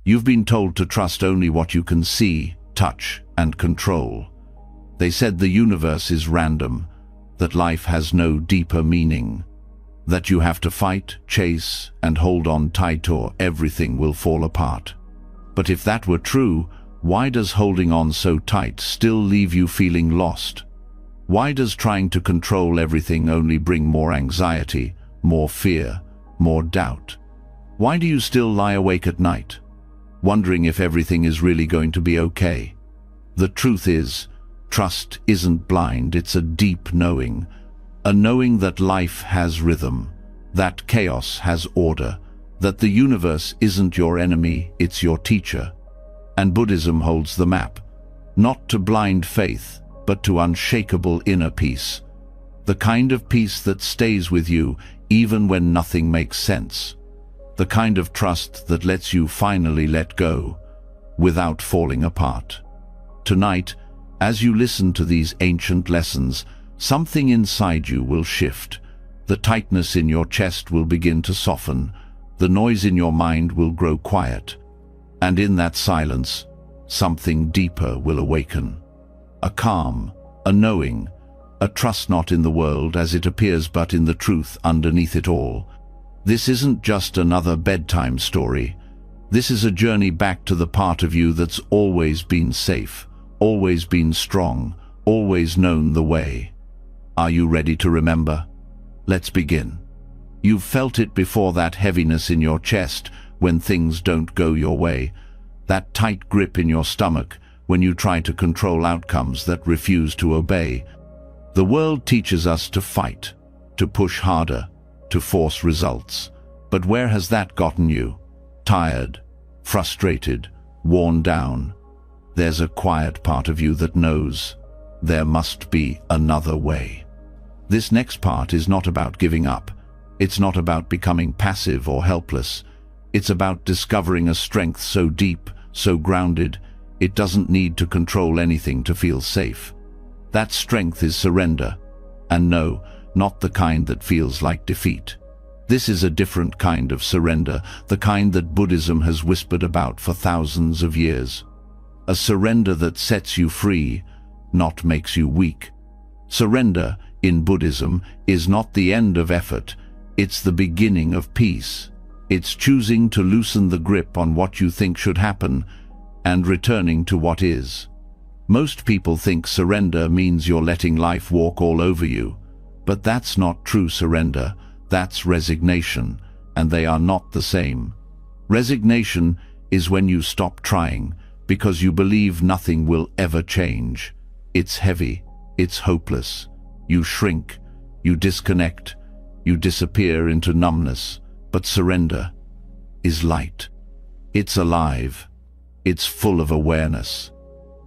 You've been told to trust only what you can see, touch, and control. They said the universe is random, that life has no deeper meaning, that you have to fight, chase, and hold on tight or everything will fall apart. But if that were true, why does holding on so tight still leave you feeling lost? Why does trying to control everything only bring more anxiety, more fear, more doubt? Why do you still lie awake at night, wondering if everything is really going to be okay? The truth is, trust isn't blind, it's a deep knowing. A knowing that life has rhythm, that chaos has order, that the universe isn't your enemy, it's your teacher. And Buddhism holds the map, not to blind faith, but to unshakable inner peace. The kind of peace that stays with you even when nothing makes sense. The kind of trust that lets you finally let go, without falling apart. Tonight, as you listen to these ancient lessons, something inside you will shift. The tightness in your chest will begin to soften. The noise in your mind will grow quiet. And in that silence, something deeper will awaken. A calm, a knowing, a trust not in the world as it appears but in the truth underneath it all. This isn't just another bedtime story. This is a journey back to the part of you that's always been safe, always been strong, always known the way. Are you ready to remember? Let's begin. You've felt it before, that heaviness in your chest when things don't go your way, that tight grip in your stomach when you try to control outcomes that refuse to obey. The world teaches us to fight, to push harder, to force results. But where has that gotten you? Tired, frustrated, worn down. There's a quiet part of you that knows there must be another way. This next part is not about giving up. It's not about becoming passive or helpless. It's about discovering a strength so deep, so grounded, it doesn't need to control anything to feel safe. That strength is surrender. And no, not the kind that feels like defeat. This is a different kind of surrender, the kind that Buddhism has whispered about for thousands of years. A surrender that sets you free, not makes you weak. Surrender, in Buddhism, is not the end of effort, it's the beginning of peace. It's choosing to loosen the grip on what you think should happen and returning to what is. Most people think surrender means you're letting life walk all over you, but that's not true surrender, that's resignation, and they are not the same. Resignation is when you stop trying, because you believe nothing will ever change. It's heavy, it's hopeless. You shrink, you disconnect, you disappear into numbness. But surrender is light. It's alive. It's full of awareness.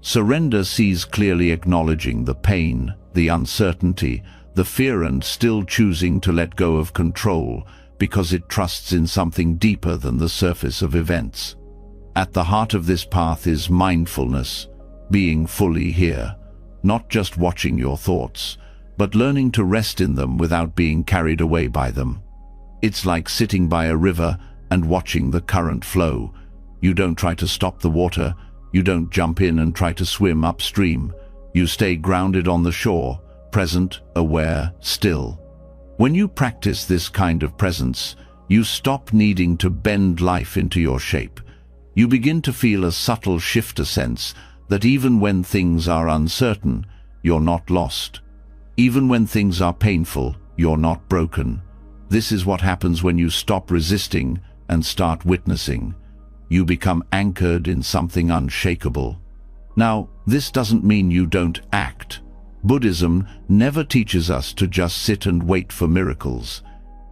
Surrender sees clearly, acknowledging the pain, the uncertainty, the fear, and still choosing to let go of control because it trusts in something deeper than the surface of events. At the heart of this path is mindfulness, being fully here, not just watching your thoughts, but learning to rest in them without being carried away by them. It's like sitting by a river and watching the current flow. You don't try to stop the water, you don't jump in and try to swim upstream. You stay grounded on the shore, present, aware, still. When you practice this kind of presence, you stop needing to bend life into your shape. You begin to feel a subtle shift, a sense that even when things are uncertain, you're not lost. Even when things are painful, you're not broken. This is what happens when you stop resisting and start witnessing. You become anchored in something unshakable. Now, this doesn't mean you don't act. Buddhism never teaches us to just sit and wait for miracles.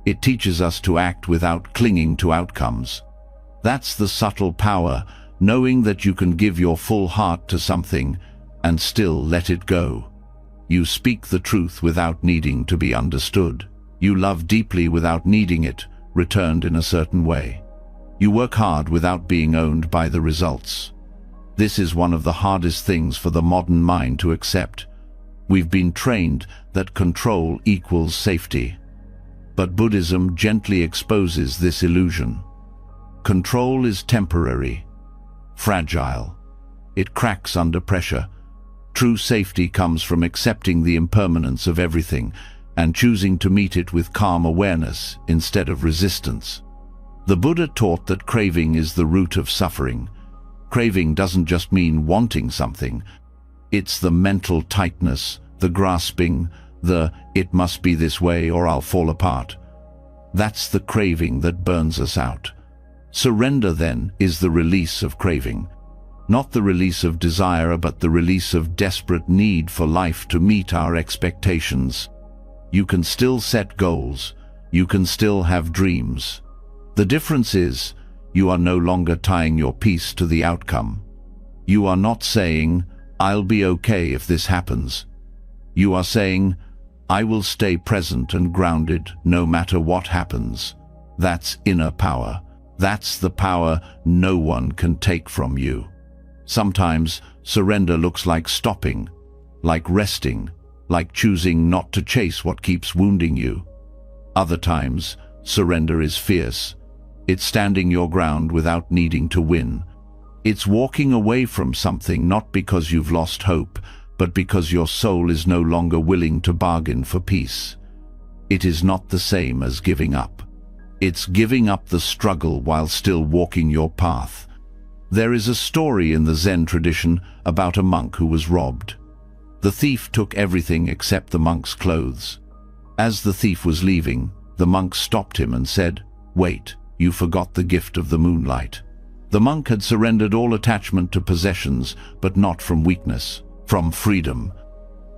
It teaches us to act without clinging to outcomes. That's the subtle power, knowing that you can give your full heart to something and still let it go. You speak the truth without needing to be understood. You love deeply without needing it returned in a certain way. You work hard without being owned by the results. This is one of the hardest things for the modern mind to accept. We've been trained that control equals safety. But Buddhism gently exposes this illusion. Control is temporary, fragile. It cracks under pressure. True safety comes from accepting the impermanence of everything and choosing to meet it with calm awareness instead of resistance. The Buddha taught that craving is the root of suffering. Craving doesn't just mean wanting something. It's the mental tightness, the grasping, the "it must be this way or I'll fall apart." That's the craving that burns us out. Surrender, then, is the release of craving. Not the release of desire, but the release of desperate need for life to meet our expectations. You can still set goals. You can still have dreams. The difference is, you are no longer tying your peace to the outcome. You are not saying, "I'll be okay if this happens." You are saying, "I will stay present and grounded no matter what happens." That's inner power. That's the power no one can take from you. Sometimes surrender looks like stopping, like resting, like choosing not to chase what keeps wounding you. Other times, surrender is fierce. It's standing your ground without needing to win. It's walking away from something not because you've lost hope, but because your soul is no longer willing to bargain for peace. It is not the same as giving up. It's giving up the struggle while still walking your path. There is a story in the Zen tradition about a monk who was robbed. The thief took everything except the monk's clothes. As the thief was leaving, the monk stopped him and said, "Wait, you forgot the gift of the moonlight." The monk had surrendered all attachment to possessions, but not from weakness, from freedom.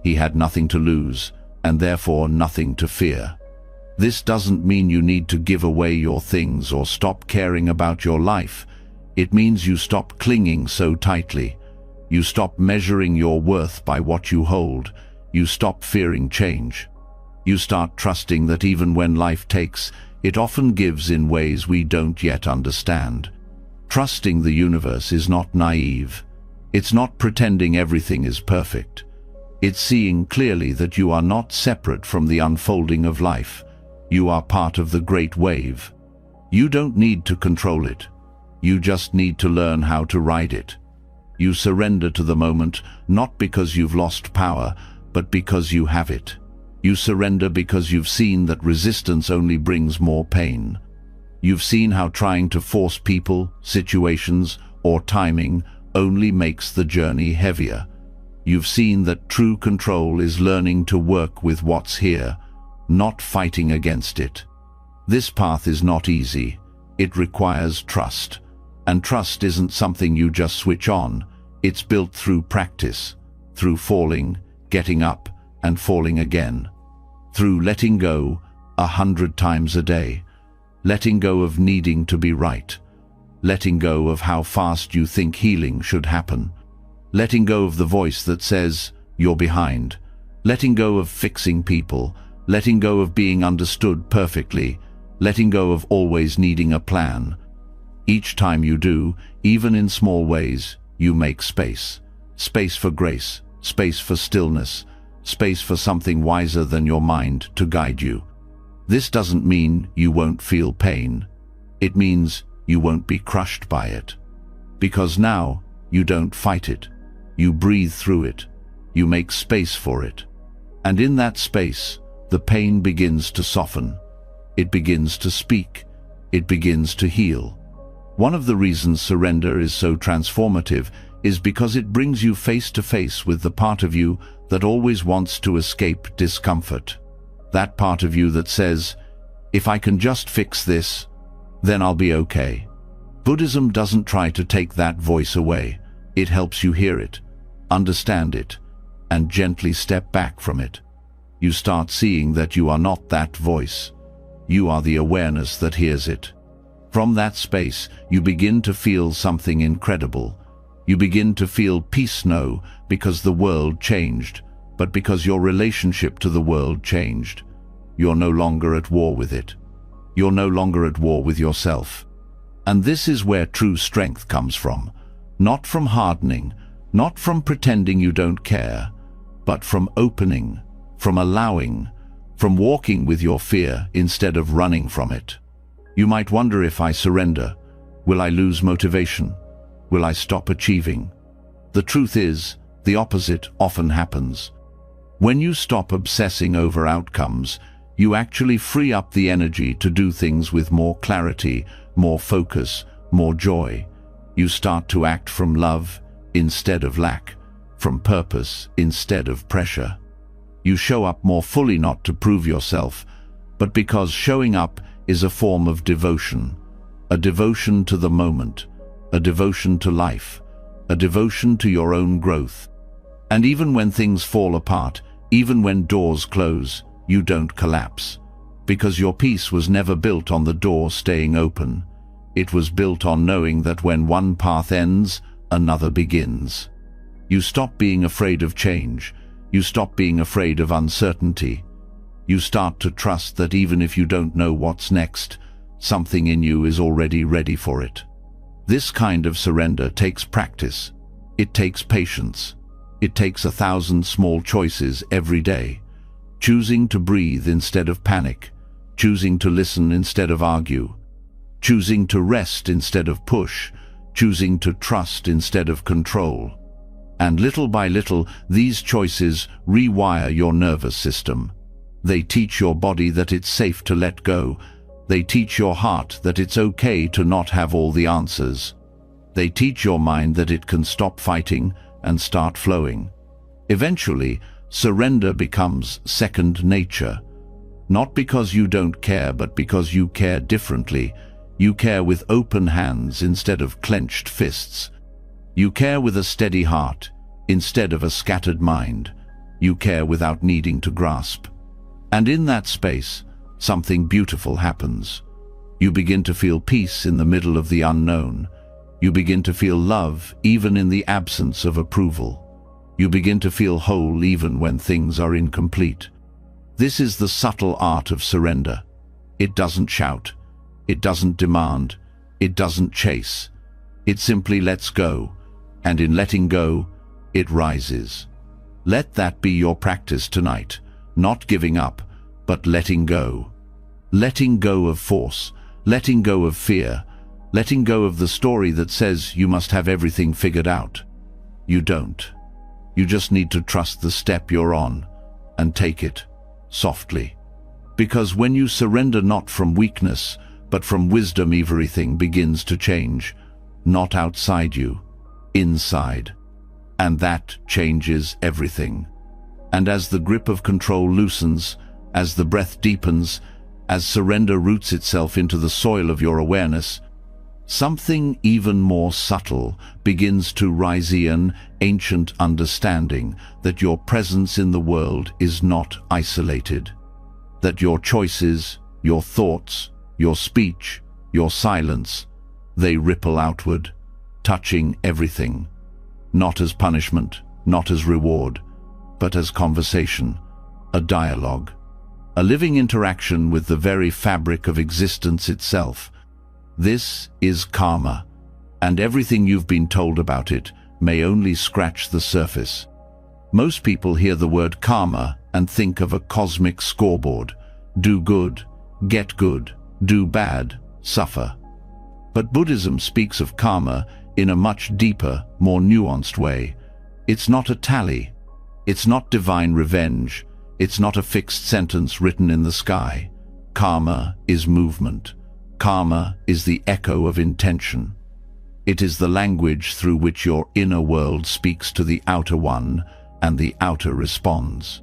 He had nothing to lose, and therefore nothing to fear. This doesn't mean you need to give away your things or stop caring about your life. It means you stop clinging so tightly. You stop measuring your worth by what you hold. You stop fearing change. You start trusting that even when life takes, it often gives in ways we don't yet understand. Trusting the universe is not naive. It's not pretending everything is perfect. It's seeing clearly that you are not separate from the unfolding of life. You are part of the great wave. You don't need to control it. You just need to learn how to ride it. You surrender to the moment, not because you've lost power, but because you have it. You surrender because you've seen that resistance only brings more pain. You've seen how trying to force people, situations, or timing only makes the journey heavier. You've seen that true control is learning to work with what's here, not fighting against it. This path is not easy. It requires trust. And trust isn't something you just switch on. It's built through practice, through falling, getting up, and falling again. Through letting go 100 times a day. Letting go of needing to be right. Letting go of how fast you think healing should happen. Letting go of the voice that says, "You're behind." Letting go of fixing people. Letting go of being understood perfectly. Letting go of always needing a plan. Each time you do, even in small ways, you make space. Space for grace, space for stillness, space for something wiser than your mind to guide you. This doesn't mean you won't feel pain. It means you won't be crushed by it. Because now, you don't fight it. You breathe through it. You make space for it. And in that space, the pain begins to soften. It begins to speak. It begins to heal. One of the reasons surrender is so transformative is because it brings you face to face with the part of you that always wants to escape discomfort. That part of you that says, "If I can just fix this, then I'll be okay." Buddhism doesn't try to take that voice away. It helps you hear it, understand it, and gently step back from it. You start seeing that you are not that voice. You are the awareness that hears it. From that space, you begin to feel something incredible. You begin to feel peace, no because the world changed, but because your relationship to the world changed. You're no longer at war with it. You're no longer at war with yourself. And this is where true strength comes from. Not from hardening, not from pretending you don't care, but from opening, from allowing, from walking with your fear instead of running from it. You might wonder, if I surrender, will I lose motivation? Will I stop achieving? The truth is, the opposite often happens. When you stop obsessing over outcomes, you actually free up the energy to do things with more clarity, more focus, more joy. You start to act from love instead of lack, from purpose instead of pressure. You show up more fully, not to prove yourself, but because showing up is a form of devotion. A devotion to the moment, a devotion to life, a devotion to your own growth. And even when things fall apart, even when doors close, you don't collapse. Because your peace was never built on the door staying open. It was built on knowing that when one path ends, another begins. You stop being afraid of change. You stop being afraid of uncertainty. You start to trust that even if you don't know what's next, something in you is already ready for it. This kind of surrender takes practice. It takes patience. It takes 1,000 small choices every day. Choosing to breathe instead of panic. Choosing to listen instead of argue. Choosing to rest instead of push. Choosing to trust instead of control. And little by little, these choices rewire your nervous system. They teach your body that it's safe to let go. They teach your heart that it's okay to not have all the answers. They teach your mind that it can stop fighting and start flowing. Eventually, surrender becomes second nature. Not because you don't care, but because you care differently. You care with open hands instead of clenched fists. You care with a steady heart instead of a scattered mind. You care without needing to grasp. And in that space, something beautiful happens. You begin to feel peace in the middle of the unknown. You begin to feel love even in the absence of approval. You begin to feel whole even when things are incomplete. This is the subtle art of surrender. It doesn't shout. It doesn't demand. It doesn't chase. It simply lets go. And in letting go, it rises. Let that be your practice tonight. Not giving up, but letting go. Letting go of force. Letting go of fear. Letting go of the story that says you must have everything figured out. You don't. You just need to trust the step you're on and take it softly. Because when you surrender not from weakness, but from wisdom, everything begins to change. Not outside you, inside. And that changes everything. And as the grip of control loosens, as the breath deepens, as surrender roots itself into the soil of your awareness, something even more subtle begins to rise, an ancient understanding that your presence in the world is not isolated. That your choices, your thoughts, your speech, your silence, they ripple outward, touching everything. Not as punishment, not as reward, but as conversation, a dialogue, a living interaction with the very fabric of existence itself. This is karma, and everything you've been told about it may only scratch the surface. Most people hear the word karma and think of a cosmic scoreboard. Do good, get good. Do bad, suffer. But Buddhism speaks of karma in a much deeper, more nuanced way. It's not a tally. It's not divine revenge. It's not a fixed sentence written in the sky. Karma is movement. Karma is the echo of intention. It is the language through which your inner world speaks to the outer one, and the outer responds.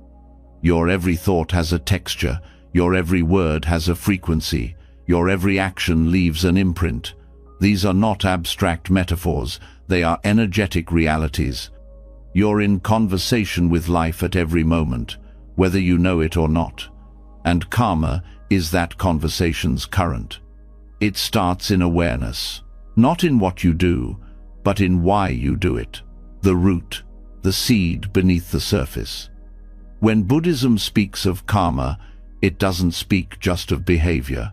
Your every thought has a texture. Your every word has a frequency. Your every action leaves an imprint. These are not abstract metaphors. They are energetic realities. You're in conversation with life at every moment, whether you know it or not. And karma is that conversation's current. It starts in awareness, not in what you do, but in why you do it. The root, the seed beneath the surface. When Buddhism speaks of karma, it doesn't speak just of behavior.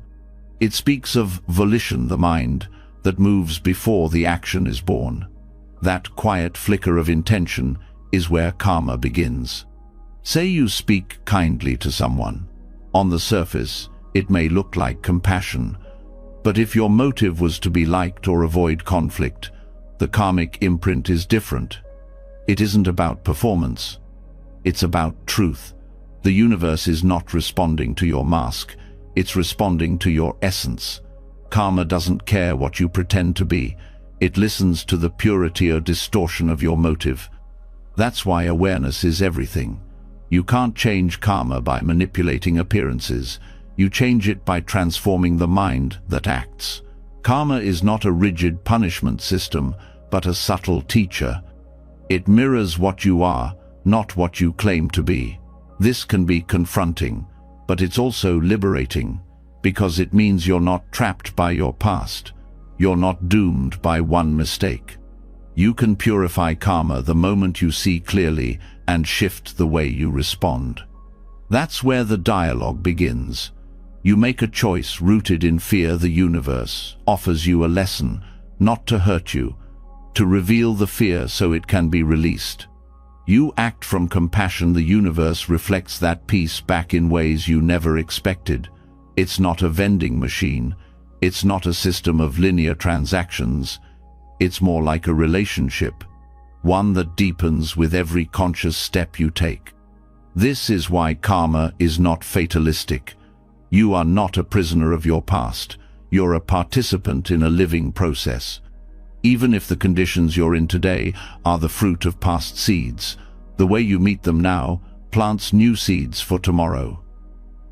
It speaks of volition, the mind that moves before the action is born. That quiet flicker of intention is where karma begins. Say you speak kindly to someone. On the surface, it may look like compassion, but if your motive was to be liked or avoid conflict, The karmic imprint is different. It isn't about performance. It's about truth. The universe is not responding to your mask. It's responding to your essence. Karma doesn't care what you pretend to be. It listens to the purity or distortion of your motive. That's why awareness is everything. You can't change karma by manipulating appearances. You change it by transforming the mind that acts. Karma is not a rigid punishment system, but a subtle teacher. It mirrors what you are, not what you claim to be. This can be confronting, but it's also liberating, because it means you're not trapped by your past. You're not doomed by one mistake. You can purify karma the moment you see clearly and shift the way you respond. That's where the dialogue begins. You make a choice rooted in fear. The universe offers you a lesson, not to hurt you, to reveal the fear so it can be released. You act from compassion. The universe reflects that peace back in ways you never expected. It's not a vending machine. It's not a system of linear transactions. It's more like a relationship, one that deepens with every conscious step you take. This is why karma is not fatalistic. You are not a prisoner of your past. You're a participant in a living process. Even if the conditions you're in today are the fruit of past seeds, the way you meet them now plants new seeds for tomorrow.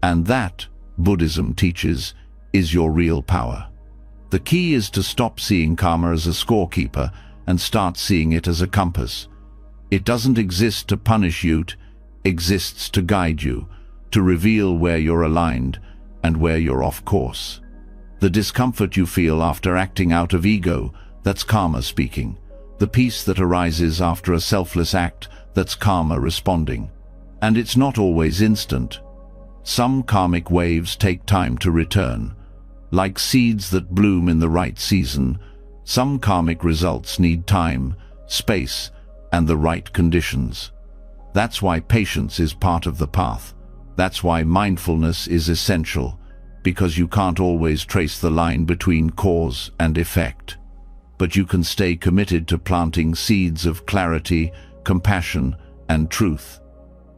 And that, Buddhism teaches, is your real power. The key is to stop seeing karma as a scorekeeper and start seeing it as a compass. It doesn't exist to punish you, it exists to guide you, to reveal where you're aligned and where you're off course. The discomfort you feel after acting out of ego, that's karma speaking. The peace that arises after a selfless act, that's karma responding. And it's not always instant. Some karmic waves take time to return. Like seeds that bloom in the right season, some karmic results need time, space, and the right conditions. That's why patience is part of the path. That's why mindfulness is essential, because you can't always trace the line between cause and effect. But you can stay committed to planting seeds of clarity, compassion, and truth.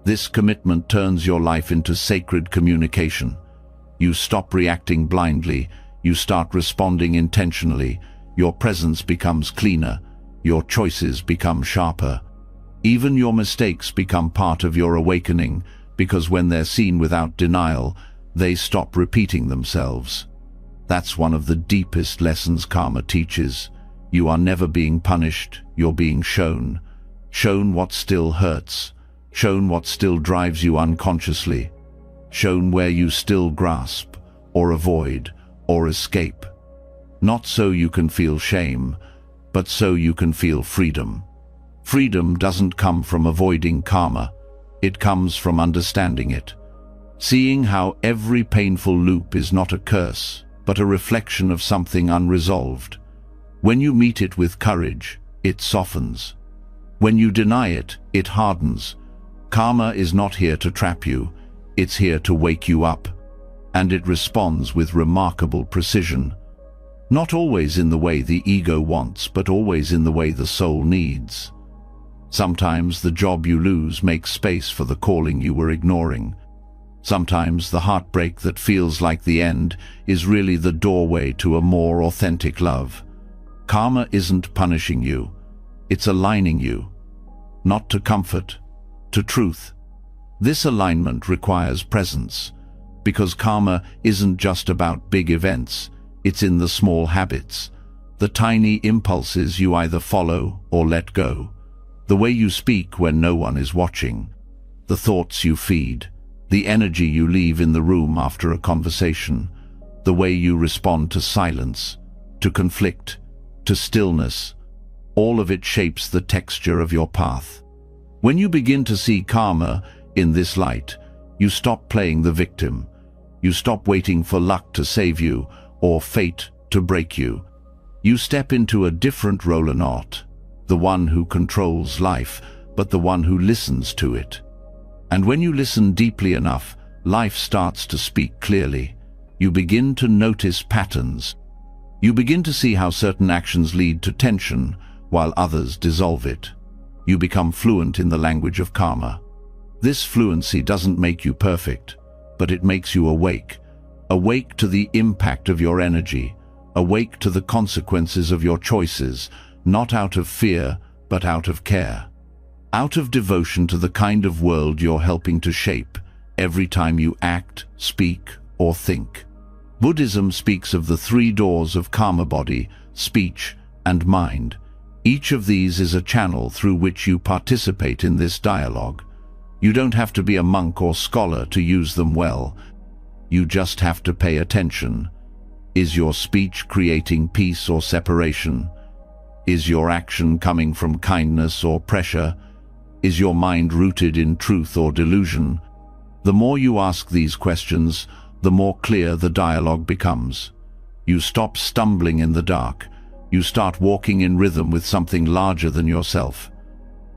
This commitment turns your life into sacred communication. You stop reacting blindly, you start responding intentionally, your presence becomes cleaner, your choices become sharper. Even your mistakes become part of your awakening, because when they're seen without denial, they stop repeating themselves. That's one of the deepest lessons karma teaches. You are never being punished, you're being shown. Shown what still hurts, shown what still drives you unconsciously, shown where you still grasp, or avoid, or escape. Not so you can feel shame, but so you can feel freedom. Freedom doesn't come from avoiding karma. It comes from understanding it. Seeing how every painful loop is not a curse, but a reflection of something unresolved. When you meet it with courage, it softens. When you deny it, it hardens. Karma is not here to trap you. It's here to wake you up. And it responds with remarkable precision. Not always in the way the ego wants, but always in the way the soul needs. Sometimes the job you lose makes space for the calling you were ignoring. Sometimes the heartbreak that feels like the end is really the doorway to a more authentic love. Karma isn't punishing you. It's aligning you. Not to comfort, to truth. This alignment requires presence, because karma isn't just about big events. It's in the small habits, the tiny impulses you either follow or let go. The way you speak when no one is watching, the thoughts you feed, the energy you leave in the room after a conversation, the way you respond to silence, to conflict, to stillness, all of it shapes the texture of your path. When you begin to see karma in this light, you stop playing the victim. You stop waiting for luck to save you or fate to break you. You step into a different role, not the one who controls life, but the one who listens to it. And when you listen deeply enough, life starts to speak clearly. You begin to notice patterns. You begin to see how certain actions lead to tension, while others dissolve it. You become fluent in the language of karma. This fluency doesn't make you perfect, but it makes you awake. Awake to the impact of your energy, awake to the consequences of your choices, not out of fear, but out of care. Out of devotion to the kind of world you're helping to shape every time you act, speak, or think. Buddhism speaks of the three doors of karma: body, speech, and mind. Each of these is a channel through which you participate in this dialogue. You don't have to be a monk or scholar to use them well. You just have to pay attention. Is your speech creating peace or separation? Is your action coming from kindness or pressure? Is your mind rooted in truth or delusion? The more you ask these questions, the more clear the dialogue becomes. You stop stumbling in the dark. You start walking in rhythm with something larger than yourself.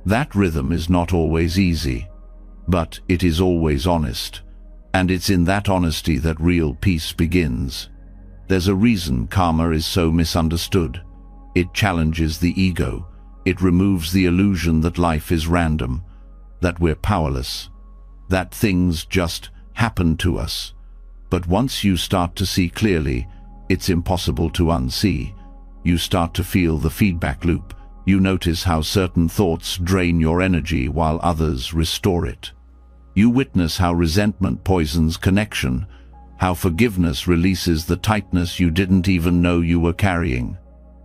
That rhythm is not always easy, but it is always honest. And it's in that honesty that real peace begins. There's a reason karma is so misunderstood. It challenges the ego. It removes the illusion that life is random, that we're powerless, that things just happen to us. But once you start to see clearly, it's impossible to unsee. You start to feel the feedback loop. You notice how certain thoughts drain your energy while others restore it. You witness how resentment poisons connection, how forgiveness releases the tightness you didn't even know you were carrying.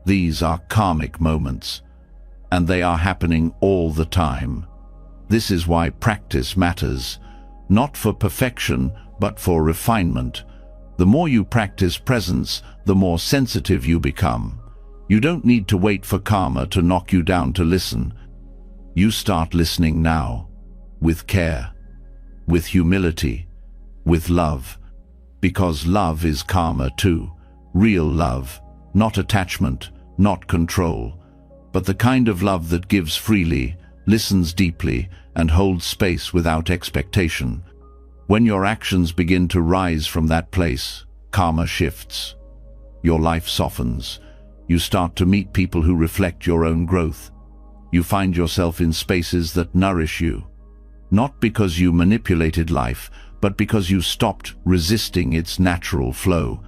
These are karmic moments, and they are happening all the time. This is why practice matters, not for perfection, but for refinement. The more you practice presence, the more sensitive you become. You don't need to wait for karma to knock you down to listen. You start listening now, with care, with humility, with love. Because love is karma too. Real love, not attachment, not control, but the kind of love that gives freely, listens deeply, and holds space without expectation. When your actions begin to rise from that place, karma shifts. Your life softens. You start to meet people who reflect your own growth. You find yourself in spaces that nourish you. Not because you manipulated life, but because you stopped resisting its natural flow.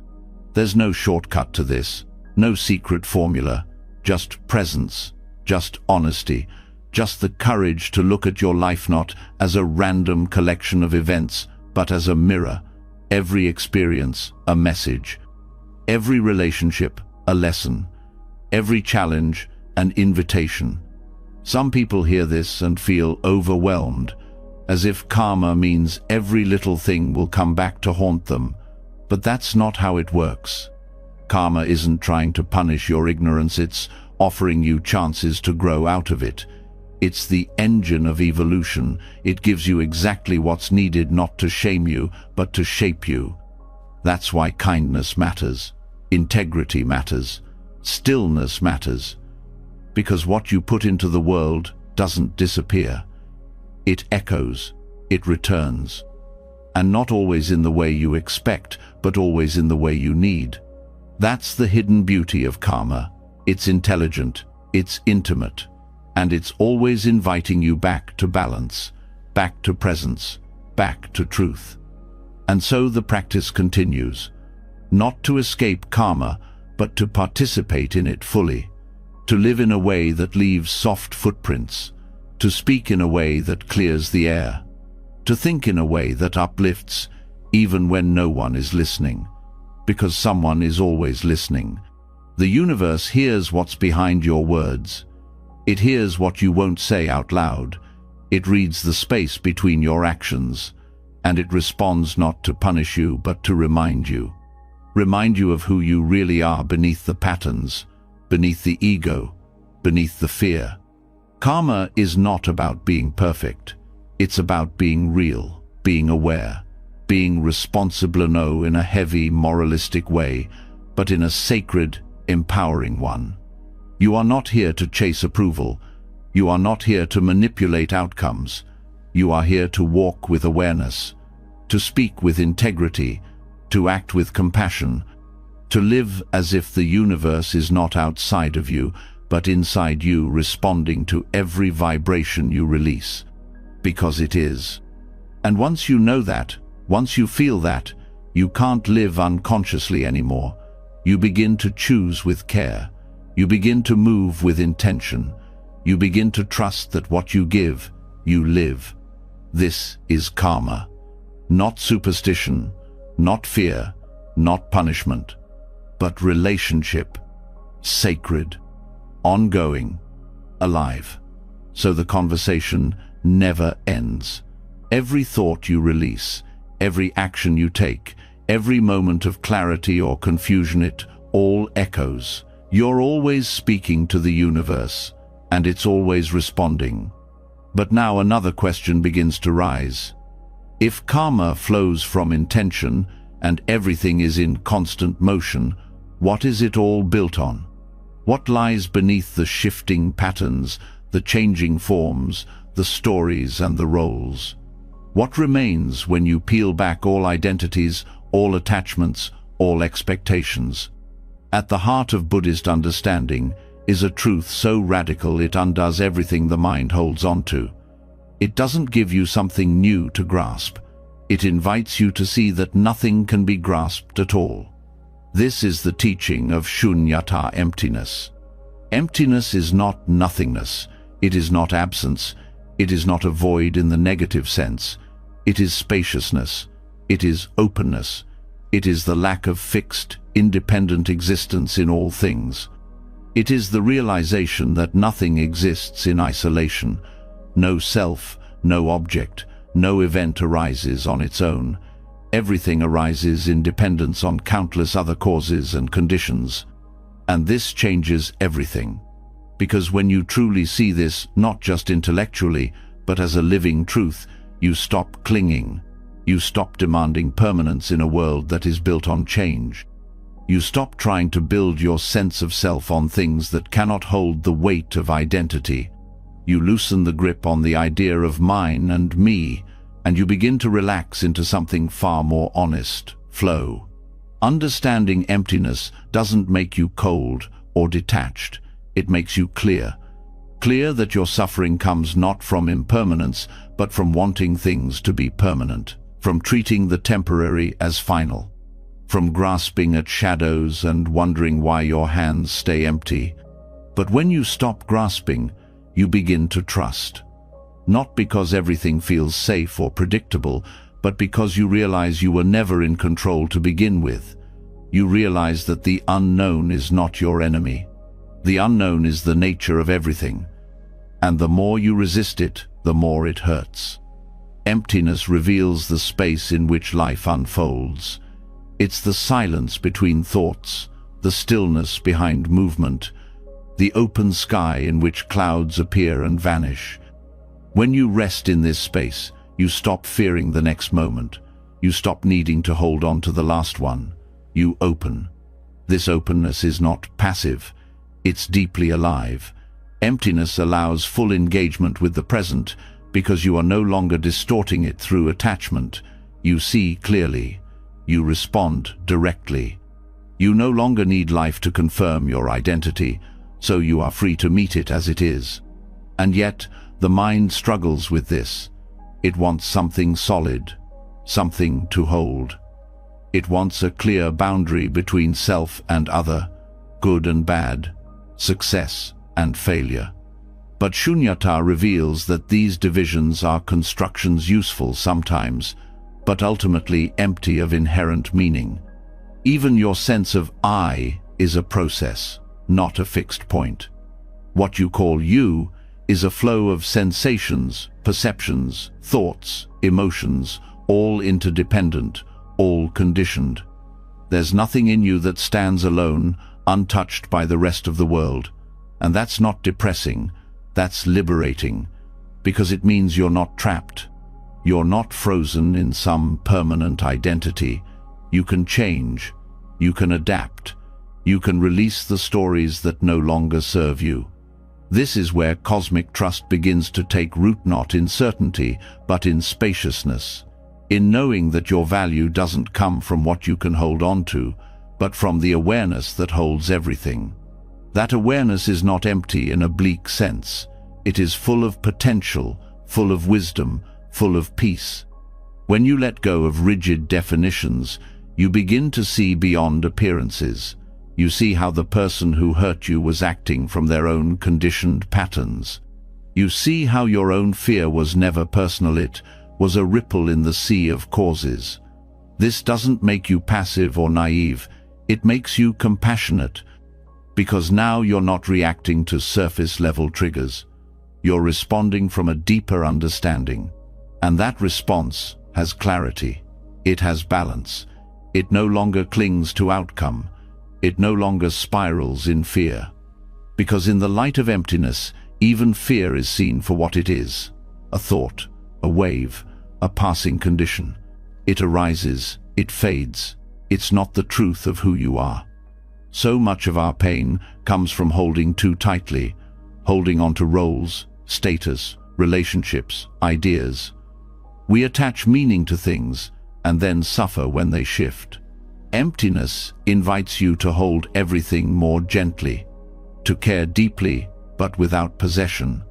There's no shortcut to this, no secret formula, just presence, just honesty, just the courage to look at your life not as a random collection of events, but as a mirror. Every experience, a message. Every relationship, a lesson. Every challenge, an invitation. Some people hear this and feel overwhelmed, as if karma means every little thing will come back to haunt them. But that's not how it works. Karma isn't trying to punish your ignorance, it's offering you chances to grow out of it. It's the engine of evolution. It gives you exactly what's needed, not to shame you, but to shape you. That's why kindness matters, integrity matters, stillness matters. Because what you put into the world doesn't disappear. It echoes, it returns. And not always in the way you expect, but always in the way you need. That's the hidden beauty of karma. It's intelligent, it's intimate, and it's always inviting you back to balance, back to presence, back to truth. And so the practice continues, not to escape karma, but to participate in it fully, to live in a way that leaves soft footprints, to speak in a way that clears the air, to think in a way that uplifts, even when no one is listening, because someone is always listening. The universe hears what's behind your words. It hears what you won't say out loud. It reads the space between your actions, and it responds not to punish you, but to remind you. Remind you of who you really are beneath the patterns, beneath the ego, beneath the fear. Karma is not about being perfect. It's about being real, being aware, being responsible, no in a heavy, moralistic way, but in a sacred, empowering one. You are not here to chase approval. You are not here to manipulate outcomes. You are here to walk with awareness, to speak with integrity, to act with compassion, to live as if the universe is not outside of you, but inside you, responding to every vibration you release. Because it is. And once you know that, once you feel that, you can't live unconsciously anymore. You begin to choose with care. You begin to move with intention. You begin to trust that what you give, you live. This is karma. Not superstition, not fear, not punishment, but relationship, sacred, ongoing, alive. So the conversation never ends. Every thought you release, every action you take, every moment of clarity or confusion, it all echoes. You're always speaking to the universe, and it's always responding. But now another question begins to rise. If karma flows from intention, and everything is in constant motion, what is it all built on? What lies beneath the shifting patterns, the changing forms, the stories and the roles? What remains when you peel back all identities, all attachments, all expectations? At the heart of Buddhist understanding is a truth so radical it undoes everything the mind holds on to. It doesn't give you something new to grasp. It invites you to see that nothing can be grasped at all. This is the teaching of shunyata, emptiness. Emptiness is not nothingness. It is not absence. It is not a void in the negative sense. It is spaciousness. It is openness. It is the lack of fixed, independent existence in all things. It is the realization that nothing exists in isolation. No self, no object, no event arises on its own. Everything arises in dependence on countless other causes and conditions. And this changes everything. Because when you truly see this, not just intellectually, but as a living truth, you stop clinging. You stop demanding permanence in a world that is built on change. You stop trying to build your sense of self on things that cannot hold the weight of identity. You loosen the grip on the idea of mine and me, and you begin to relax into something far more honest, flow. Understanding emptiness doesn't make you cold or detached. It makes you clear. Clear that your suffering comes not from impermanence, but from wanting things to be permanent, from treating the temporary as final, from grasping at shadows and wondering why your hands stay empty. But when you stop grasping, you begin to trust. Not because everything feels safe or predictable, but because you realize you were never in control to begin with. You realize that the unknown is not your enemy. The unknown is the nature of everything. And the more you resist it, the more it hurts. Emptiness reveals the space in which life unfolds. It's the silence between thoughts, the stillness behind movement, the open sky in which clouds appear and vanish. When you rest in this space, you stop fearing the next moment. You stop needing to hold on to the last one. You open. This openness is not passive. It's deeply alive. Emptiness allows full engagement with the present because you are no longer distorting it through attachment. You see clearly. You respond directly. You no longer need life to confirm your identity, so you are free to meet it as it is. And yet, the mind struggles with this. It wants something solid, something to hold. It wants a clear boundary between self and other, good and bad, success and failure. But shunyata reveals that these divisions are constructions useful sometimes, but ultimately empty of inherent meaning. Even your sense of I is a process, not a fixed point. What you call you is a flow of sensations, perceptions, thoughts, emotions, all interdependent, all conditioned. There's nothing in you that stands alone, untouched by the rest of the world. And that's not depressing, that's liberating, because it means you're not trapped. You're not frozen in some permanent identity. You can change, you can adapt, you can release the stories that no longer serve you. This is where cosmic trust begins to take root, not in certainty, but in spaciousness, in knowing that your value doesn't come from what you can hold on to, but from the awareness that holds everything. That awareness is not empty in a bleak sense. It is full of potential, full of wisdom, full of peace. When you let go of rigid definitions, you begin to see beyond appearances. You see how the person who hurt you was acting from their own conditioned patterns. You see how your own fear was never personal, it was a ripple in the sea of causes. This doesn't make you passive or naive, it makes you compassionate, because now you're not reacting to surface-level triggers. You're responding from a deeper understanding. And that response has clarity. It has balance. It no longer clings to outcome. It no longer spirals in fear. Because in the light of emptiness, even fear is seen for what it is: a thought, a wave, a passing condition. It arises, it fades. It's not the truth of who you are. So much of our pain comes from holding too tightly, holding on to roles, status, relationships, ideas. We attach meaning to things and then suffer when they shift. Emptiness invites you to hold everything more gently, to care deeply but without possession,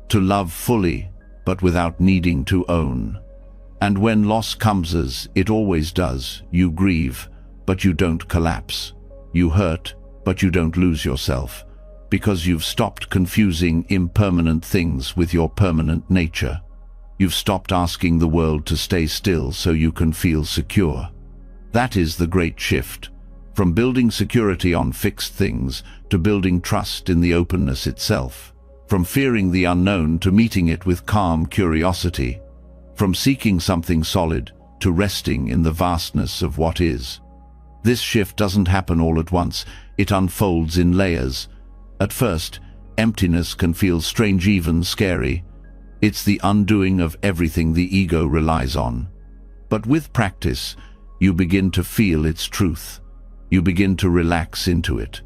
to love fully but without needing to own. And when loss comes, as it always does, you grieve, but you don't collapse. You hurt, but you don't lose yourself, because you've stopped confusing impermanent things with your permanent nature. You've stopped asking the world to stay still so you can feel secure. That is the great shift, from building security on fixed things to building trust in the openness itself, from fearing the unknown to meeting it with calm curiosity, from seeking something solid to resting in the vastness of what is. This shift doesn't happen all at once, it unfolds in layers. At first, emptiness can feel strange, even scary. It's the undoing of everything the ego relies on. But with practice, you begin to feel its truth. You begin to relax into it.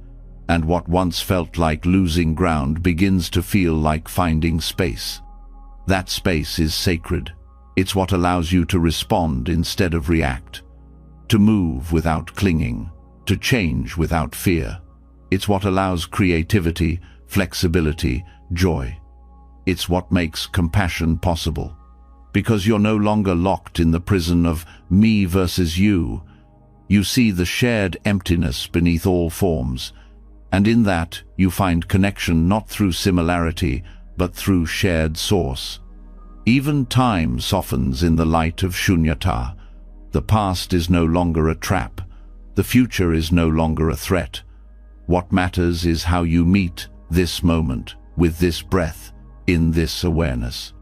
And what once felt like losing ground begins to feel like finding space. That space is sacred. It's what allows you to respond instead of react, to move without clinging, to change without fear. It's what allows creativity, flexibility, joy. It's what makes compassion possible. Because you're no longer locked in the prison of me versus you. You see the shared emptiness beneath all forms, and in that you find connection not through similarity, but through shared source. Even time softens in the light of shunyata. The past is no longer a trap. The future is no longer a threat. What matters is how you meet this moment, with this breath, in this awareness.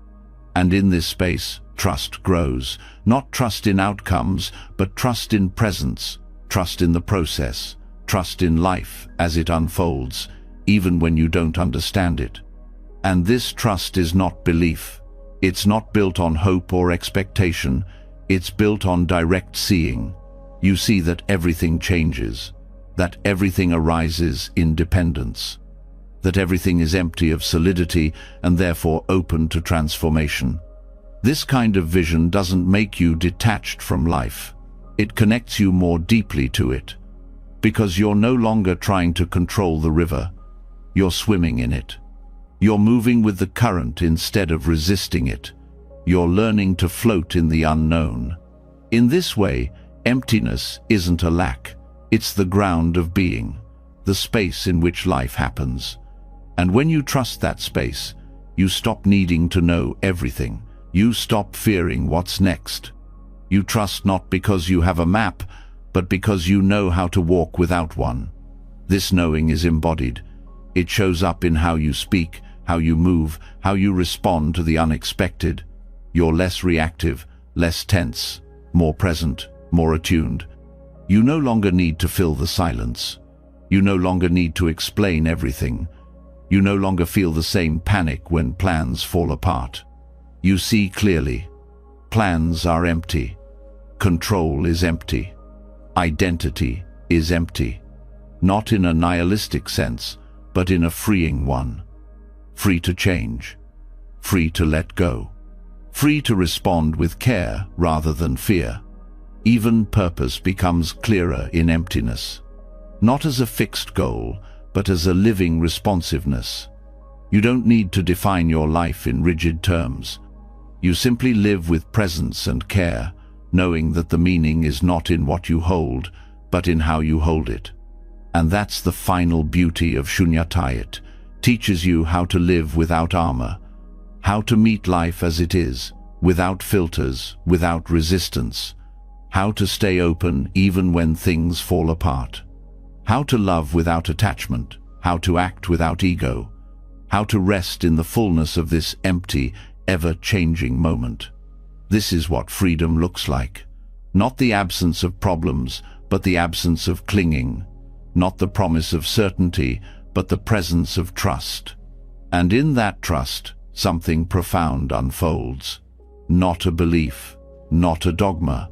And in this space, trust grows. Not trust in outcomes, but trust in presence, trust in the process, trust in life as it unfolds, even when you don't understand it. And this trust is not belief. It's not built on hope or expectation. It's built on direct seeing. You see that everything changes, that everything arises in dependence, that everything is empty of solidity and therefore open to transformation. This kind of vision doesn't make you detached from life. It connects you more deeply to it, because you're no longer trying to control the river. You're swimming in it. You're moving with the current instead of resisting it. You're learning to float in the unknown. In this way, emptiness isn't a lack. It's the ground of being, the space in which life happens. And when you trust that space, you stop needing to know everything. You stop fearing what's next. You trust not because you have a map, but because you know how to walk without one. This knowing is embodied. It shows up in how you speak, how you move, how you respond to the unexpected. You're less reactive, less tense, more present, more attuned. You no longer need to fill the silence. You no longer need to explain everything. You no longer feel the same panic when plans fall apart. You see clearly. Plans are empty. Control is empty. Identity is empty. Not in a nihilistic sense, but in a freeing one. Free to change. Free to let go. Free to respond with care rather than fear. Even purpose becomes clearer in emptiness. Not as a fixed goal, but as a living responsiveness. You don't need to define your life in rigid terms. You simply live with presence and care, knowing that the meaning is not in what you hold, but in how you hold it. And that's the final beauty of Shunyata. It teaches you how to live without armor, how to meet life as it is, without filters, without resistance, how to stay open even when things fall apart, how to love without attachment, how to act without ego, how to rest in the fullness of this empty, ever-changing moment. This is what freedom looks like. Not the absence of problems, but the absence of clinging. Not the promise of certainty, but the presence of trust. And in that trust, something profound unfolds. Not a belief, not a dogma,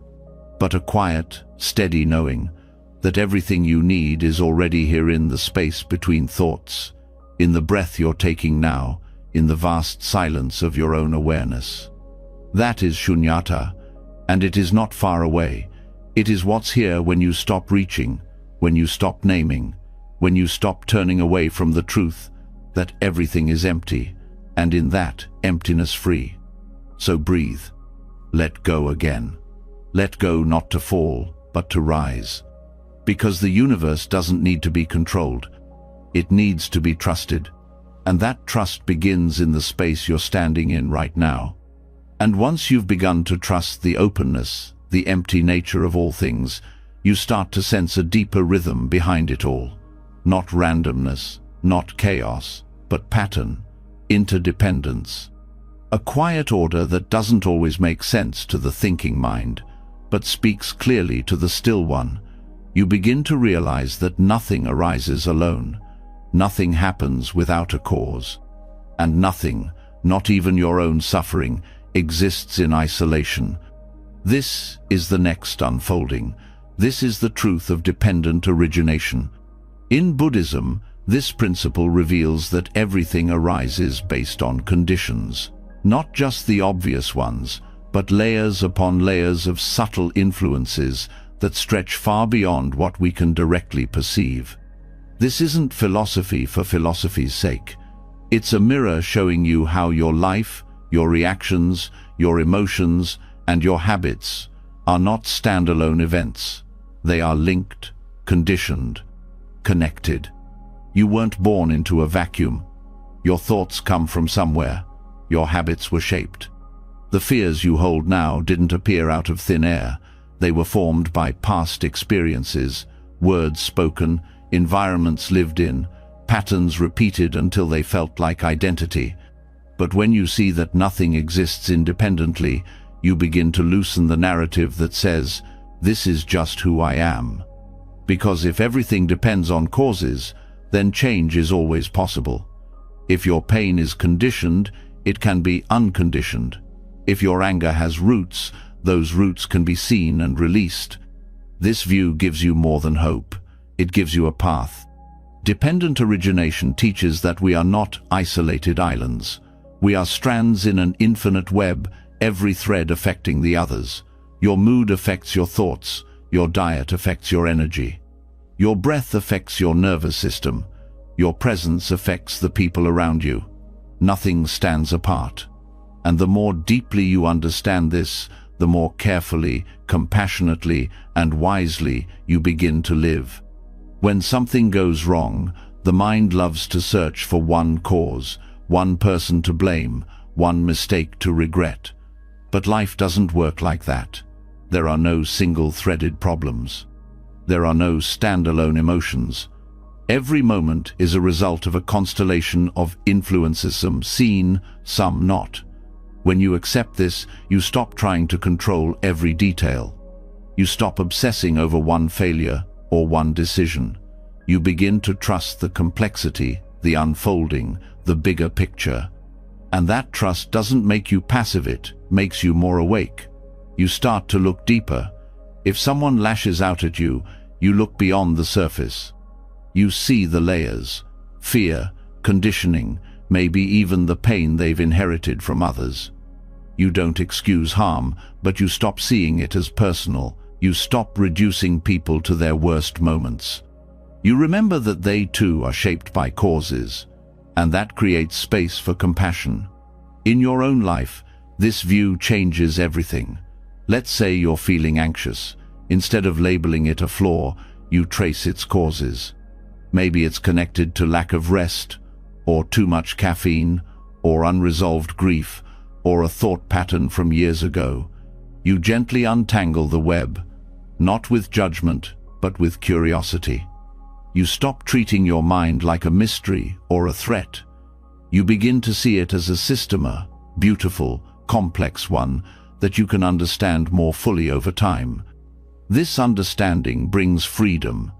but a quiet, steady knowing that everything you need is already here in the space between thoughts, in the breath you're taking now, in the vast silence of your own awareness. That is Shunyata, and it is not far away. It is what's here when you stop reaching, when you stop naming, when you stop turning away from the truth that everything is empty, and in that emptiness free. So breathe. Let go again. Let go not to fall, but to rise. Because the universe doesn't need to be controlled. It needs to be trusted. And that trust begins in the space you're standing in right now. And once you've begun to trust the openness, the empty nature of all things, you start to sense a deeper rhythm behind it all. Not randomness, not chaos, but pattern, interdependence. A quiet order that doesn't always make sense to the thinking mind, but speaks clearly to the still one. You begin to realize that nothing arises alone. Nothing happens without a cause. And nothing, not even your own suffering, exists in isolation. This is the next unfolding. This is the truth of dependent origination. In Buddhism, this principle reveals that everything arises based on conditions. Not just the obvious ones, but layers upon layers of subtle influences that stretch far beyond what we can directly perceive. This isn't philosophy for philosophy's sake. It's a mirror showing you how your life, your reactions, your emotions, and your habits are not standalone events. They are linked, conditioned, connected. You weren't born into a vacuum. Your thoughts come from somewhere. Your habits were shaped. The fears you hold now didn't appear out of thin air. They were formed by past experiences, words spoken, environments lived in, patterns repeated until they felt like identity. But when you see that nothing exists independently, you begin to loosen the narrative that says, "This is just who I am." Because if everything depends on causes, then change is always possible. If your pain is conditioned, it can be unconditioned. If your anger has roots, those roots can be seen and released. This view gives you more than hope. It gives you a path. Dependent origination teaches that we are not isolated islands. We are strands in an infinite web, every thread affecting the others. Your mood affects your thoughts. Your diet affects your energy. Your breath affects your nervous system. Your presence affects the people around you. Nothing stands apart. And the more deeply you understand this, the more carefully, compassionately, and wisely you begin to live. When something goes wrong, the mind loves to search for one cause, one person to blame, one mistake to regret. But life doesn't work like that. There are no single-threaded problems. There are no standalone emotions. Every moment is a result of a constellation of influences, some seen, some not. When you accept this, you stop trying to control every detail. You stop obsessing over one failure or one decision. You begin to trust the complexity, the unfolding, the bigger picture. And that trust doesn't make you passive, it makes you more awake. You start to look deeper. If someone lashes out at you, you look beyond the surface. You see the layers, fear, conditioning, maybe even the pain they've inherited from others. You don't excuse harm, but you stop seeing it as personal. You stop reducing people to their worst moments. You remember that they too are shaped by causes, and that creates space for compassion. In your own life, this view changes everything. Let's say you're feeling anxious. Instead of labeling it a flaw, you trace its causes. Maybe it's connected to lack of rest, or too much caffeine, or unresolved grief, or a thought pattern from years ago. You gently untangle the web, not with judgment, but with curiosity. You stop treating your mind like a mystery or a threat. You begin to see it as a system, a beautiful, complex one that you can understand more fully over time. This understanding brings freedom,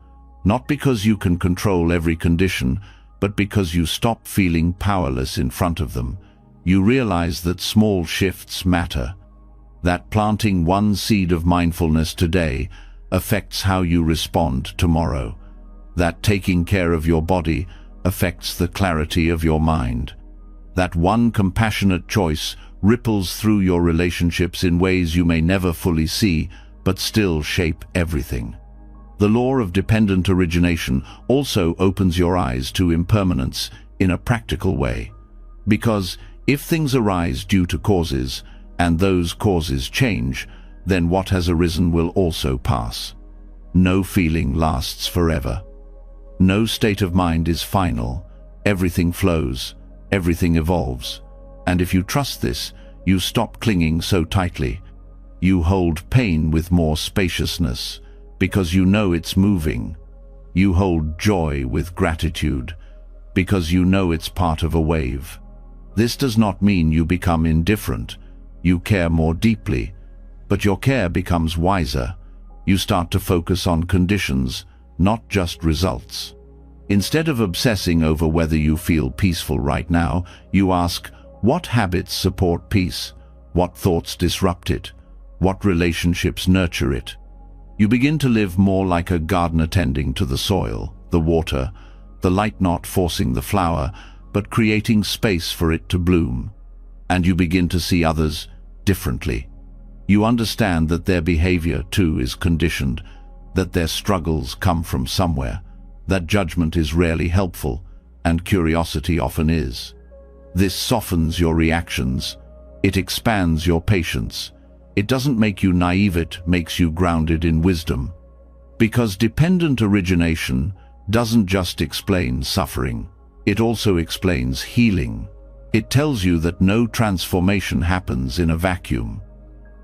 not because you can control every condition, but because you stop feeling powerless in front of them. You realize that small shifts matter, that planting one seed of mindfulness today affects how you respond tomorrow, that taking care of your body affects the clarity of your mind, that one compassionate choice ripples through your relationships in ways you may never fully see, but still shape everything. The law of dependent origination also opens your eyes to impermanence in a practical way. Because if things arise due to causes, and those causes change, then what has arisen will also pass. No feeling lasts forever. No state of mind is final. Everything flows, everything evolves. And if you trust this, you stop clinging so tightly. You hold pain with more spaciousness, because you know it's moving. You hold joy with gratitude, because you know it's part of a wave. This does not mean you become indifferent. You care more deeply, but your care becomes wiser. You start to focus on conditions, not just results. Instead of obsessing over whether you feel peaceful right now, you ask, what habits support peace? What thoughts disrupt it? What relationships nurture it? You begin to live more like a gardener tending to the soil, the water, the light not forcing the flower, but creating space for it to bloom. And you begin to see others differently. You understand that their behavior too is conditioned, that their struggles come from somewhere, that judgment is rarely helpful, and curiosity often is. This softens your reactions. It expands your patience. It doesn't make you naive, it makes you grounded in wisdom. Because dependent origination doesn't just explain suffering, it also explains healing. It tells you that no transformation happens in a vacuum.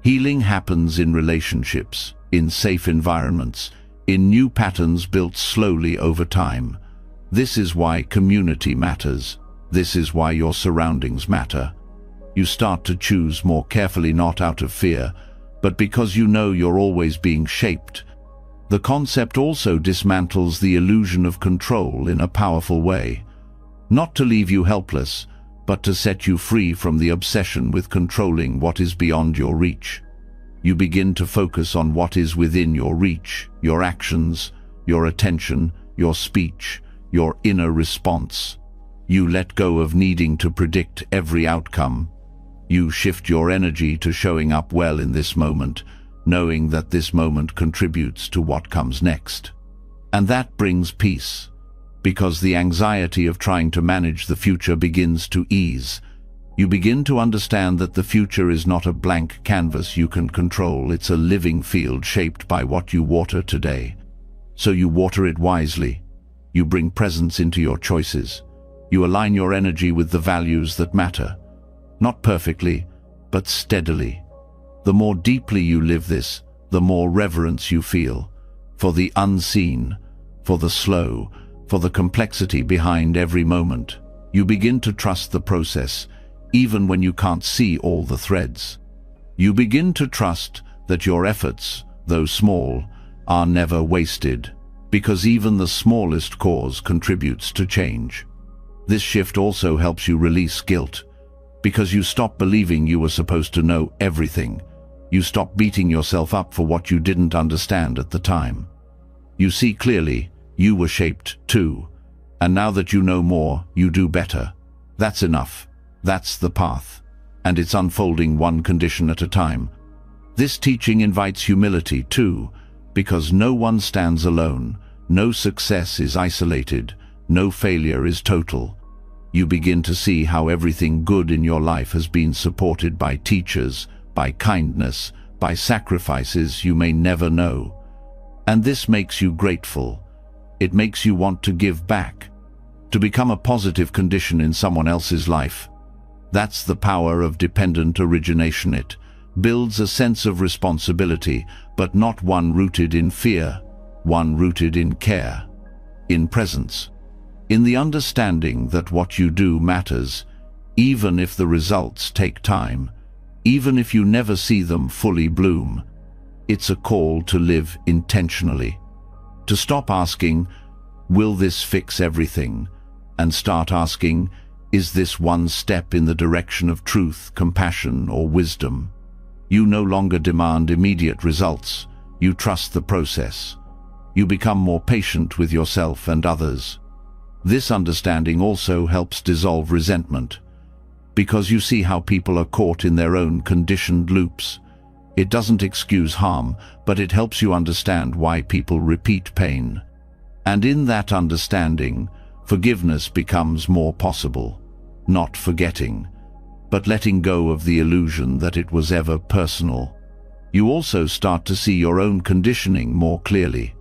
Healing happens in relationships, in safe environments, in new patterns built slowly over time. This is why community matters. This is why your surroundings matter. You start to choose more carefully, not out of fear, but because you know you're always being shaped. The concept also dismantles the illusion of control in a powerful way. Not to leave you helpless, but to set you free from the obsession with controlling what is beyond your reach. You begin to focus on what is within your reach, your actions, your attention, your speech, your inner response. You let go of needing to predict every outcome. You shift your energy to showing up well in this moment, knowing that this moment contributes to what comes next. And that brings peace, because the anxiety of trying to manage the future begins to ease. You begin to understand that the future is not a blank canvas you can control, it's a living field shaped by what you water today. So you water it wisely. You bring presence into your choices. You align your energy with the values that matter. Not perfectly, but steadily. The more deeply you live this, the more reverence you feel for the unseen, for the slow, for the complexity behind every moment. You begin to trust the process, even when you can't see all the threads. You begin to trust that your efforts, though small, are never wasted, because even the smallest cause contributes to change. This shift also helps you release guilt, because you stop believing you were supposed to know everything. You stop beating yourself up for what you didn't understand at the time. You see clearly, you were shaped too, and now that you know more, you do better. That's enough. That's the path, and it's unfolding one condition at a time. This teaching invites humility too, because no one stands alone. No success is isolated, no failure is total. You begin to see how everything good in your life has been supported by teachers, by kindness, by sacrifices you may never know. And this makes you grateful. It makes you want to give back, to become a positive condition in someone else's life. That's the power of dependent origination. It builds a sense of responsibility, but not one rooted in fear, one rooted in care, in presence, in the understanding that what you do matters, even if the results take time, even if you never see them fully bloom. It's a call to live intentionally, to stop asking, will this fix everything? And start asking, is this one step in the direction of truth, compassion, or wisdom? You no longer demand immediate results. You trust the process. You become more patient with yourself and others. This understanding also helps dissolve resentment, because you see how people are caught in their own conditioned loops. It doesn't excuse harm, but it helps you understand why people repeat pain. And in that understanding, forgiveness becomes more possible. Not forgetting, but letting go of the illusion that it was ever personal. You also start to see your own conditioning more clearly.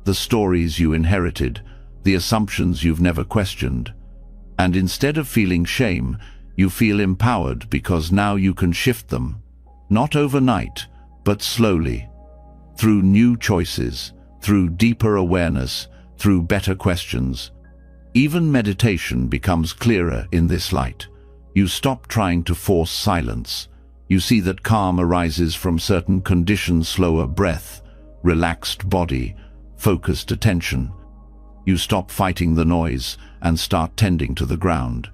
The stories you inherited, the assumptions you've never questioned. And instead of feeling shame, you feel empowered because now you can shift them. Not overnight, but slowly. Through new choices, through deeper awareness, through better questions. Even meditation becomes clearer in this light. You stop trying to force silence. You see that calm arises from certain conditions: slower breath, relaxed body, focused attention. You stop fighting the noise and start tending to the ground.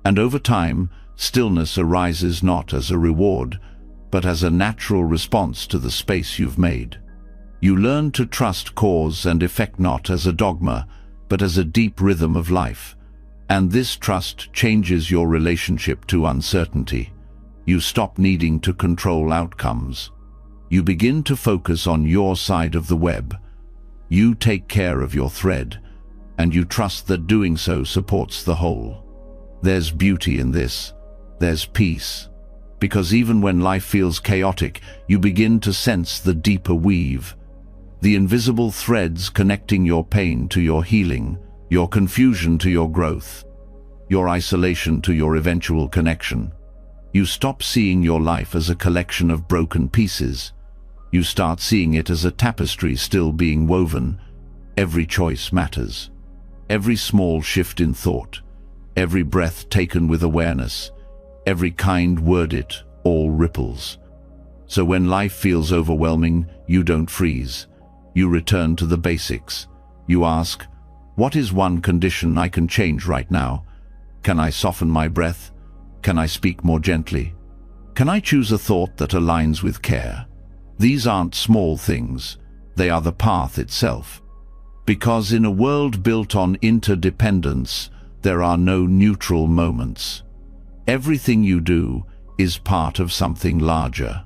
And over time, stillness arises not as a reward, but as a natural response to the space you've made. You learn to trust cause and effect not as a dogma, but as a deep rhythm of life. And this trust changes your relationship to uncertainty. You stop needing to control outcomes. You begin to focus on your side of the web. You take care of your thread, and you trust that doing so supports the whole. There's beauty in this. There's peace. Because even when life feels chaotic, you begin to sense the deeper weave. The invisible threads connecting your pain to your healing, your confusion to your growth, your isolation to your eventual connection. You stop seeing your life as a collection of broken pieces. You start seeing it as a tapestry still being woven. Every choice matters. Every small shift in thought, every breath taken with awareness, every kind word, it all ripples. So when life feels overwhelming, you don't freeze. You return to the basics. You ask, what is one condition I can change right now? Can I soften my breath? Can I speak more gently? Can I choose a thought that aligns with care? These aren't small things. They are the path itself. Because in a world built on interdependence, there are no neutral moments. Everything you do is part of something larger.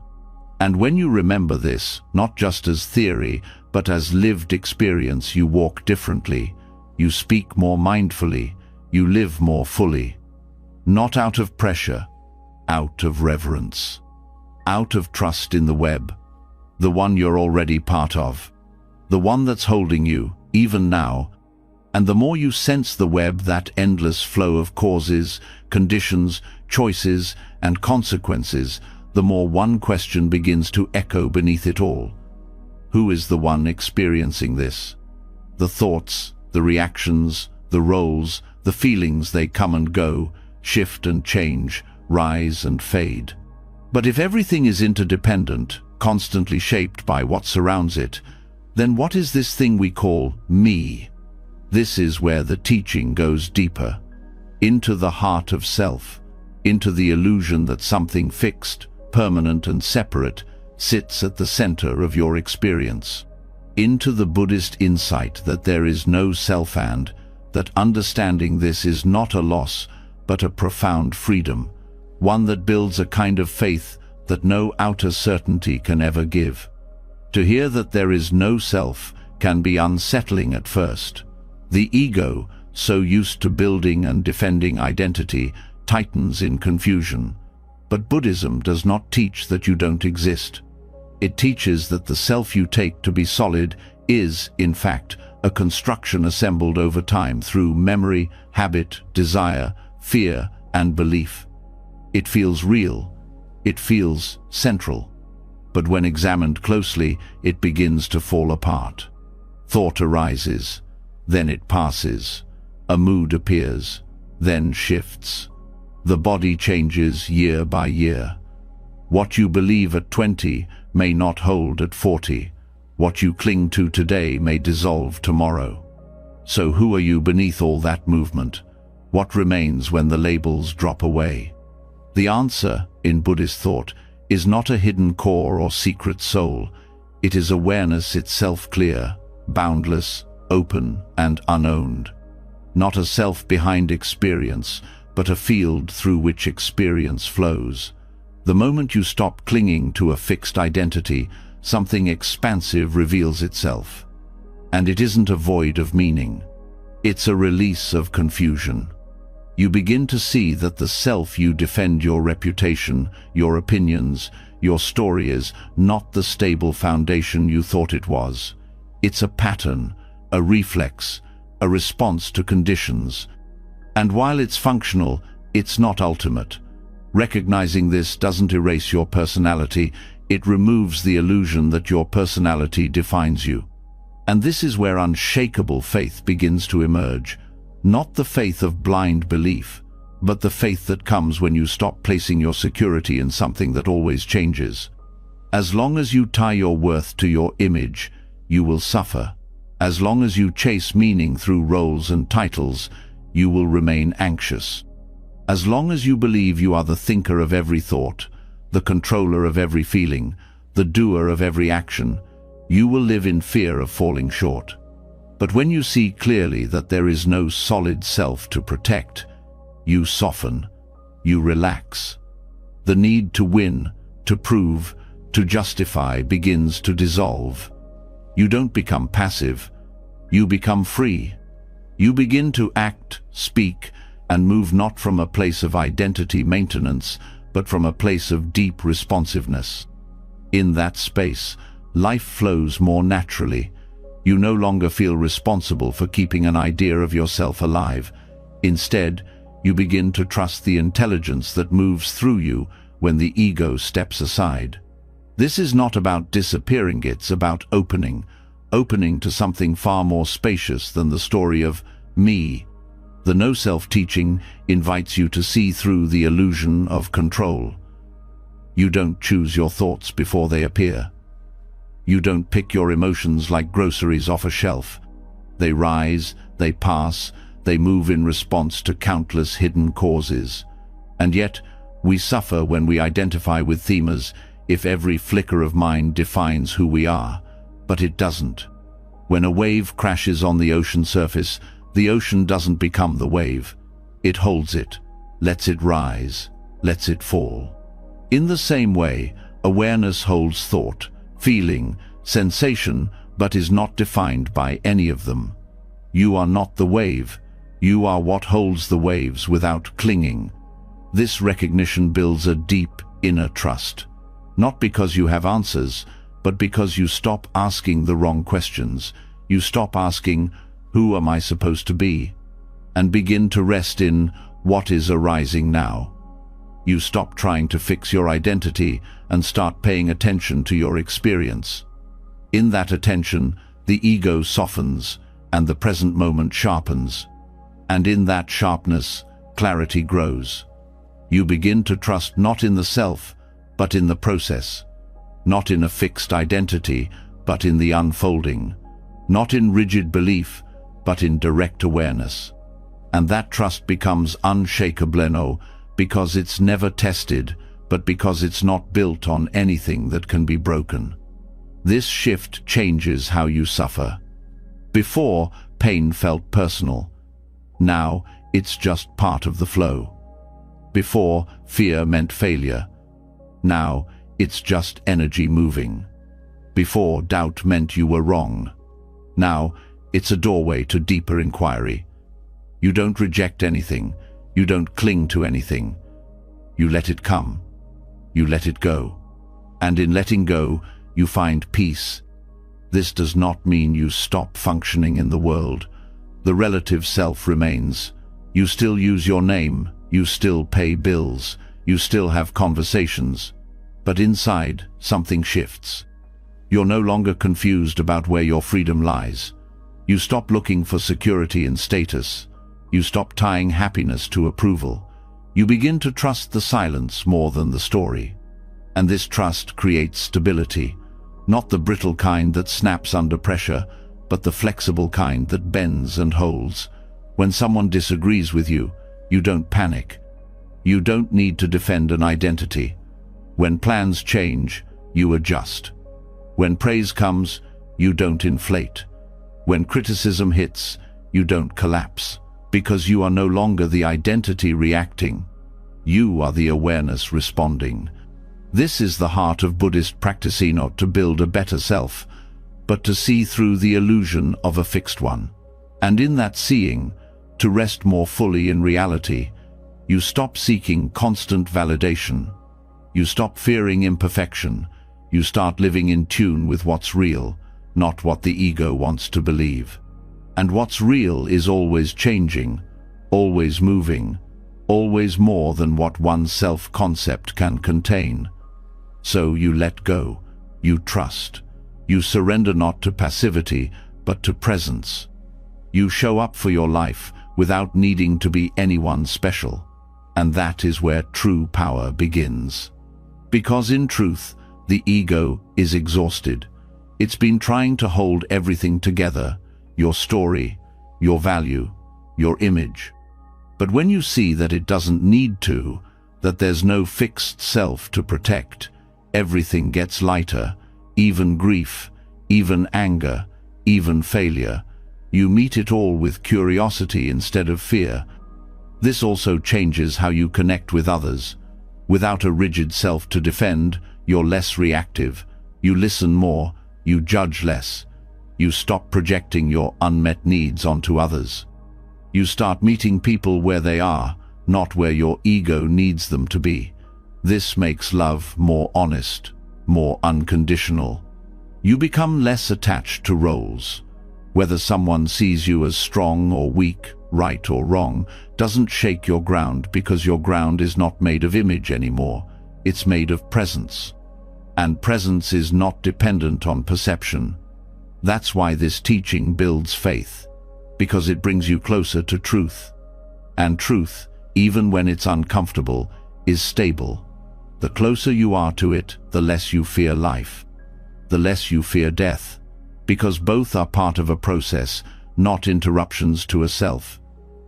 And when you remember this, not just as theory, but as lived experience, you walk differently, you speak more mindfully, you live more fully. Not out of pressure, out of reverence, out of trust in the web, the one you're already part of, the one that's holding you, even now. And the more you sense the web, that endless flow of causes, conditions, choices, and consequences, the more one question begins to echo beneath it all. Who is the one experiencing this? The thoughts, the reactions, the roles, the feelings, they come and go, shift and change, rise and fade. But if everything is interdependent, constantly shaped by what surrounds it, then what is this thing we call me? This is where the teaching goes deeper, into the heart of self, into the illusion that something fixed, permanent and separate sits at the center of your experience, into the Buddhist insight that there is no self, and that understanding this is not a loss but a profound freedom, one that builds a kind of faith that no outer certainty can ever give. To hear that there is no self can be unsettling at first. The ego, so used to building and defending identity, tightens in confusion. But Buddhism does not teach that you don't exist. It teaches that the self you take to be solid is, in fact, a construction assembled over time through memory, habit, desire, fear, and belief. It feels real. It feels central. But when examined closely, it begins to fall apart. Thought arises, then it passes. A mood appears, then shifts. The body changes year by year. What you believe at 20 may not hold at 40. What you cling to today may dissolve tomorrow. So who are you beneath all that movement? What remains when the labels drop away? The answer, in Buddhist thought, is not a hidden core or secret soul. It is awareness itself, clear, boundless, open, and unowned. Not a self behind experience, but a field through which experience flows. The moment you stop clinging to a fixed identity, something expansive reveals itself. And it isn't a void of meaning. It's a release of confusion. You begin to see that the self you defend, your reputation, your opinions, your story, is not the stable foundation you thought it was. It's a pattern, a reflex, a response to conditions. And while it's functional, it's not ultimate. Recognizing this doesn't erase your personality, it removes the illusion that your personality defines you. And this is where unshakable faith begins to emerge. Not the faith of blind belief, but the faith that comes when you stop placing your security in something that always changes. As long as you tie your worth to your image, you will suffer. As long as you chase meaning through roles and titles, you will remain anxious. As long as you believe you are the thinker of every thought, the controller of every feeling, the doer of every action, you will live in fear of falling short. But when you see clearly that there is no solid self to protect, you soften, you relax. The need to win, to prove, to justify begins to dissolve. You don't become passive, you become free. You begin to act, speak, and move not from a place of identity maintenance, but from a place of deep responsiveness. In that space, life flows more naturally. You no longer feel responsible for keeping an idea of yourself alive. Instead, you begin to trust the intelligence that moves through you when the ego steps aside. This is not about disappearing, it's about opening to something far more spacious than the story of me. The no-self teaching invites you to see through the illusion of control. You don't choose your thoughts before they appear. You don't pick your emotions like groceries off a shelf. They rise, they pass, they move in response to countless hidden causes. And yet, we suffer when we identify with them as if every flicker of mind defines who we are. But it doesn't. When a wave crashes on the ocean surface, the ocean doesn't become the wave. It holds it, lets it rise, lets it fall. In the same way, awareness holds thought, feeling, sensation, but is not defined by any of them. You are not the wave. You are what holds the waves without clinging. This recognition builds a deep inner trust. Not because you have answers, but because you stop asking the wrong questions. You stop asking, who am I supposed to be? And begin to rest in what is arising now. You stop trying to fix your identity and start paying attention to your experience. In that attention, the ego softens and the present moment sharpens. And in that sharpness, clarity grows. You begin to trust not in the self, but in the process. Not in a fixed identity, but in the unfolding. Not in rigid belief, but in direct awareness. And that trust becomes unshakable, because it's never tested, but because it's not built on anything that can be broken. This shift changes how you suffer. Before, pain felt personal. Now, it's just part of the flow. Before, fear meant failure. Now, it's just energy moving. Before, doubt meant you were wrong. Now, it's a doorway to deeper inquiry. You don't reject anything. You don't cling to anything. You let it come. You let it go. And in letting go, you find peace. This does not mean you stop functioning in the world. The relative self remains. You still use your name. You still pay bills. You still have conversations. But inside, something shifts. You're no longer confused about where your freedom lies. You stop looking for security and status. You stop tying happiness to approval. You begin to trust the silence more than the story. And this trust creates stability, not the brittle kind that snaps under pressure, but the flexible kind that bends and holds. When someone disagrees with you, you don't panic. You don't need to defend an identity. When plans change, you adjust. When praise comes, you don't inflate. When criticism hits, you don't collapse, because you are no longer the identity reacting. You are the awareness responding. This is the heart of Buddhist practice, not to build a better self, but to see through the illusion of a fixed one. And in that seeing, to rest more fully in reality. You stop seeking constant validation. You stop fearing imperfection. You start living in tune with what's real, not what the ego wants to believe. And what's real is always changing, always moving, always more than what one's self-concept can contain. So you let go, you trust. You surrender not to passivity, but to presence. You show up for your life without needing to be anyone special. And that is where true power begins. Because in truth, the ego is exhausted. It's been trying to hold everything together, your story, your value, your image. But when you see that it doesn't need to, that there's no fixed self to protect, everything gets lighter, even grief, even anger, even failure. You meet it all with curiosity instead of fear. This also changes how you connect with others. Without a rigid self to defend, you're less reactive. You listen more, you judge less. You stop projecting your unmet needs onto others. You start meeting people where they are, not where your ego needs them to be. This makes love more honest, more unconditional. You become less attached to roles. Whether someone sees you as strong or weak, right or wrong, doesn't shake your ground, because your ground is not made of image anymore. It's made of presence. And presence is not dependent on perception. That's why this teaching builds faith, because it brings you closer to truth. And truth, even when it's uncomfortable, is stable. The closer you are to it, the less you fear life, the less you fear death, because both are part of a process, not interruptions to a self.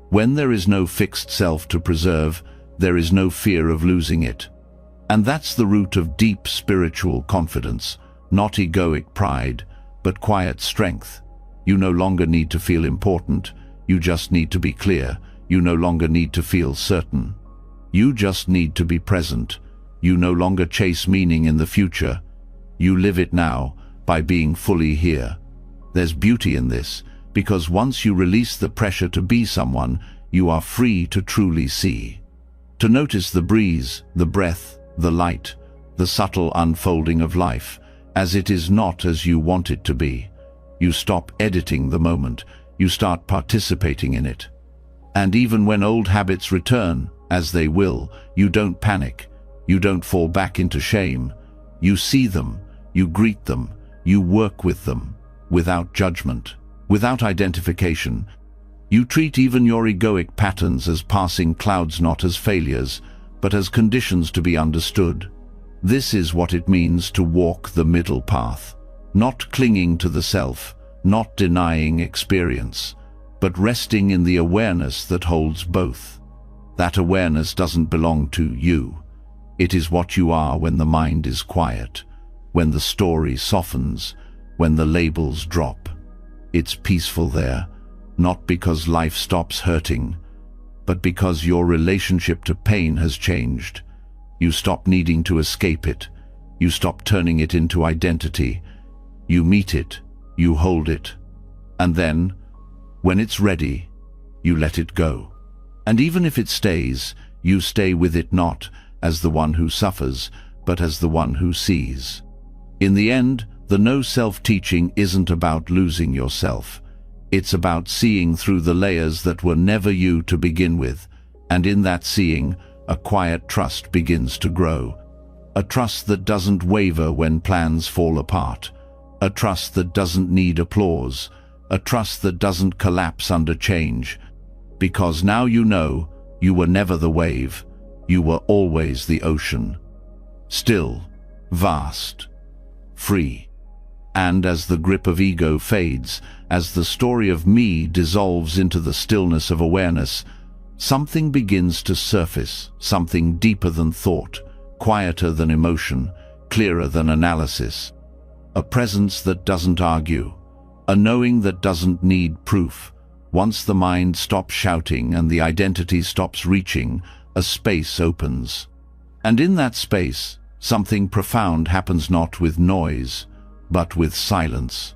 When there is no fixed self to preserve, there is no fear of losing it. And that's the root of deep spiritual confidence, not egoic pride, but quiet strength. You no longer need to feel important, you just need to be clear. You no longer need to feel certain. You just need to be present. You no longer chase meaning in the future. You live it now, by being fully here. There's beauty in this, because once you release the pressure to be someone, you are free to truly see. To notice the breeze, the breath, the light, the subtle unfolding of life, as it is, not as you want it to be. You stop editing the moment, you start participating in it. And even when old habits return, as they will, you don't panic, you don't fall back into shame. You see them, you greet them, you work with them, without judgment, without identification. You treat even your egoic patterns as passing clouds, not as failures, but as conditions to be understood. This is what it means to walk the middle path, not clinging to the self, not denying experience, but resting in the awareness that holds both. That awareness doesn't belong to you. It is what you are when the mind is quiet, when the story softens, when the labels drop. It's peaceful there, not because life stops hurting, but because your relationship to pain has changed. You stop needing to escape it. You stop turning it into identity. You meet it, you hold it, And then, when it's ready, you let it go. And even if it stays, you stay with it not as the one who suffers, but as the one who sees. In the end, the no-self teaching isn't about losing yourself. It's about seeing through the layers that were never you to begin with, and in that seeing, a quiet trust begins to grow. A trust that doesn't waver when plans fall apart. A trust that doesn't need applause. A trust that doesn't collapse under change. Because now you know, you were never the wave. You were always the ocean. Still, vast, free. And as the grip of ego fades, as the story of me dissolves into the stillness of awareness, something begins to surface, something deeper than thought, quieter than emotion, clearer than analysis. A presence that doesn't argue, a knowing that doesn't need proof. Once the mind stops shouting and the identity stops reaching, a space opens. And in that space, something profound happens, not with noise, but with silence.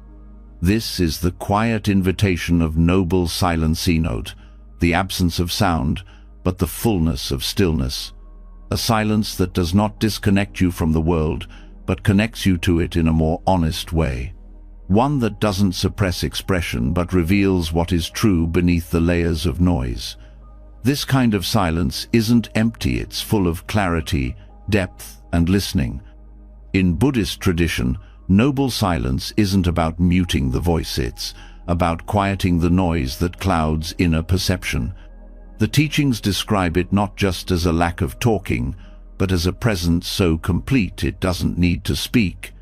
This is the quiet invitation of noble silence keynote, the absence of sound, but the fullness of stillness. A silence that does not disconnect you from the world, but connects you to it in a more honest way. One that doesn't suppress expression, but reveals what is true beneath the layers of noise. This kind of silence isn't empty, it's full of clarity, depth, and listening. In Buddhist tradition, noble silence isn't about muting the voice, it's about quieting the noise that clouds inner perception. The teachings describe it not just as a lack of talking, but as a presence so complete it doesn't need to speak.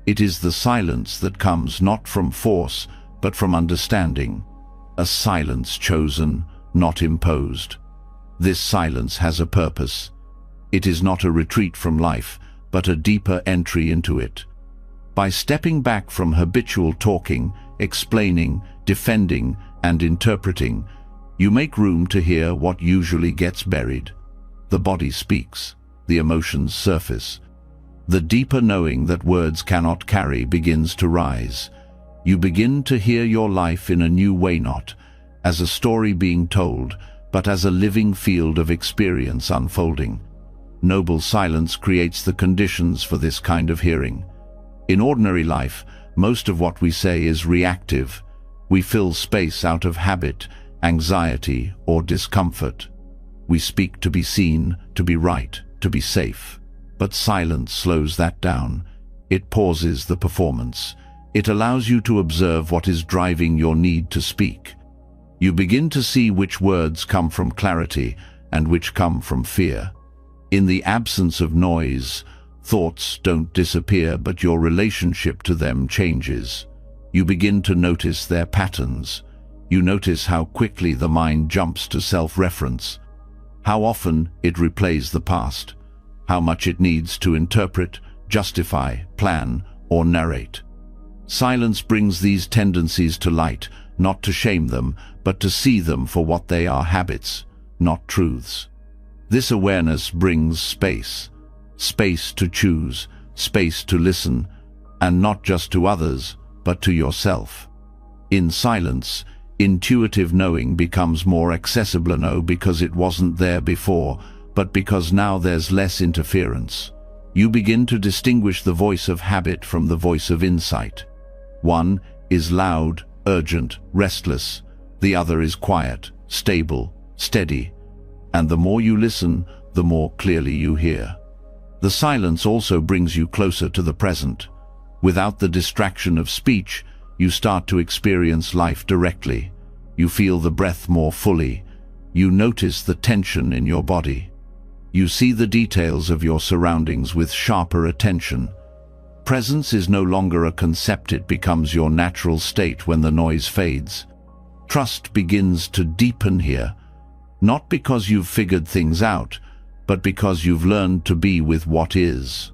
It is the silence that comes not from force, but from understanding. A silence chosen, not imposed. This silence has a purpose. It is not a retreat from life, but a deeper entry into it. By stepping back from habitual talking, explaining, defending, and interpreting, you make room to hear what usually gets buried. The body speaks, the emotions surface. The deeper knowing that words cannot carry begins to rise. You begin to hear your life in a new way, not as a story being told, but as a living field of experience unfolding. Noble silence creates the conditions for this kind of hearing. In ordinary life, most of what we say is reactive. We fill space out of habit, anxiety, or discomfort. We speak to be seen, to be right, to be safe. But silence slows that down. It pauses the performance. It allows you to observe what is driving your need to speak. You begin to see which words come from clarity and which come from fear. In the absence of noise, thoughts don't disappear, but your relationship to them changes. You begin to notice their patterns. You notice how quickly the mind jumps to self-reference, how often it replays the past, how much it needs to interpret, justify, plan, or narrate. Silence brings these tendencies to light, not to shame them, but to see them for what they are: habits, not truths. This awareness brings space. Space to choose, space to listen, and not just to others, but to yourself. In silence, intuitive knowing becomes more accessible, no because it wasn't there before, but because now there's less interference. You begin to distinguish the voice of habit from the voice of insight. One is loud, urgent, restless. The other is quiet, stable, steady. And the more you listen, the more clearly you hear. The silence also brings you closer to the present. Without the distraction of speech, you start to experience life directly. You feel the breath more fully. You notice the tension in your body. You see the details of your surroundings with sharper attention. Presence is no longer a concept, it becomes your natural state when the noise fades. Trust begins to deepen here, not because you've figured things out, but because you've learned to be with what is.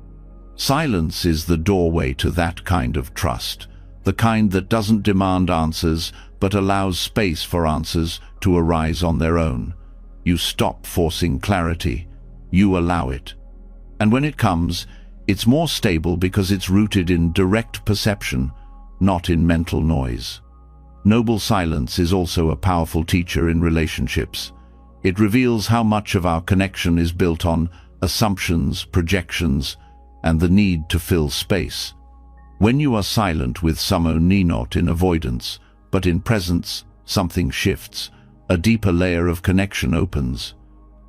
Silence is the doorway to that kind of trust, the kind that doesn't demand answers, but allows space for answers to arise on their own. You stop forcing clarity. You allow it. And when it comes, it's more stable because it's rooted in direct perception, not in mental noise. Noble silence is also a powerful teacher in relationships. It reveals how much of our connection is built on assumptions, projections, and the need to fill space. When you are silent with someone, not in avoidance, but in presence, something shifts. A deeper layer of connection opens.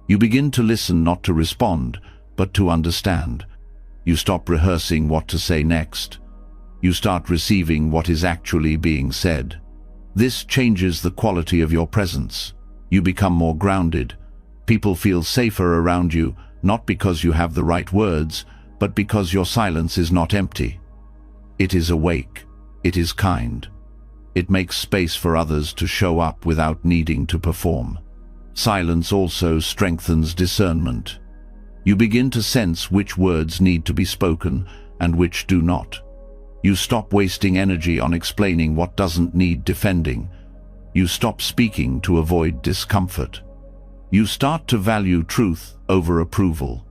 You begin to listen, not to respond, but to understand. You stop rehearsing what to say next. You start receiving what is actually being said. This changes the quality of your presence. You become more grounded. People feel safer around you, not because you have the right words, but because your silence is not empty. It is awake. It is kind. It makes space for others to show up without needing to perform. Silence also strengthens discernment. You begin to sense which words need to be spoken and which do not. You stop wasting energy on explaining what doesn't need defending. You stop speaking to avoid discomfort. You start to value truth over approval.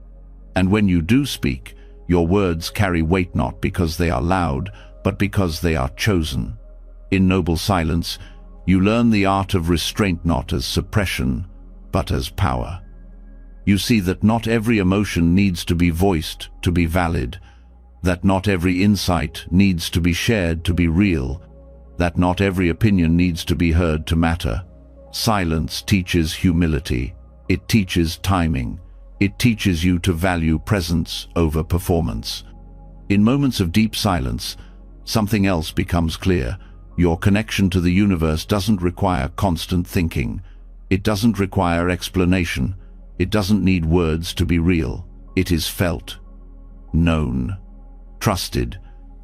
And when you do speak, your words carry weight not because they are loud, but because they are chosen. In noble silence, you learn the art of restraint not as suppression, but as power. You see that not every emotion needs to be voiced to be valid, that not every insight needs to be shared to be real, that not every opinion needs to be heard to matter. Silence teaches humility. It teaches timing. It teaches you to value presence over performance. In moments of deep silence, something else becomes clear. Your connection to the universe doesn't require constant thinking. It doesn't require explanation. It doesn't need words to be real. It is felt, known, trusted.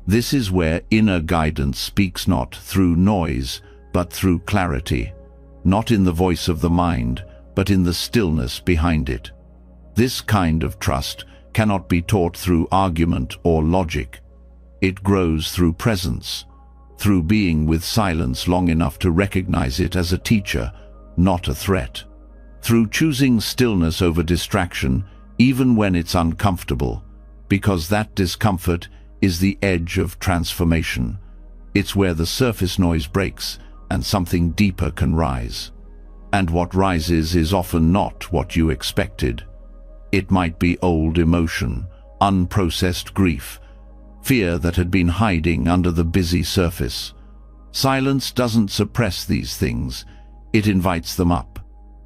This is where inner guidance speaks not through noise, but through clarity, not in the voice of the mind, but in the stillness behind it. This kind of trust cannot be taught through argument or logic. It grows through presence, through being with silence long enough to recognize it as a teacher, not a threat. Through choosing stillness over distraction, even when it's uncomfortable, because that discomfort is the edge of transformation. It's where the surface noise breaks and something deeper can rise. And what rises is often not what you expected. It might be old emotion, unprocessed grief, fear that had been hiding under the busy surface. Silence doesn't suppress these things, it invites them up.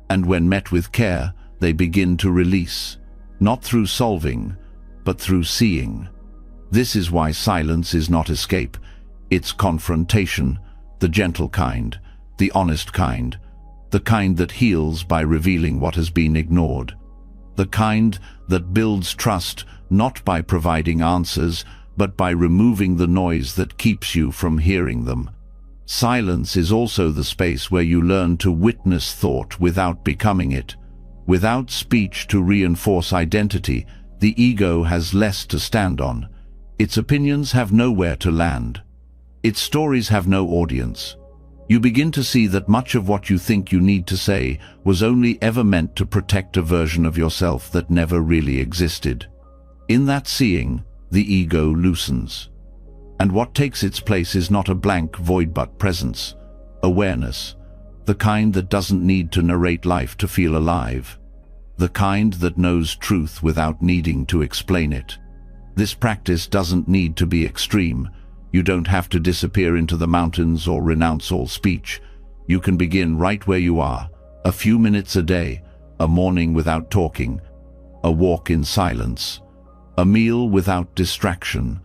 And when met with care, they begin to release, not through solving, but through seeing. This is why silence is not escape, it's confrontation, the gentle kind, the honest kind, the kind that heals by revealing what has been ignored, the kind that builds trust not by providing answers, but by removing the noise that keeps you from hearing them. Silence is also the space where you learn to witness thought without becoming it. Without speech to reinforce identity, the ego has less to stand on. Its opinions have nowhere to land. Its stories have no audience. You begin to see that much of what you think you need to say was only ever meant to protect a version of yourself that never really existed. In that seeing, the ego loosens. And what takes its place is not a blank void but presence, awareness, the kind that doesn't need to narrate life to feel alive, the kind that knows truth without needing to explain it. This practice doesn't need to be extreme. You don't have to disappear into the mountains or renounce all speech. You can begin right where you are, a few minutes a day, a morning without talking, a walk in silence, a meal without distraction.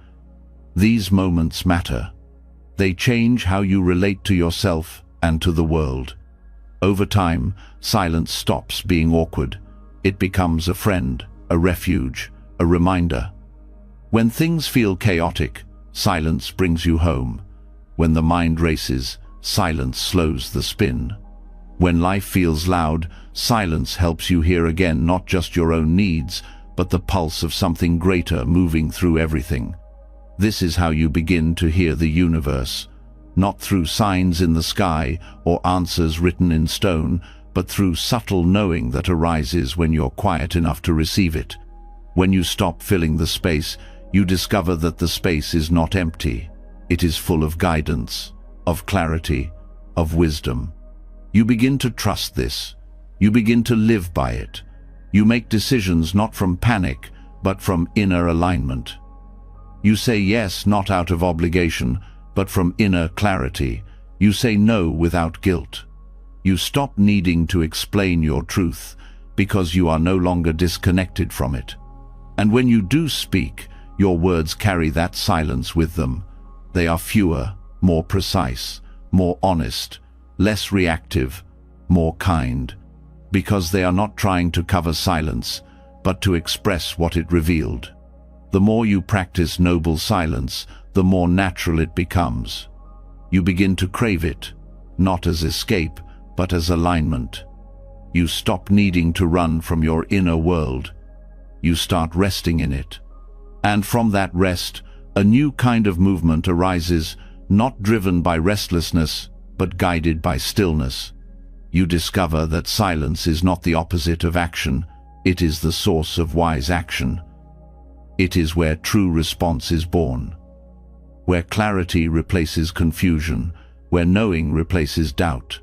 These moments matter. They change how you relate to yourself and to the world. Over time, silence stops being awkward. It becomes a friend, a refuge, a reminder. When things feel chaotic, silence brings you home. When the mind races, silence slows the spin. When life feels loud, silence helps you hear again not just your own needs, but the pulse of something greater moving through everything. This is how you begin to hear the universe, not through signs in the sky or answers written in stone, but through subtle knowing that arises when you're quiet enough to receive it. When you stop filling the space, you discover that the space is not empty. It is full of guidance, of clarity, of wisdom. You begin to trust this. You begin to live by it. You make decisions not from panic, but from inner alignment. You say yes not out of obligation, but from inner clarity. You say no without guilt. You stop needing to explain your truth, because you are no longer disconnected from it. And when you do speak, your words carry that silence with them. They are fewer, more precise, more honest, less reactive, more kind, because they are not trying to cover silence, but to express what it revealed. The more you practice noble silence, the more natural it becomes. You begin to crave it, not as escape, but as alignment. You stop needing to run from your inner world. You start resting in it. And from that rest, a new kind of movement arises, not driven by restlessness, but guided by stillness. You discover that silence is not the opposite of action, it is the source of wise action. It is where true response is born, where clarity replaces confusion, where knowing replaces doubt,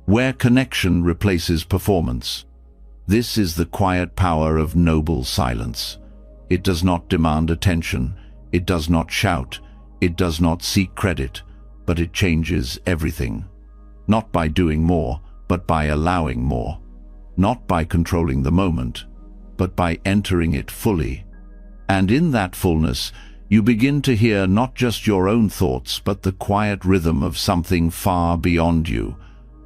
where connection replaces performance. This is the quiet power of noble silence. It does not demand attention, it does not shout, it does not seek credit, but it changes everything. Not by doing more, but by allowing more. Not by controlling the moment, but by entering it fully. And in that fullness, you begin to hear not just your own thoughts, but the quiet rhythm of something far beyond you,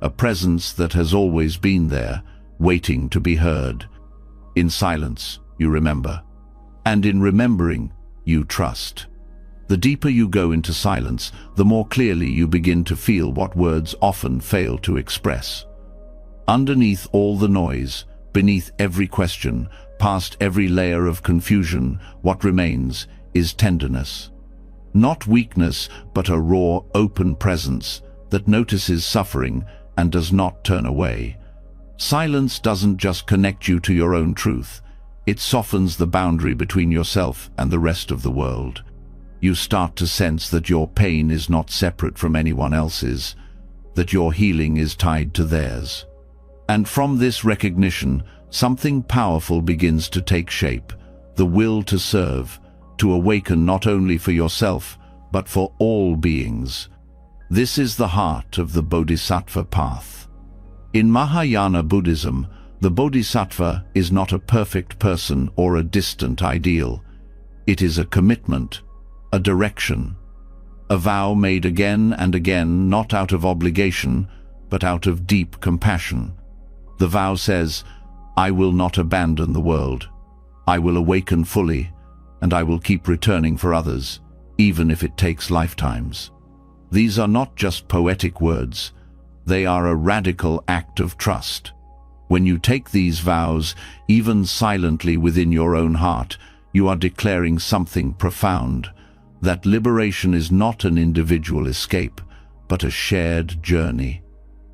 a presence that has always been there, waiting to be heard. In silence, you remember. And in remembering, you trust. The deeper you go into silence, the more clearly you begin to feel what words often fail to express. Underneath all the noise, beneath every question, past every layer of confusion, what remains is tenderness. Not weakness, but a raw, open presence that notices suffering and does not turn away. Silence doesn't just connect you to your own truth. It softens the boundary between yourself and the rest of the world. You start to sense that your pain is not separate from anyone else's, that your healing is tied to theirs. And from this recognition, something powerful begins to take shape, the will to serve, to awaken not only for yourself, but for all beings. This is the heart of the Bodhisattva path. In Mahayana Buddhism, the Bodhisattva is not a perfect person or a distant ideal. It is a commitment, a direction, a vow made again and again, not out of obligation, but out of deep compassion. The vow says, I will not abandon the world. I will awaken fully, and I will keep returning for others, even if it takes lifetimes. These are not just poetic words. They are a radical act of trust. When you take these vows, even silently within your own heart, you are declaring something profound, that liberation is not an individual escape, but a shared journey.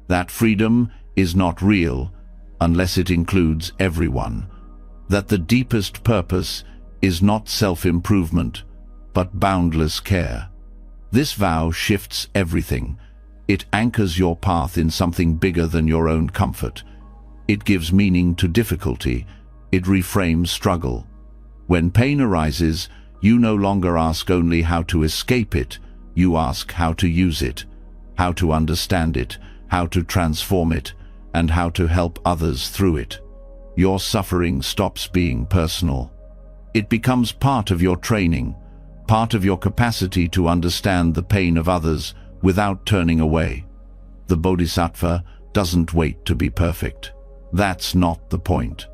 That freedom is not real unless it includes everyone. That the deepest purpose is not self-improvement, but boundless care. This vow shifts everything. It anchors your path in something bigger than your own comfort. It gives meaning to difficulty. It reframes struggle. When pain arises, you no longer ask only how to escape it, you ask how to use it, how to understand it, how to transform it, and how to help others through it. Your suffering stops being personal. It becomes part of your training, part of your capacity to understand the pain of others without turning away. The Bodhisattva doesn't wait to be perfect. That's not the point.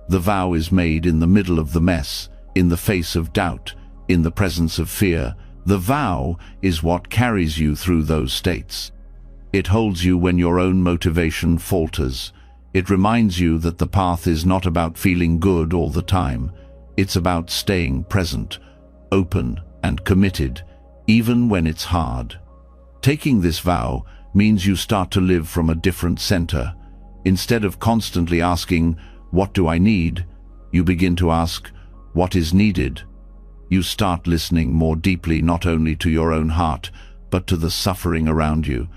The vow is made in the middle of the mess, in the face of doubt, in the presence of fear. The vow is what carries you through those states. It holds you when your own motivation falters. It reminds you that the path is not about feeling good all the time. It's about staying present, open and committed, even when it's hard. Taking this vow means you start to live from a different center. Instead of constantly asking, "What do I need?" you begin to ask, "What is needed?" You start listening more deeply not only to your own heart, but to the suffering around you.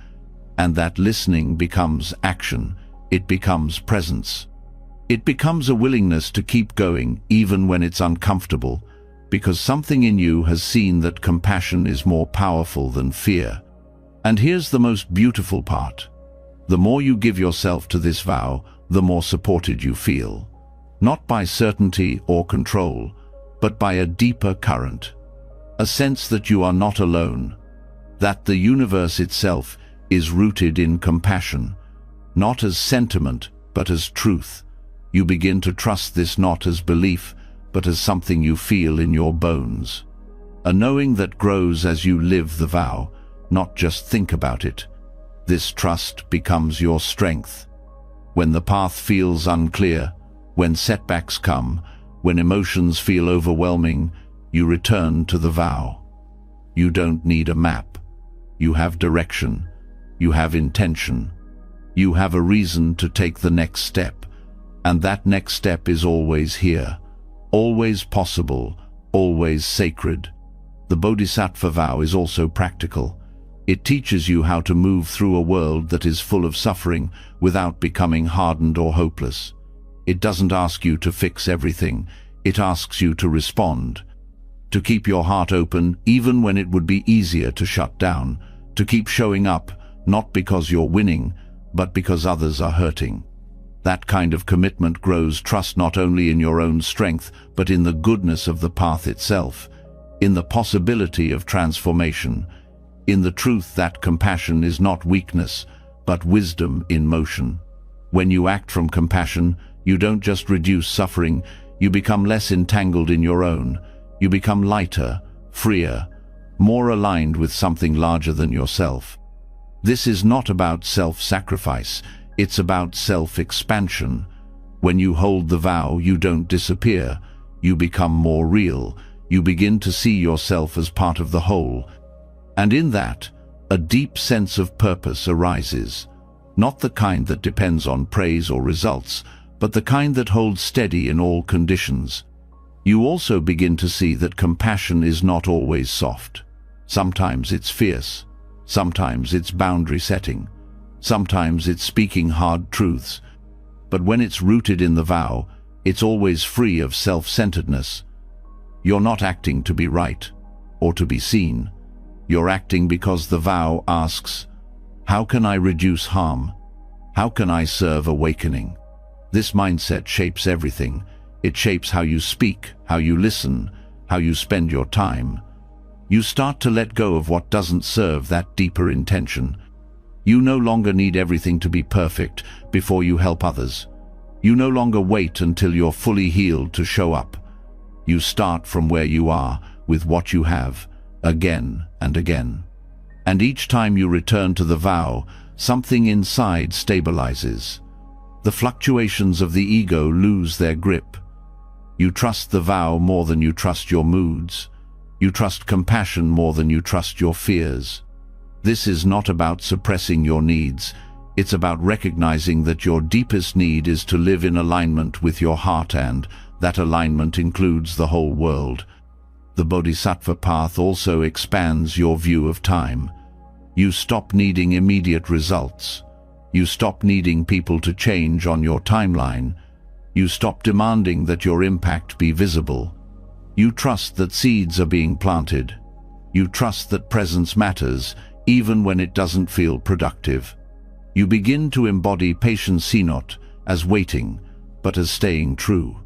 and that listening becomes action. It becomes presence. It becomes a willingness to keep going even when it's uncomfortable, because something in you has seen that compassion is more powerful than fear. And here's the most beautiful part. The more you give yourself to this vow, the more supported you feel. Not by certainty or control, but by a deeper current. A sense that you are not alone, that the universe itself is rooted in compassion, not as sentiment, but as truth. You begin to trust this not as belief, but as something you feel in your bones. A knowing that grows as you live the vow, not just think about it. This trust becomes your strength. When the path feels unclear, when setbacks come, when emotions feel overwhelming, you return to the vow. You don't need a map. You have direction. You have intention. You have a reason to take the next step. And that next step is always here, always possible, always sacred. The Bodhisattva vow is also practical. It teaches you how to move through a world that is full of suffering without becoming hardened or hopeless. It doesn't ask you to fix everything. It asks you to respond, to keep your heart open even when it would be easier to shut down, to keep showing up, not because you're winning, but because others are hurting. That kind of commitment grows trust not only in your own strength, but in the goodness of the path itself, in the possibility of transformation, in the truth that compassion is not weakness, but wisdom in motion. When you act from compassion, you don't just reduce suffering, you become less entangled in your own. You become lighter, freer, more aligned with something larger than yourself. This is not about self-sacrifice, it's about self-expansion. When you hold the vow, you don't disappear. You become more real. You begin to see yourself as part of the whole. And in that, a deep sense of purpose arises. Not the kind that depends on praise or results, but the kind that holds steady in all conditions. You also begin to see that compassion is not always soft. Sometimes it's fierce. Sometimes it's boundary setting. Sometimes it's speaking hard truths. But when it's rooted in the vow, it's always free of self-centeredness. You're not acting to be right or to be seen. You're acting because the vow asks, how can I reduce harm? How can I serve awakening? This mindset shapes everything. It shapes how you speak, how you listen, how you spend your time. You start to let go of what doesn't serve that deeper intention. You no longer need everything to be perfect before you help others. You no longer wait until you're fully healed to show up. You start from where you are, with what you have, again and again. And each time you return to the vow, something inside stabilizes. The fluctuations of the ego lose their grip. You trust the vow more than you trust your moods. You trust compassion more than you trust your fears. This is not about suppressing your needs. It's about recognizing that your deepest need is to live in alignment with your heart, and that alignment includes the whole world. The Bodhisattva path also expands your view of time. You stop needing immediate results. You stop needing people to change on your timeline. You stop demanding that your impact be visible. You trust that seeds are being planted. You trust that presence matters, even when it doesn't feel productive. You begin to embody patience not as waiting, but as staying true.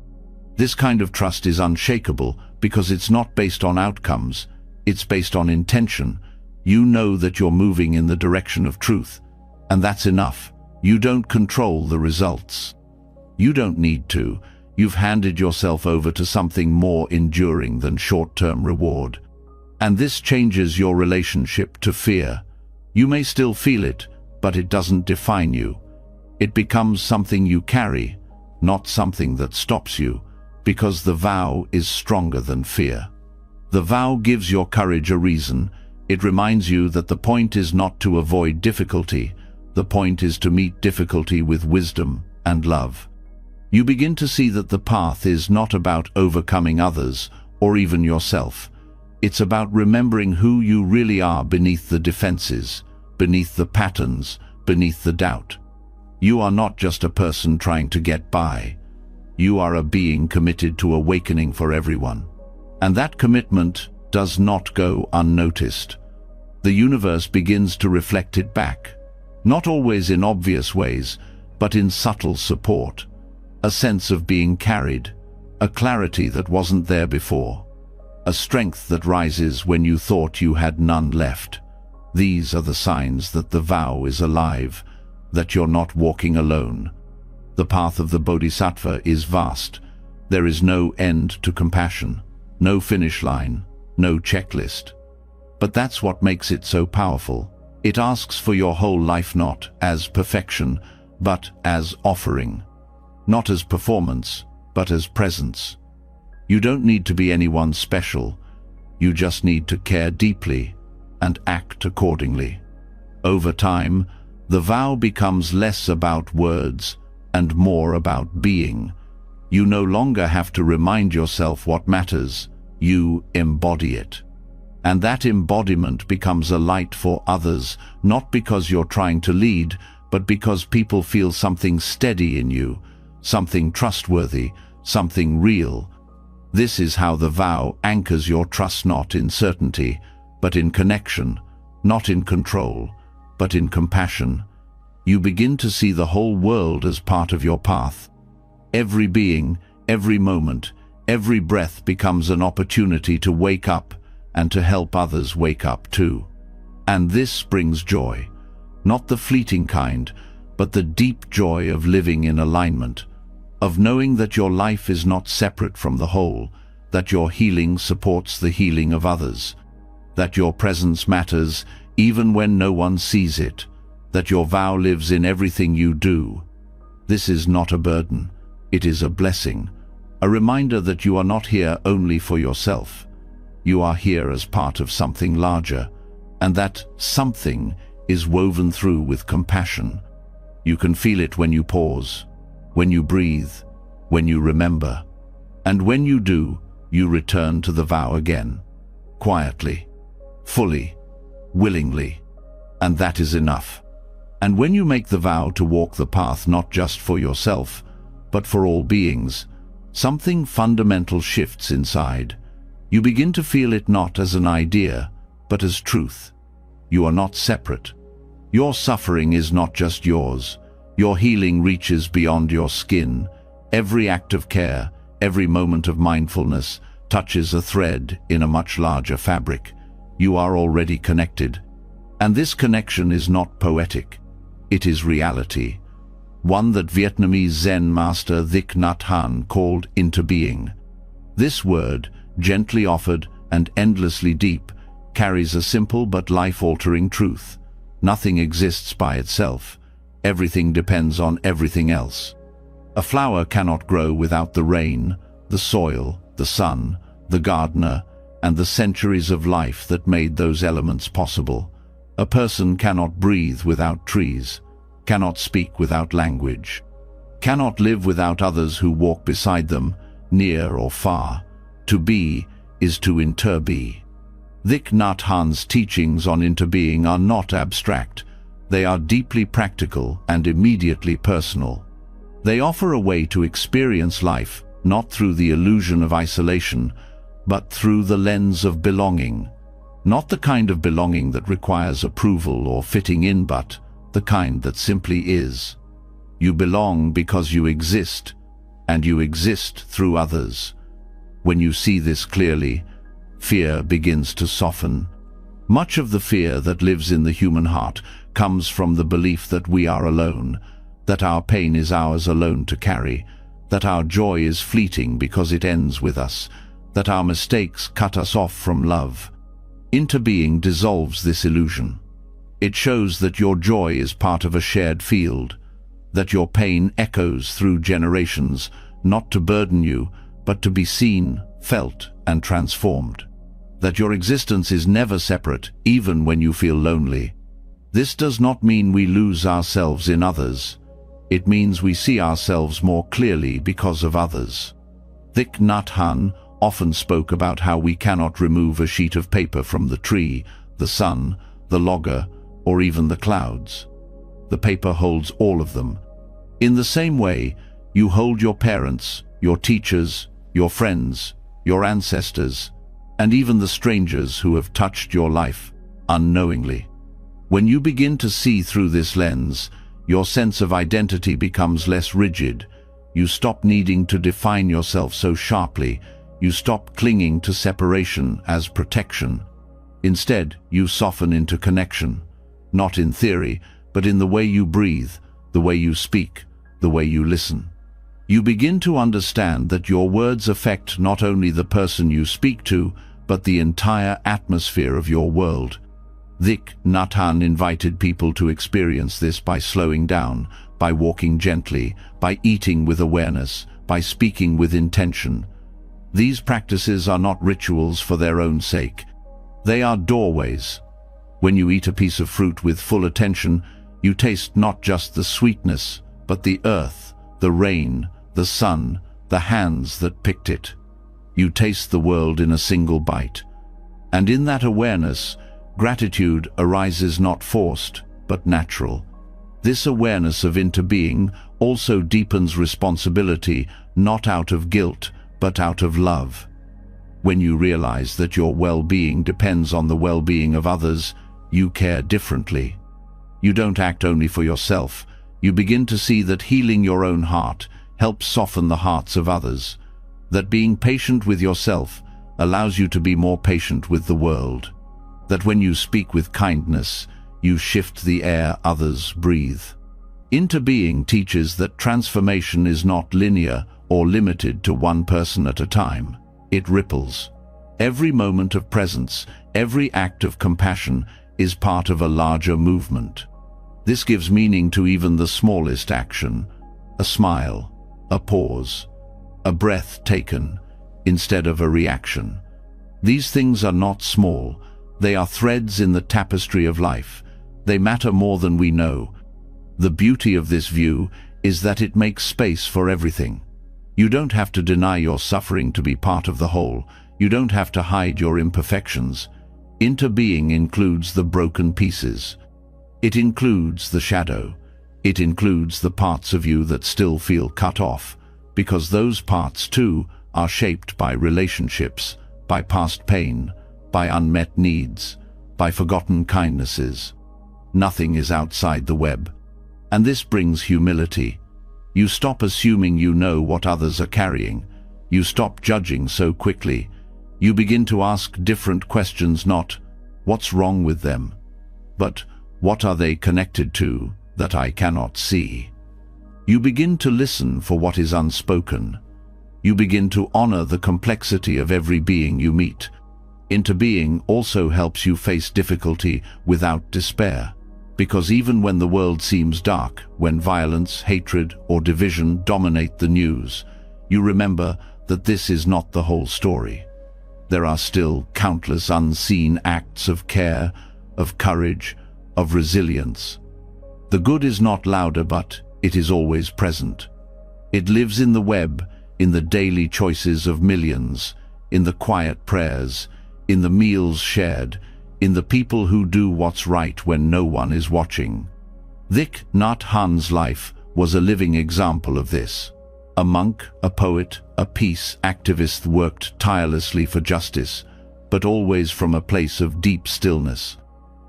This kind of trust is unshakable because it's not based on outcomes, it's based on intention. You know that you're moving in the direction of truth, and that's enough. You don't control the results. You don't need to. You've handed yourself over to something more enduring than short-term reward. And this changes your relationship to fear. You may still feel it, but it doesn't define you. It becomes something you carry, not something that stops you, because the vow is stronger than fear. The vow gives your courage a reason. It reminds you that the point is not to avoid difficulty. The point is to meet difficulty with wisdom and love. You begin to see that the path is not about overcoming others or even yourself. It's about remembering who you really are beneath the defenses, beneath the patterns, beneath the doubt. You are not just a person trying to get by. You are a being committed to awakening for everyone. And that commitment does not go unnoticed. The universe begins to reflect it back, not always in obvious ways, but in subtle support. A sense of being carried, a clarity that wasn't there before, a strength that rises when you thought you had none left. These are the signs that the vow is alive, that you're not walking alone. The path of the Bodhisattva is vast. There is no end to compassion, no finish line, no checklist. But that's what makes it so powerful. It asks for your whole life not as perfection, but as offering. Not as performance, but as presence. You don't need to be anyone special. You just need to care deeply and act accordingly. Over time, the vow becomes less about words and more about being. You no longer have to remind yourself what matters. You embody it. And that embodiment becomes a light for others, not because you're trying to lead, but because people feel something steady in you, something trustworthy, something real. This is how the vow anchors your trust, not in certainty, but in connection, not in control, but in compassion. You begin to see the whole world as part of your path. Every being, every moment, every breath becomes an opportunity to wake up and to help others wake up too. And this brings joy, not the fleeting kind, but the deep joy of living in alignment, of knowing that your life is not separate from the whole, that your healing supports the healing of others, that your presence matters even when no one sees it, that your vow lives in everything you do. This is not a burden, it is a blessing, a reminder that you are not here only for yourself. You are here as part of something larger, and that something is woven through with compassion. You can feel it when you pause, when you breathe, when you remember. And when you do, you return to the vow again, quietly, fully, willingly, and that is enough. And when you make the vow to walk the path not just for yourself, but for all beings, something fundamental shifts inside. You begin to feel it not as an idea, but as truth. You are not separate. Your suffering is not just yours. Your healing reaches beyond your skin. Every act of care, every moment of mindfulness touches a thread in a much larger fabric. You are already connected. And this connection is not poetic. It is reality. One that Vietnamese Zen master Thich Nhat Hanh called into being. This word, gently offered and endlessly deep, carries a simple but life-altering truth. Nothing exists by itself. Everything depends on everything else. A flower cannot grow without the rain, the soil, the sun, the gardener, and the centuries of life that made those elements possible. A person cannot breathe without trees, cannot speak without language, cannot live without others who walk beside them, near or far. To be is to interbe. Thich Nhat Hanh's teachings on interbeing are not abstract. They are deeply practical and immediately personal. They offer a way to experience life, not through the illusion of isolation, but through the lens of belonging. Not the kind of belonging that requires approval or fitting in, but the kind that simply is. You belong because you exist, and you exist through others. When you see this clearly, fear begins to soften. Much of the fear that lives in the human heart comes from the belief that we are alone, that our pain is ours alone to carry, that our joy is fleeting because it ends with us, that our mistakes cut us off from love. Interbeing dissolves this illusion. It shows that your joy is part of a shared field, that your pain echoes through generations, not to burden you, but to be seen, felt, and transformed. That your existence is never separate, even when you feel lonely. This does not mean we lose ourselves in others. It means we see ourselves more clearly because of others. Thich Nhat Hanh often spoke about how we cannot remove a sheet of paper from the tree, the sun, the logger, or even the clouds. The paper holds all of them. In the same way, you hold your parents, your teachers, your friends, your ancestors, and even the strangers who have touched your life unknowingly. When you begin to see through this lens, your sense of identity becomes less rigid. You stop needing to define yourself so sharply. You stop clinging to separation as protection. Instead, you soften into connection, not in theory, but in the way you breathe, the way you speak, the way you listen. You begin to understand that your words affect not only the person you speak to, but the entire atmosphere of your world. Thich Nhat Hanh invited people to experience this by slowing down, by walking gently, by eating with awareness, by speaking with intention. These practices are not rituals for their own sake. They are doorways. When you eat a piece of fruit with full attention, you taste not just the sweetness, but the earth, the rain, the sun, the hands that picked it. You taste the world in a single bite. And in that awareness, gratitude arises not forced, but natural. This awareness of interbeing also deepens responsibility, not out of guilt, but out of love. When you realize that your well-being depends on the well-being of others, you care differently. You don't act only for yourself. You begin to see that healing your own heart helps soften the hearts of others, that being patient with yourself allows you to be more patient with the world, that when you speak with kindness, you shift the air others breathe. Interbeing teaches that transformation is not linear or limited to one person at a time. It ripples. Every moment of presence, every act of compassion is part of a larger movement. This gives meaning to even the smallest action, a smile, a pause, a breath taken instead of a reaction. These things are not small. They are threads in the tapestry of life. They matter more than we know. The beauty of this view is that it makes space for everything. You don't have to deny your suffering to be part of the whole. You don't have to hide your imperfections. Interbeing includes the broken pieces. It includes the shadow. It includes the parts of you that still feel cut off, because those parts too are shaped by relationships, by past pain, by unmet needs, by forgotten kindnesses. Nothing is outside the web. And this brings humility. You stop assuming you know what others are carrying. You stop judging so quickly. You begin to ask different questions, not what's wrong with them, but what are they connected to that I cannot see? You begin to listen for what is unspoken. You begin to honor the complexity of every being you meet. Interbeing also helps you face difficulty without despair, because even when the world seems dark, when violence, hatred, or division dominate the news, you remember that this is not the whole story. There are still countless unseen acts of care, of courage, of resilience. The good is not louder, but it is always present. It lives in the web, in the daily choices of millions, in the quiet prayers, in the meals shared, in the people who do what's right when no one is watching. Thich Nhat Hanh's life was a living example of this. A monk, a poet, a peace activist worked tirelessly for justice, but always from a place of deep stillness.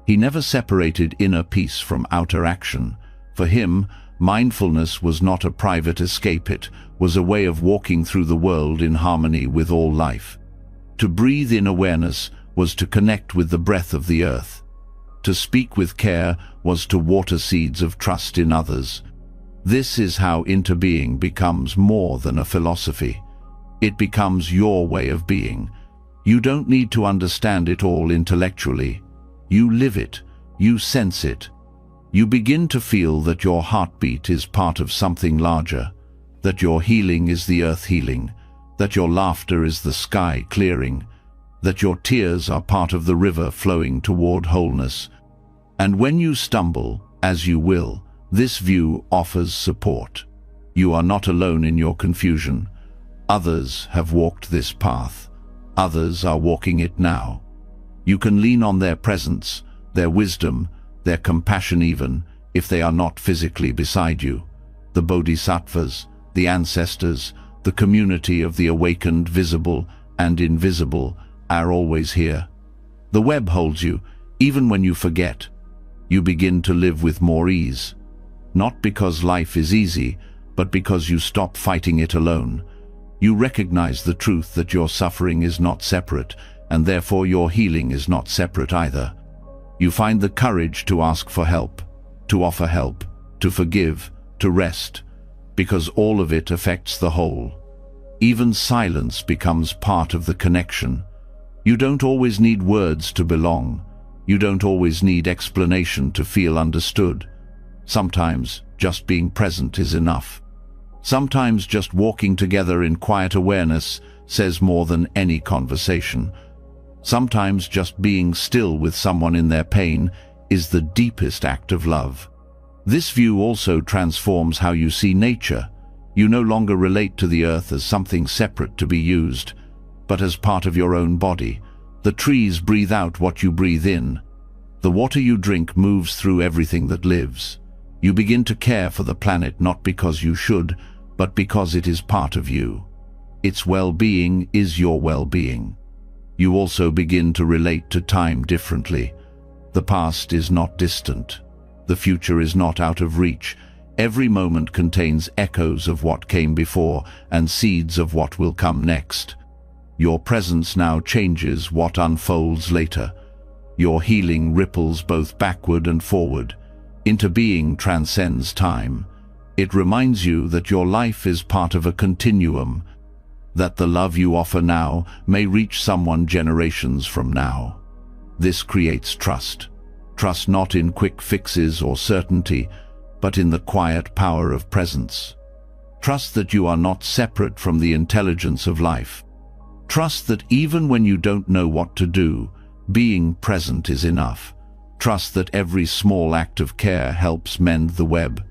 He never separated inner peace from outer action. For him, mindfulness was not a private escape, it was a way of walking through the world in harmony with all life. To breathe in awareness was to connect with the breath of the earth. To speak with care was to water seeds of trust in others. This is how interbeing becomes more than a philosophy. It becomes your way of being. You don't need to understand it all intellectually. You live it. You sense it. You begin to feel that your heartbeat is part of something larger, that your healing is the earth healing, that your laughter is the sky clearing, that your tears are part of the river flowing toward wholeness. And when you stumble, as you will, this view offers support. You are not alone in your confusion. Others have walked this path. Others are walking it now. You can lean on their presence, their wisdom, their compassion even if they are not physically beside you. The bodhisattvas, the ancestors, the community of the awakened, visible and invisible, are always here. The web holds you, even when you forget. You begin to live with more ease. Not because life is easy, but because you stop fighting it alone. You recognize the truth that your suffering is not separate, and therefore your healing is not separate either. You find the courage to ask for help, to offer help, to forgive, to rest, because all of it affects the whole. Even silence becomes part of the connection. You don't always need words to belong. You don't always need explanation to feel understood. Sometimes just being present is enough. Sometimes just walking together in quiet awareness says more than any conversation. Sometimes just being still with someone in their pain is the deepest act of love. This view also transforms how you see nature. You no longer relate to the earth as something separate to be used, but as part of your own body. The trees breathe out what you breathe in. The water you drink moves through everything that lives. You begin to care for the planet not because you should, but because it is part of you. Its well-being is your well-being. You also begin to relate to time differently. The past is not distant. The future is not out of reach. Every moment contains echoes of what came before and seeds of what will come next. Your presence now changes what unfolds later. Your healing ripples both backward and forward. Interbeing transcends time. It reminds you that your life is part of a continuum, that the love you offer now may reach someone generations from now. This creates trust. Trust not in quick fixes or certainty, but in the quiet power of presence. Trust that you are not separate from the intelligence of life. Trust that even when you don't know what to do, being present is enough. Trust that every small act of care helps mend the web.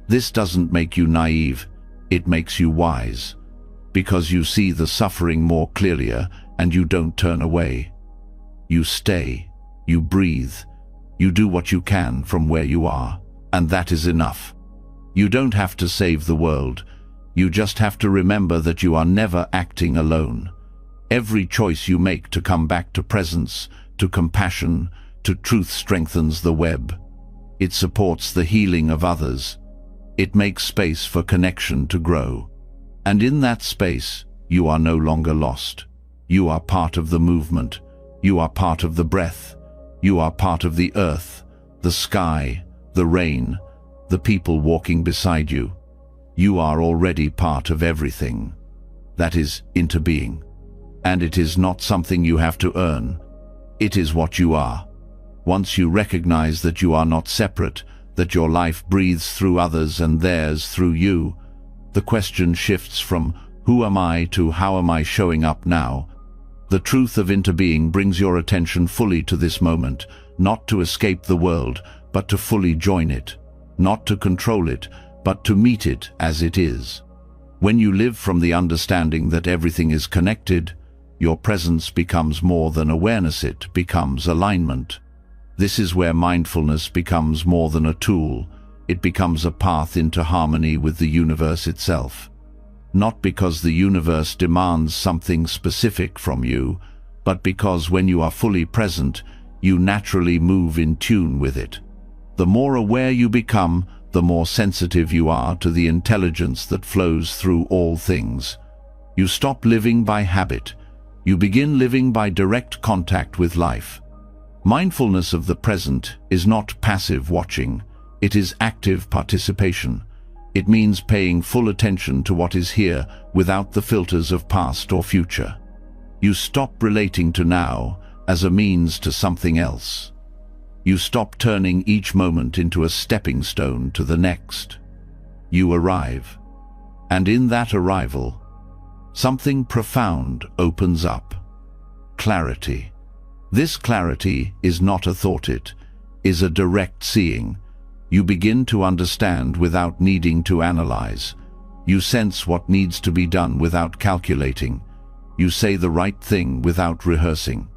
This doesn't make you naive, it makes you wise, because you see the suffering more clearly and you don't turn away. You stay, you breathe, you do what you can from where you are, and that is enough. You don't have to save the world, you just have to remember that you are never acting alone. Every choice you make to come back to presence, to compassion, to truth strengthens the web. It supports the healing of others. It makes space for connection to grow. And in that space, you are no longer lost. You are part of the movement. You are part of the breath. You are part of the earth, the sky, the rain, the people walking beside you. You are already part of everything. That is interbeing. And it is not something you have to earn. It is what you are. Once you recognize that you are not separate, that your life breathes through others and theirs through you, the question shifts from who am I to how am I showing up now. The truth of interbeing brings your attention fully to this moment, not to escape the world, but to fully join it, not to control it, but to meet it as it is. When you live from the understanding that everything is connected, your presence becomes more than awareness, it becomes alignment. This is where mindfulness becomes more than a tool. It becomes a path into harmony with the universe itself. Not because the universe demands something specific from you, but because when you are fully present, you naturally move in tune with it. The more aware you become, the more sensitive you are to the intelligence that flows through all things. You stop living by habit. You begin living by direct contact with life. Mindfulness of the present is not passive watching. It is active participation. It means paying full attention to what is here without the filters of past or future. You stop relating to now as a means to something else. You stop turning each moment into a stepping stone to the next. You arrive. And in that arrival, something profound opens up. Clarity. This clarity is not a thought, it is a direct seeing. You begin to understand without needing to analyze. You sense what needs to be done without calculating. You say the right thing without rehearsing.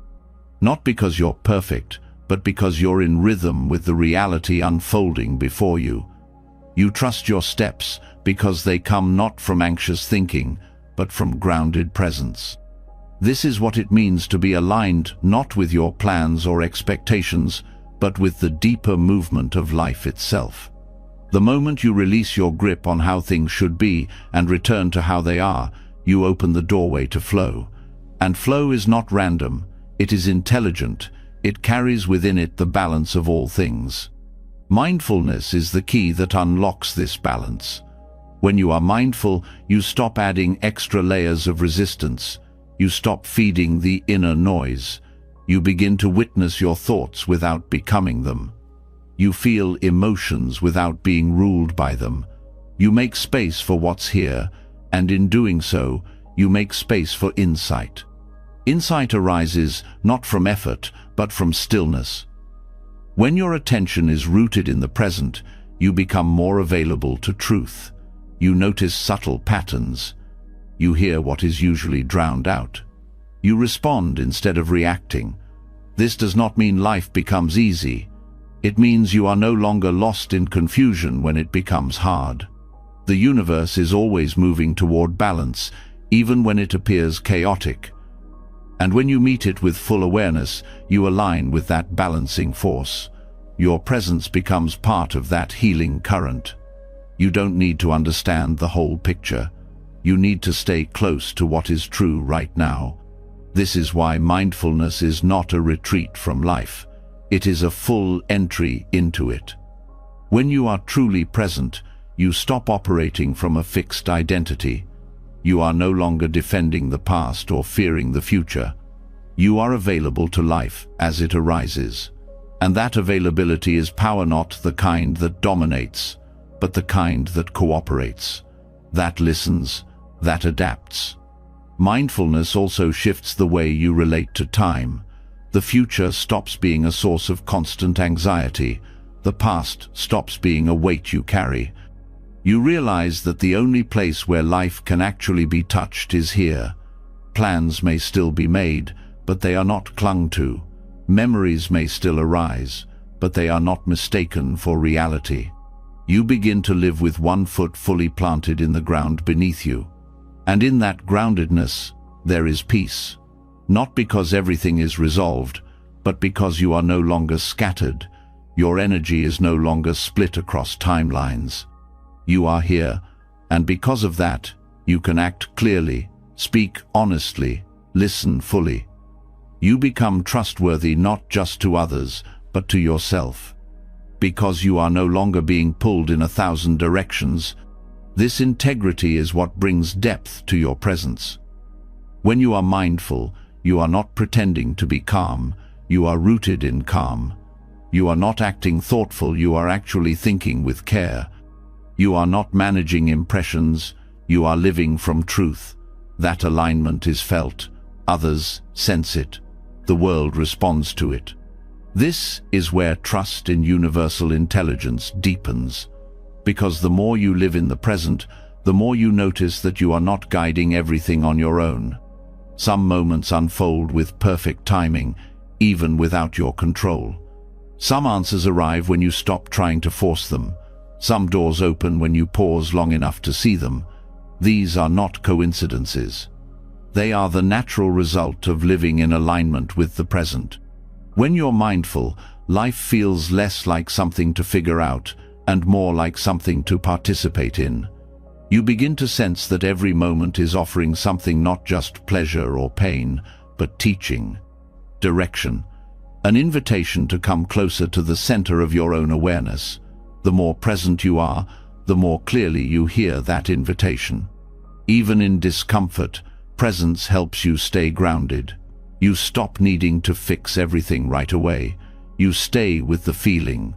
Not because you're perfect, but because you're in rhythm with the reality unfolding before you. You trust your steps because they come not from anxious thinking, but from grounded presence. This is what it means to be aligned not with your plans or expectations, but with the deeper movement of life itself. The moment you release your grip on how things should be and return to how they are, you open the doorway to flow. And flow is not random, it is intelligent, it carries within it the balance of all things. Mindfulness is the key that unlocks this balance. When you are mindful, you stop adding extra layers of resistance. You stop feeding the inner noise. You begin to witness your thoughts without becoming them. You feel emotions without being ruled by them. You make space for what's here, and in doing so, you make space for insight. Insight arises not from effort, but from stillness. When your attention is rooted in the present, you become more available to truth. You notice subtle patterns. You hear what is usually drowned out. You respond instead of reacting. This does not mean life becomes easy. It means you are no longer lost in confusion when it becomes hard. The universe is always moving toward balance, even when it appears chaotic. And when you meet it with full awareness, you align with that balancing force. Your presence becomes part of that healing current. You don't need to understand the whole picture. You need to stay close to what is true right now. This is why mindfulness is not a retreat from life. It is a full entry into it. When you are truly present, you stop operating from a fixed identity. You are no longer defending the past or fearing the future. You are available to life as it arises. And that availability is power, not the kind that dominates, but the kind that cooperates, that listens, that adapts. Mindfulness also shifts the way you relate to time. The future stops being a source of constant anxiety. The past stops being a weight you carry. You realize that the only place where life can actually be touched is here. Plans may still be made, but they are not clung to. Memories may still arise, but they are not mistaken for reality. You begin to live with one foot fully planted in the ground beneath you. And in that groundedness, there is peace. Not because everything is resolved, but because you are no longer scattered. Your energy is no longer split across timelines. You are here, and because of that, you can act clearly, speak honestly, listen fully. You become trustworthy not just to others, but to yourself. Because you are no longer being pulled in 1,000 directions, this integrity is what brings depth to your presence. When you are mindful, you are not pretending to be calm, you are rooted in calm. You are not acting thoughtful, you are actually thinking with care. You are not managing impressions, you are living from truth. That alignment is felt, others sense it, the world responds to it. This is where trust in universal intelligence deepens, because the more you live in the present, the more you notice that you are not guiding everything on your own. Some moments unfold with perfect timing, even without your control. Some answers arrive when you stop trying to force them. Some doors open when you pause long enough to see them. These are not coincidences. They are the natural result of living in alignment with the present. When you're mindful, life feels less like something to figure out and more like something to participate in. You begin to sense that every moment is offering something, not just pleasure or pain, but teaching, direction, an invitation to come closer to the center of your own awareness. The more present you are, the more clearly you hear that invitation. Even in discomfort, presence helps you stay grounded. You stop needing to fix everything right away. You stay with the feeling.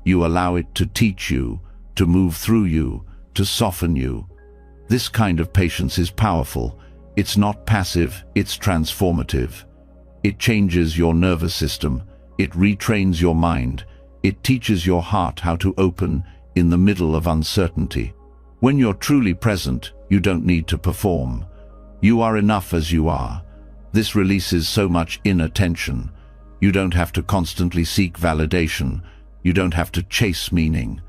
You allow it to teach you, to move through you, to soften you. This kind of patience is powerful. It's not passive, it's transformative. It changes your nervous system. It retrains your mind. It teaches your heart how to open in the middle of uncertainty. When you're truly present, you don't need to perform. You are enough as you are. This releases so much inner tension. You don't have to constantly seek validation. You don't have to chase meaning.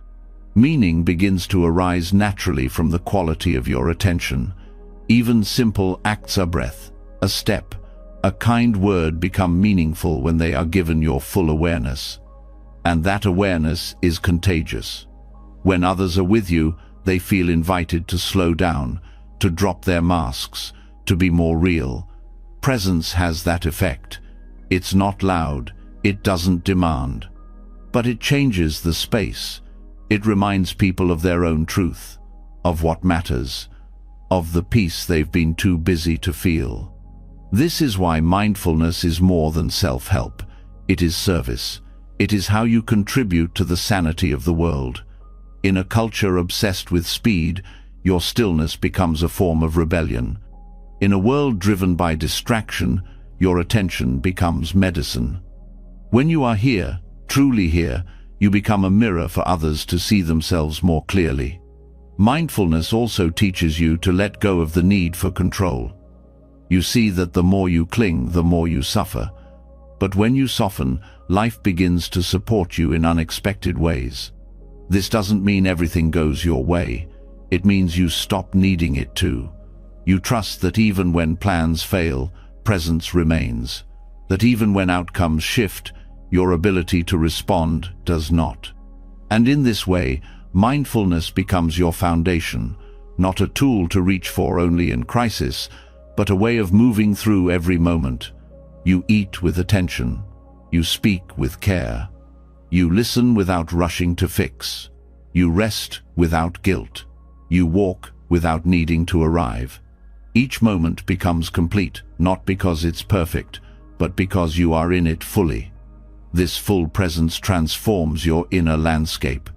Meaning begins to arise naturally from the quality of your attention. Even simple acts, a breath, a step, a kind word become meaningful when they are given your full awareness. And that awareness is contagious. When others are with you, they feel invited to slow down, to drop their masks, to be more real. Presence has that effect. It's not loud, it doesn't demand. But it changes the space. It reminds people of their own truth, of what matters, of the peace they've been too busy to feel. This is why mindfulness is more than self-help. It is service. It is how you contribute to the sanity of the world. In a culture obsessed with speed, your stillness becomes a form of rebellion. In a world driven by distraction, your attention becomes medicine. When you are here, truly here, you become a mirror for others to see themselves more clearly. Mindfulness also teaches you to let go of the need for control. You see that the more you cling, the more you suffer. But when you soften, life begins to support you in unexpected ways. This doesn't mean everything goes your way. It means you stop needing it to. You trust that even when plans fail, presence remains. That even when outcomes shift, your ability to respond does not. And in this way, mindfulness becomes your foundation, not a tool to reach for only in crisis, but a way of moving through every moment. You eat with attention. You speak with care. You listen without rushing to fix. You rest without guilt. You walk without needing to arrive. Each moment becomes complete, not because it's perfect, but because you are in it fully. This full presence transforms your inner landscape.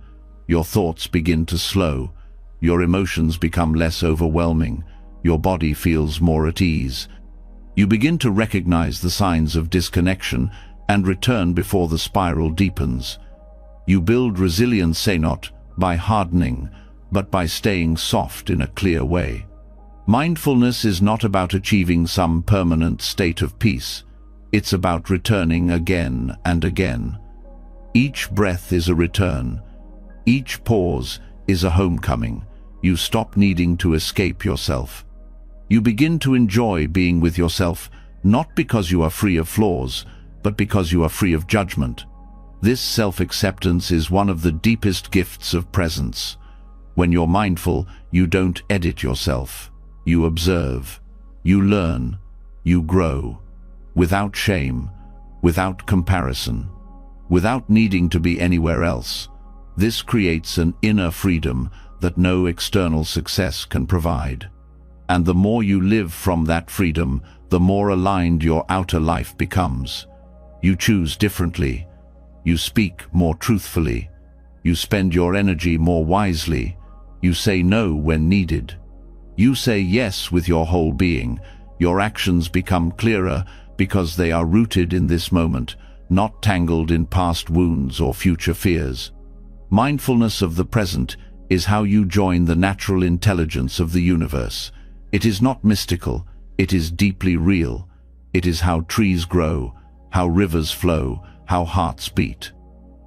Your thoughts begin to slow. Your emotions become less overwhelming. Your body feels more at ease. You begin to recognize the signs of disconnection and return before the spiral deepens. You build resilience not by hardening, but by staying soft in a clear way. Mindfulness is not about achieving some permanent state of peace. It's about returning again and again. Each breath is a return. Each pause is a homecoming. You stop needing to escape yourself. You begin to enjoy being with yourself, not because you are free of flaws, but because you are free of judgment. This self-acceptance is one of the deepest gifts of presence. When you're mindful, you don't edit yourself. You observe. You learn. You grow. Without shame, without comparison, without needing to be anywhere else. This creates an inner freedom that no external success can provide. And the more you live from that freedom, the more aligned your outer life becomes. You choose differently. You speak more truthfully. You spend your energy more wisely. You say no when needed. You say yes with your whole being. Your actions become clearer because they are rooted in this moment, not tangled in past wounds or future fears. Mindfulness of the present is how you join the natural intelligence of the universe. It is not mystical, it is deeply real. It is how trees grow, how rivers flow, how hearts beat.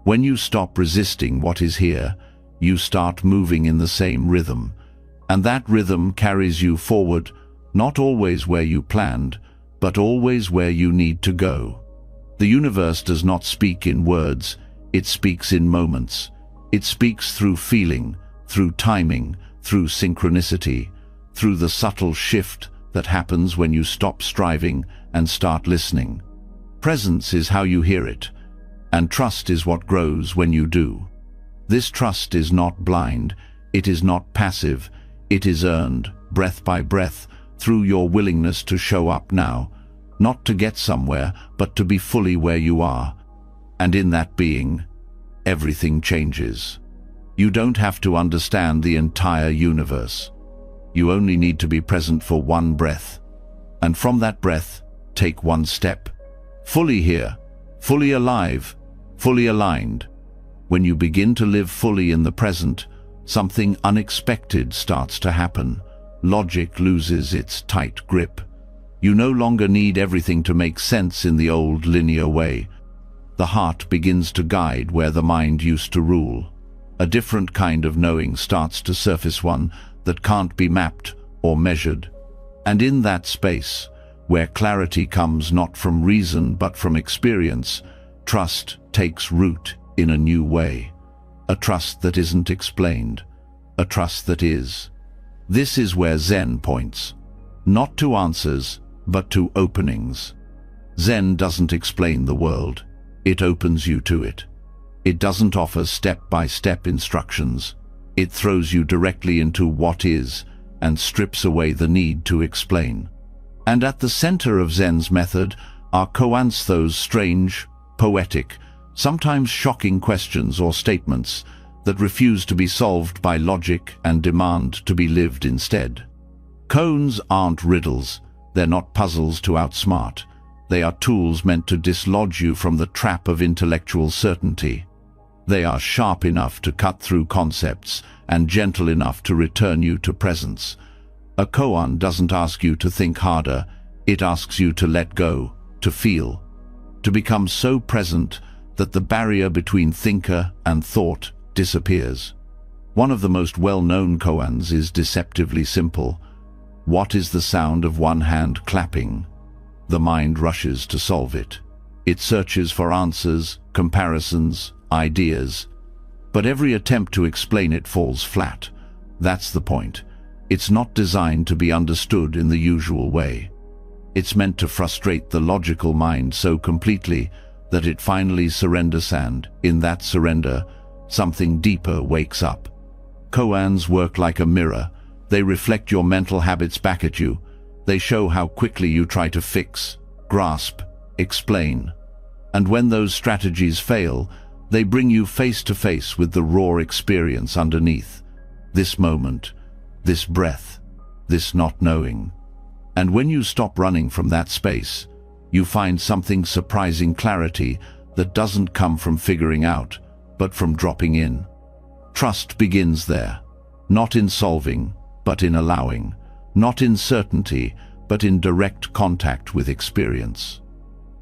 When you stop resisting what is here, you start moving in the same rhythm. And that rhythm carries you forward, not always where you planned, but always where you need to go. The universe does not speak in words, it speaks in moments. It speaks through feeling, through timing, through synchronicity, through the subtle shift that happens when you stop striving and start listening. Presence is how you hear it, and trust is what grows when you do. This trust is not blind, it is not passive, it is earned, breath by breath, through your willingness to show up now, not to get somewhere, but to be fully where you are. And in that being, everything changes. You don't have to understand the entire universe. You only need to be present for one breath. And from that breath, take one step. Fully here, fully alive, fully aligned. When you begin to live fully in the present, something unexpected starts to happen. Logic loses its tight grip. You no longer need everything to make sense in the old linear way. The heart begins to guide where the mind used to rule. A different kind of knowing starts to surface, one that can't be mapped or measured. And in that space, where clarity comes not from reason but from experience, trust takes root in a new way. A trust that isn't explained, a trust that is. This is where Zen points, not to answers, but to openings. Zen doesn't explain the world, it opens you to it. It doesn't offer step-by-step instructions. It throws you directly into what is and strips away the need to explain. And at the center of Zen's method are koans, those strange, poetic, sometimes shocking questions or statements that refuse to be solved by logic and demand to be lived instead. Koans aren't riddles, they're not puzzles to outsmart. They are tools meant to dislodge you from the trap of intellectual certainty. They are sharp enough to cut through concepts and gentle enough to return you to presence. A koan doesn't ask you to think harder, it asks you to let go, to feel, to become so present that the barrier between thinker and thought disappears. One of the most well-known koans is deceptively simple. What is the sound of one hand clapping? The mind rushes to solve it. It searches for answers, comparisons, ideas. But every attempt to explain it falls flat. That's the point. It's not designed to be understood in the usual way. It's meant to frustrate the logical mind so completely that it finally surrenders, and in that surrender, something deeper wakes up. Koans work like a mirror. They reflect your mental habits back at you. They show how quickly you try to fix, grasp, explain. And when those strategies fail, they bring you face to face with the raw experience underneath. This moment, this breath, this not knowing. And when you stop running from that space, you find something surprising clarity that doesn't come from figuring out, but from dropping in. Trust begins there, not in solving, but in allowing, not in certainty, but in direct contact with experience.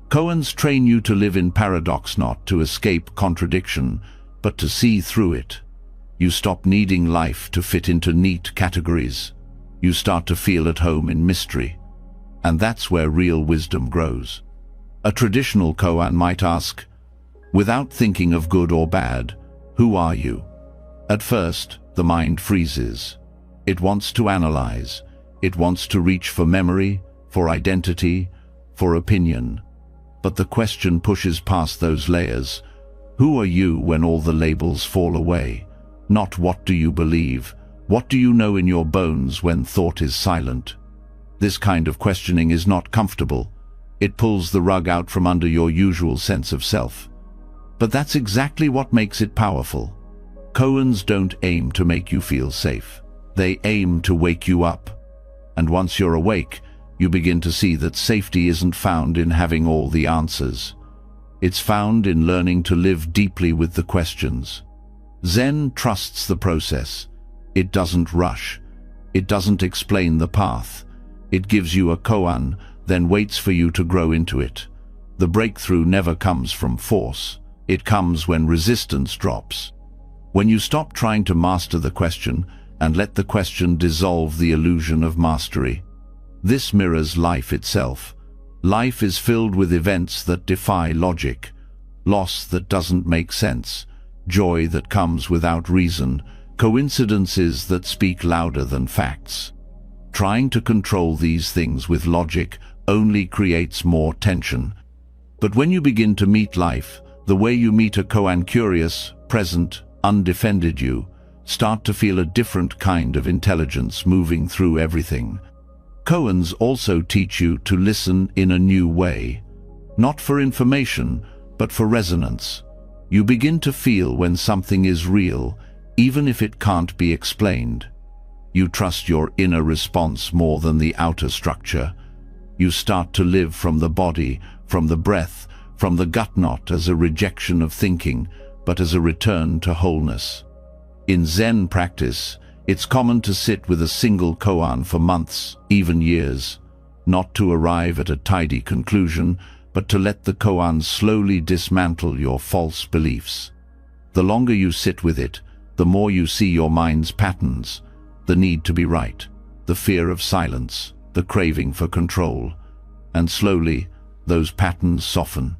Koans train you to live in paradox, not to escape contradiction, but to see through it. You stop needing life to fit into neat categories. You start to feel at home in mystery. And that's where real wisdom grows. A traditional koan might ask, without thinking of good or bad, who are you? At first, the mind freezes. It wants to analyze. It wants to reach for memory, for identity, for opinion. But the question pushes past those layers. Who are you when all the labels fall away? Not what do you believe, what do you know in your bones when thought is silent? This kind of questioning is not comfortable. It pulls the rug out from under your usual sense of self. But that's exactly what makes it powerful. Koans don't aim to make you feel safe. They aim to wake you up. And once you're awake, you begin to see that safety isn't found in having all the answers. It's found in learning to live deeply with the questions. Zen trusts the process. It doesn't rush. It doesn't explain the path. It gives you a koan, then waits for you to grow into it. The breakthrough never comes from force. It comes when resistance drops. When you stop trying to master the question and let the question dissolve the illusion of mastery. This mirrors life itself. Life is filled with events that defy logic, loss that doesn't make sense, joy that comes without reason, coincidences that speak louder than facts. Trying to control these things with logic only creates more tension. But when you begin to meet life, the way you meet a koan, curious, present, undefended, you start to feel a different kind of intelligence moving through everything. Koans also teach you to listen in a new way, not for information, but for resonance. You begin to feel when something is real, even if it can't be explained. You trust your inner response more than the outer structure. You start to live from the body, from the breath, from the gut, not as a rejection of thinking, but as a return to wholeness. In Zen practice, it's common to sit with a single koan for months, even years. not to arrive at a tidy conclusion, but to let the koan slowly dismantle your false beliefs. The longer you sit with it, the more you see your mind's patterns, the need to be right, the fear of silence, the craving for control, and slowly those patterns soften.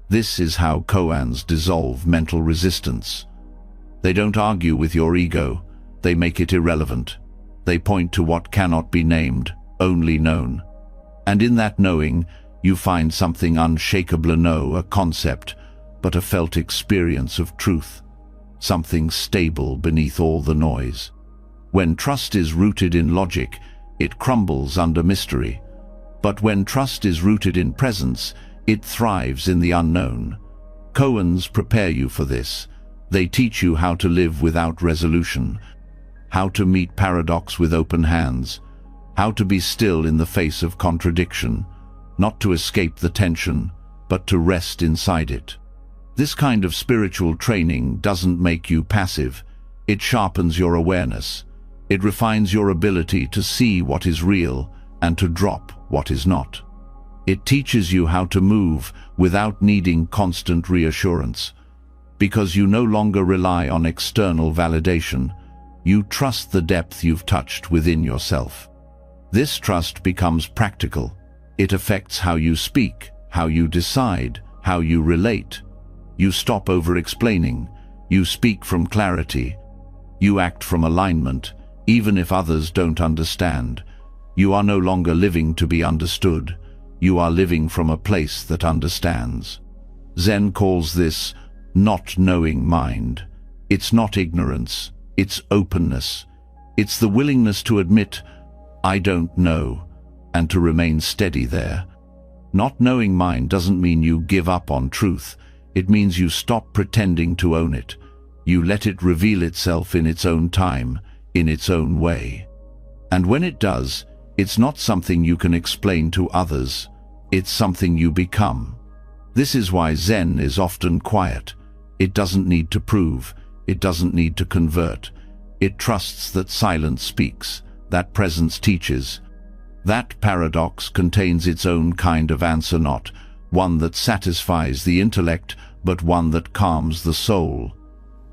This is how koans dissolve mental resistance. They don't argue with your ego, they make it irrelevant. They point to what cannot be named, only known. And in that knowing, you find something unshakable, no a concept, but a felt experience of truth, something stable beneath all the noise. When trust is rooted in logic, it crumbles under mystery. But when trust is rooted in presence, it thrives in the unknown. Koans prepare you for this. They teach you how to live without resolution, how to meet paradox with open hands, how to be still in the face of contradiction, not to escape the tension, but to rest inside it. This kind of spiritual training doesn't make you passive. It sharpens your awareness. It refines your ability to see what is real and to drop what is not. It teaches you how to move without needing constant reassurance. Because you no longer rely on external validation, you trust the depth you've touched within yourself. This trust becomes practical. It affects how you speak, how you decide, how you relate. You stop over-explaining. You speak from clarity. You act from alignment, even if others don't understand. You are no longer living to be understood. You are living from a place that understands. Zen calls this not knowing mind. It's not ignorance. It's openness. It's the willingness to admit, I don't know, and to remain steady there. Not knowing mind doesn't mean you give up on truth. It means you stop pretending to own it. You let it reveal itself in its own time, in its own way. And when it does, it's not something you can explain to others. It's something you become. This is why Zen is often quiet. It doesn't need to prove. It doesn't need to convert. It trusts that silence speaks, that presence teaches. That paradox contains its own kind of answer, not one that satisfies the intellect, but one that calms the soul.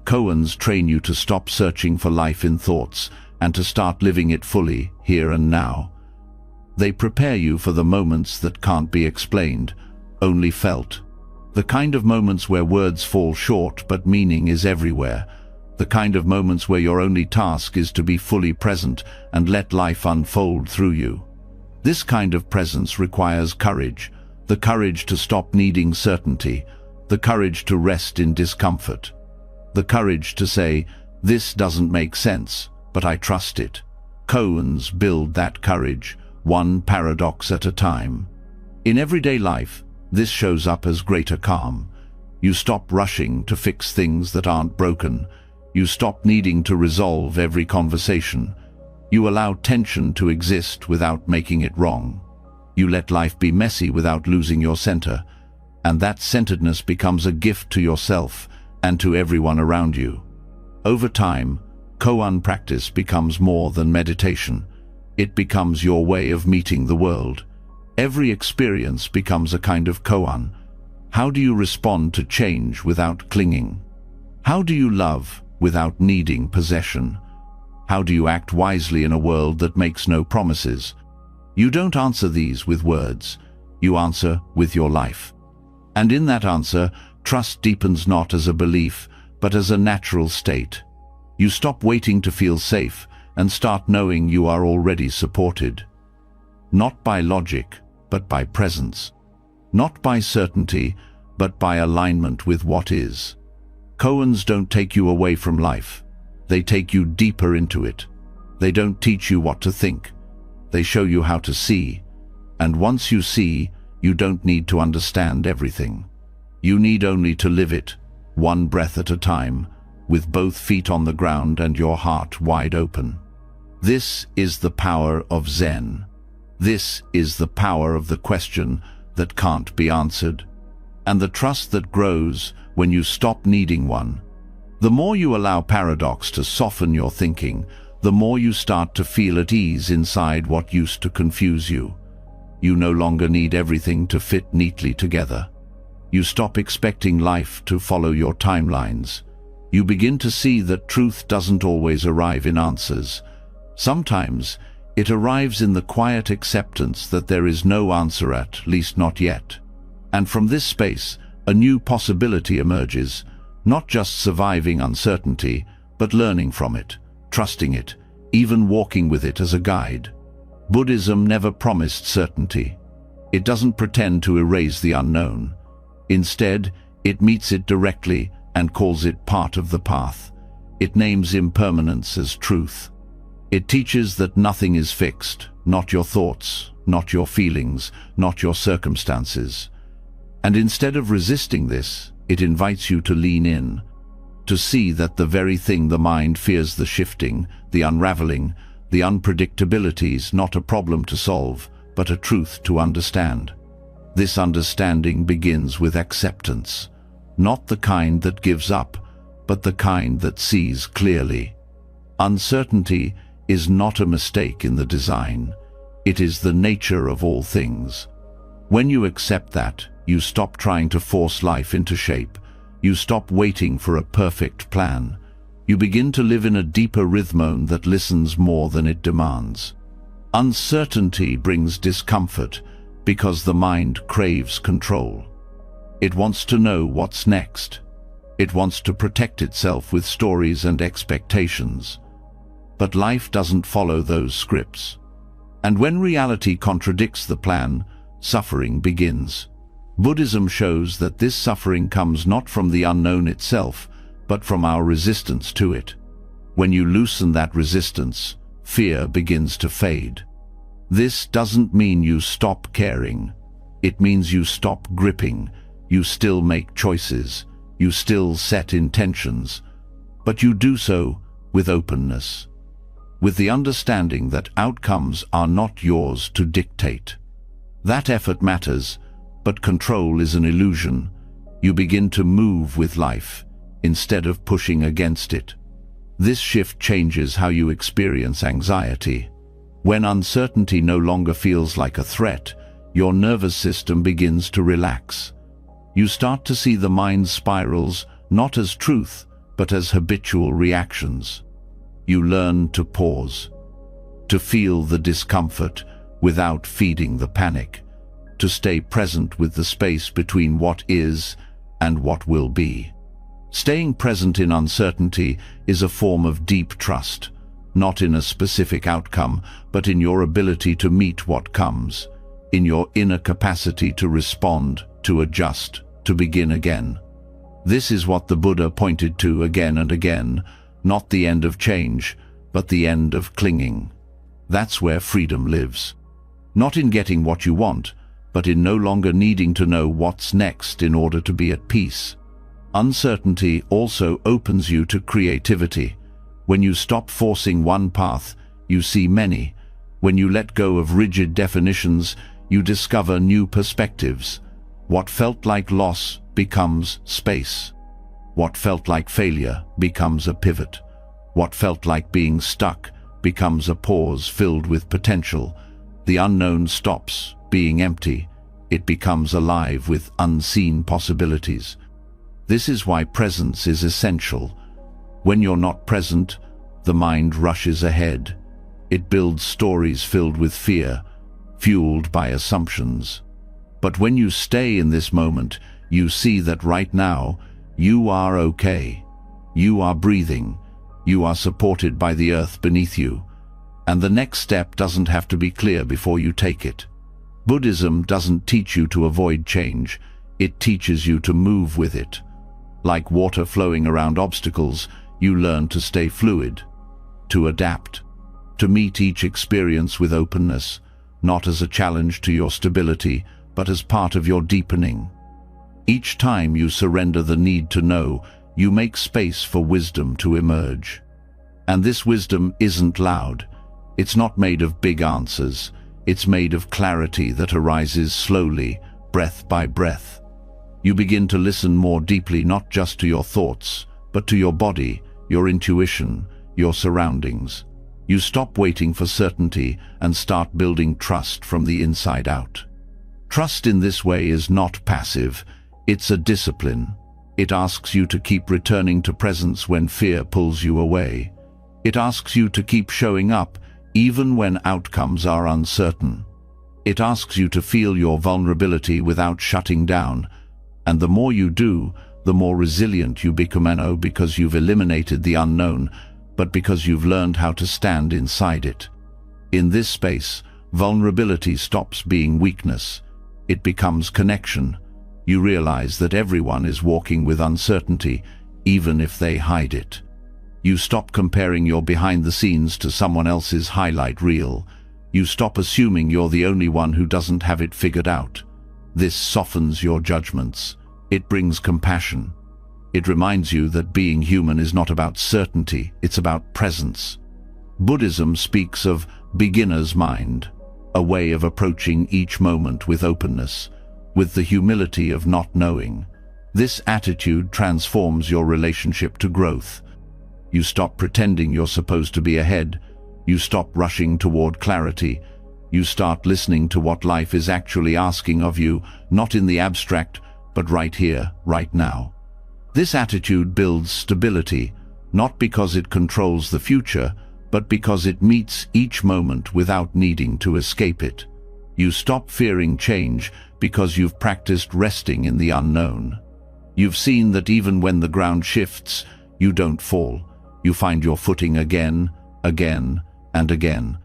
Koans train you to stop searching for life in thoughts and to start living it fully, here and now. They prepare you for the moments that can't be explained, only felt. The kind of moments where words fall short but meaning is everywhere. The kind of moments where your only task is to be fully present and let life unfold through you. This kind of presence requires courage, the courage to stop needing certainty, the courage to rest in discomfort, the courage to say, this doesn't make sense, but I trust it. Koans build that courage, one paradox at a time. In everyday life, this shows up as greater calm. You stop rushing to fix things that aren't broken. You stop needing to resolve every conversation. You allow tension to exist without making it wrong. You let life be messy without losing your center, and that centeredness becomes a gift to yourself and to everyone around you. Over time, koan practice becomes more than meditation. It becomes your way of meeting the world. Every experience becomes a kind of koan. How do you respond to change without clinging? How do you love without needing possession? How do you act wisely in a world that makes no promises? You don't answer these with words. You answer with your life. And in that answer, trust deepens not as a belief, but as a natural state. You stop waiting to feel safe and start knowing you are already supported. Not by logic, but by presence. Not by certainty, but by alignment with what is. Koans don't take you away from life. They take you deeper into it. They don't teach you what to think. They show you how to see. And once you see, you don't need to understand everything. You need only to live it, one breath at a time, with both feet on the ground and your heart wide open. This is the power of Zen. This is the power of the question that can't be answered, and the trust that grows when you stop needing one. The more you allow paradox to soften your thinking, the more you start to feel at ease inside what used to confuse you. You no longer need everything to fit neatly together. You stop expecting life to follow your timelines. You begin to see that truth doesn't always arrive in answers. Sometimes it arrives in the quiet acceptance that there is no answer, at least not yet. And from this space, a new possibility emerges, not just surviving uncertainty, but learning from it, trusting it, even walking with it as a guide. Buddhism never promised certainty. It doesn't pretend to erase the unknown. Instead, it meets it directly and calls it part of the path. It names impermanence as truth. It teaches that nothing is fixed, not your thoughts, not your feelings, not your circumstances. And instead of resisting this, it invites you to lean in, to see that the very thing the mind fears, the shifting, the unraveling, the unpredictability, is not a problem to solve, but a truth to understand. This understanding begins with acceptance, not the kind that gives up, but the kind that sees clearly. Uncertainty is not a mistake in the design. It is the nature of all things. When you accept that, you stop trying to force life into shape. You stop waiting for a perfect plan. You begin to live in a deeper rhythm that listens more than it demands. Uncertainty brings discomfort because the mind craves control. It wants to know what's next. It wants to protect itself with stories and expectations. But life doesn't follow those scripts. And when reality contradicts the plan, suffering begins. Buddhism shows that this suffering comes not from the unknown itself, but from our resistance to it. When you loosen that resistance, fear begins to fade. This doesn't mean you stop caring. It means you stop gripping. You still make choices. You still set intentions. But you do so with openness, with the understanding that outcomes are not yours to dictate. That effort matters, but control is an illusion. You begin to move with life, instead of pushing against it. This shift changes how you experience anxiety. When uncertainty no longer feels like a threat, your nervous system begins to relax. You start to see the mind's spirals not as truth, but as habitual reactions. You learn to pause, to feel the discomfort without feeding the panic, to stay present with the space between what is and what will be. Staying present in uncertainty is a form of deep trust, not in a specific outcome, but in your ability to meet what comes, in your inner capacity to respond, to adjust, to begin again. This is what the Buddha pointed to again and again, not the end of change, but the end of clinging. That's where freedom lives. Not in getting what you want, but in no longer needing to know what's next in order to be at peace. Uncertainty also opens you to creativity. When you stop forcing one path, you see many. When you let go of rigid definitions, you discover new perspectives. What felt like loss becomes space. What felt like failure becomes a pivot. What felt like being stuck becomes a pause filled with potential. The unknown stops being empty. It becomes alive with unseen possibilities. This is why presence is essential. When you're not present, the mind rushes ahead. It builds stories filled with fear, fueled by assumptions. But when you stay in this moment, you see that right now, you are okay. You are breathing. You are supported by the earth beneath you. And the next step doesn't have to be clear before you take it. Buddhism doesn't teach you to avoid change. It teaches you to move with it. Like water flowing around obstacles, you learn to stay fluid, to adapt, to meet each experience with openness, not as a challenge to your stability, but as part of your deepening. Each time you surrender the need to know, you make space for wisdom to emerge. And this wisdom isn't loud. It's not made of big answers. It's made of clarity that arises slowly, breath by breath. You begin to listen more deeply, not just to your thoughts, but to your body, your intuition, your surroundings. You stop waiting for certainty and start building trust from the inside out. Trust in this way is not passive, it's a discipline. It asks you to keep returning to presence when fear pulls you away. It asks you to keep showing up even when outcomes are uncertain. It asks you to feel your vulnerability without shutting down, and the more you do, the more resilient you become, not because you've eliminated the unknown, but because you've learned how to stand inside it. In this space, vulnerability stops being weakness. It becomes connection. You realize that everyone is walking with uncertainty, even if they hide it. You stop comparing your behind the scenes to someone else's highlight reel. You stop assuming you're the only one who doesn't have it figured out. This softens your judgments. It brings compassion. It reminds you that being human is not about certainty, it's about presence. Buddhism speaks of beginner's mind, a way of approaching each moment with openness, with the humility of not knowing. This attitude transforms your relationship to growth. You stop pretending you're supposed to be ahead. You stop rushing toward clarity. You start listening to what life is actually asking of you, not in the abstract, but right here, right now. This attitude builds stability, not because it controls the future, but because it meets each moment without needing to escape it. You stop fearing change because you've practiced resting in the unknown. You've seen that even when the ground shifts, you don't fall. You find your footing again, again, and again.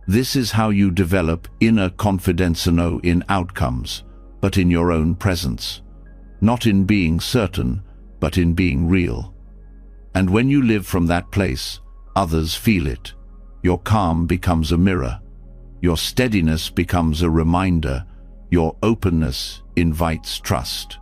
This is how you develop inner confidence, not in outcomes, but in your own presence. Not in being certain, but in being real. And when you live from that place, others feel it. Your calm becomes a mirror. Your steadiness becomes a reminder. Your openness invites trust.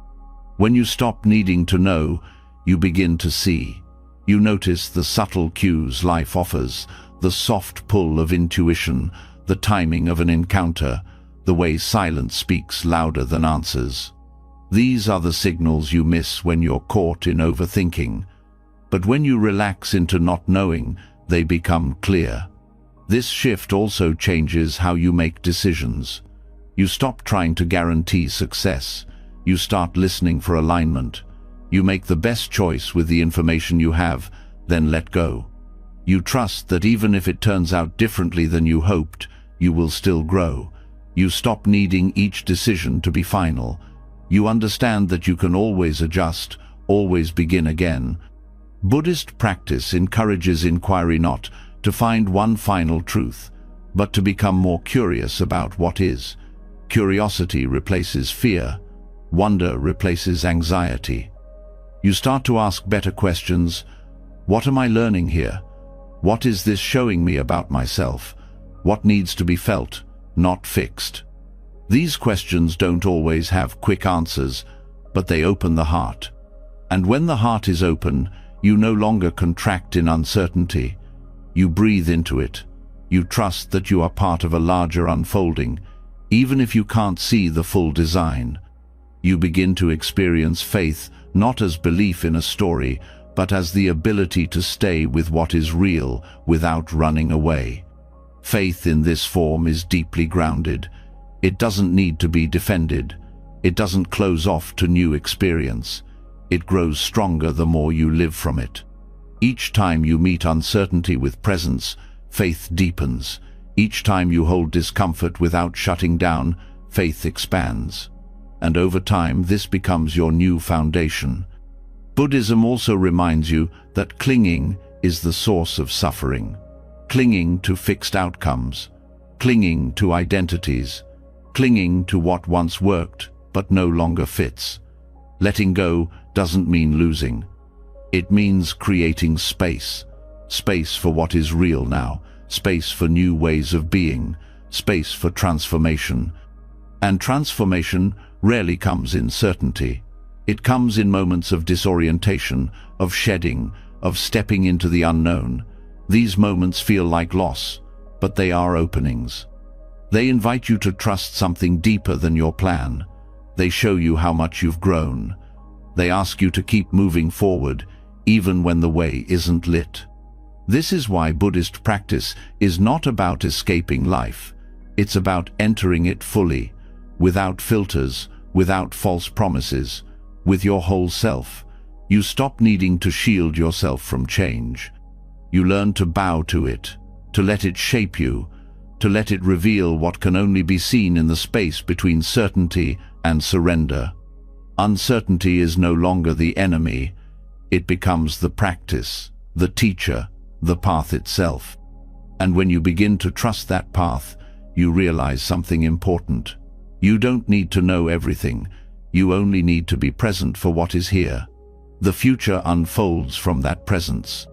When you stop needing to know, you begin to see. You notice the subtle cues life offers, the soft pull of intuition, the timing of an encounter, the way silence speaks louder than answers. These are the signals you miss when you're caught in overthinking. But when you relax into not knowing, they become clear. This shift also changes how you make decisions. You stop trying to guarantee success. You start listening for alignment. You make the best choice with the information you have, then let go. You trust that even if it turns out differently than you hoped, you will still grow. You stop needing each decision to be final. You understand that you can always adjust, always begin again. Buddhist practice encourages inquiry, not to find one final truth, but to become more curious about what is. Curiosity replaces fear. Wonder replaces anxiety. You start to ask better questions. What am I learning here? What is this showing me about myself? What needs to be felt, not fixed? These questions don't always have quick answers, but they open the heart. And when the heart is open, you no longer contract in uncertainty. You breathe into it. You trust that you are part of a larger unfolding, even if you can't see the full design. You begin to experience faith not as belief in a story, but as the ability to stay with what is real without running away. Faith in this form is deeply grounded. It doesn't need to be defended. It doesn't close off to new experience. It grows stronger the more you live from it. Each time you meet uncertainty with presence, faith deepens. Each time you hold discomfort without shutting down, faith expands. And over time, this becomes your new foundation. Buddhism also reminds you that clinging is the source of suffering. Clinging to fixed outcomes, clinging to identities, clinging to what once worked but no longer fits. Letting go doesn't mean losing. It means creating space. Space for what is real now, space for new ways of being, space for transformation. And transformation rarely comes in certainty. It comes in moments of disorientation, of shedding, of stepping into the unknown. These moments feel like loss, but they are openings. They invite you to trust something deeper than your plan. They show you how much you've grown. They ask you to keep moving forward, even when the way isn't lit. This is why Buddhist practice is not about escaping life. It's about entering it fully, without filters, without false promises, with your whole self. You stop needing to shield yourself from change. You learn to bow to it, to let it shape you, to let it reveal what can only be seen in the space between certainty and surrender. Uncertainty is no longer the enemy. It becomes the practice, the teacher, the path itself. And when you begin to trust that path, you realize something important. You don't need to know everything. You only need to be present for what is here. The future unfolds from that presence.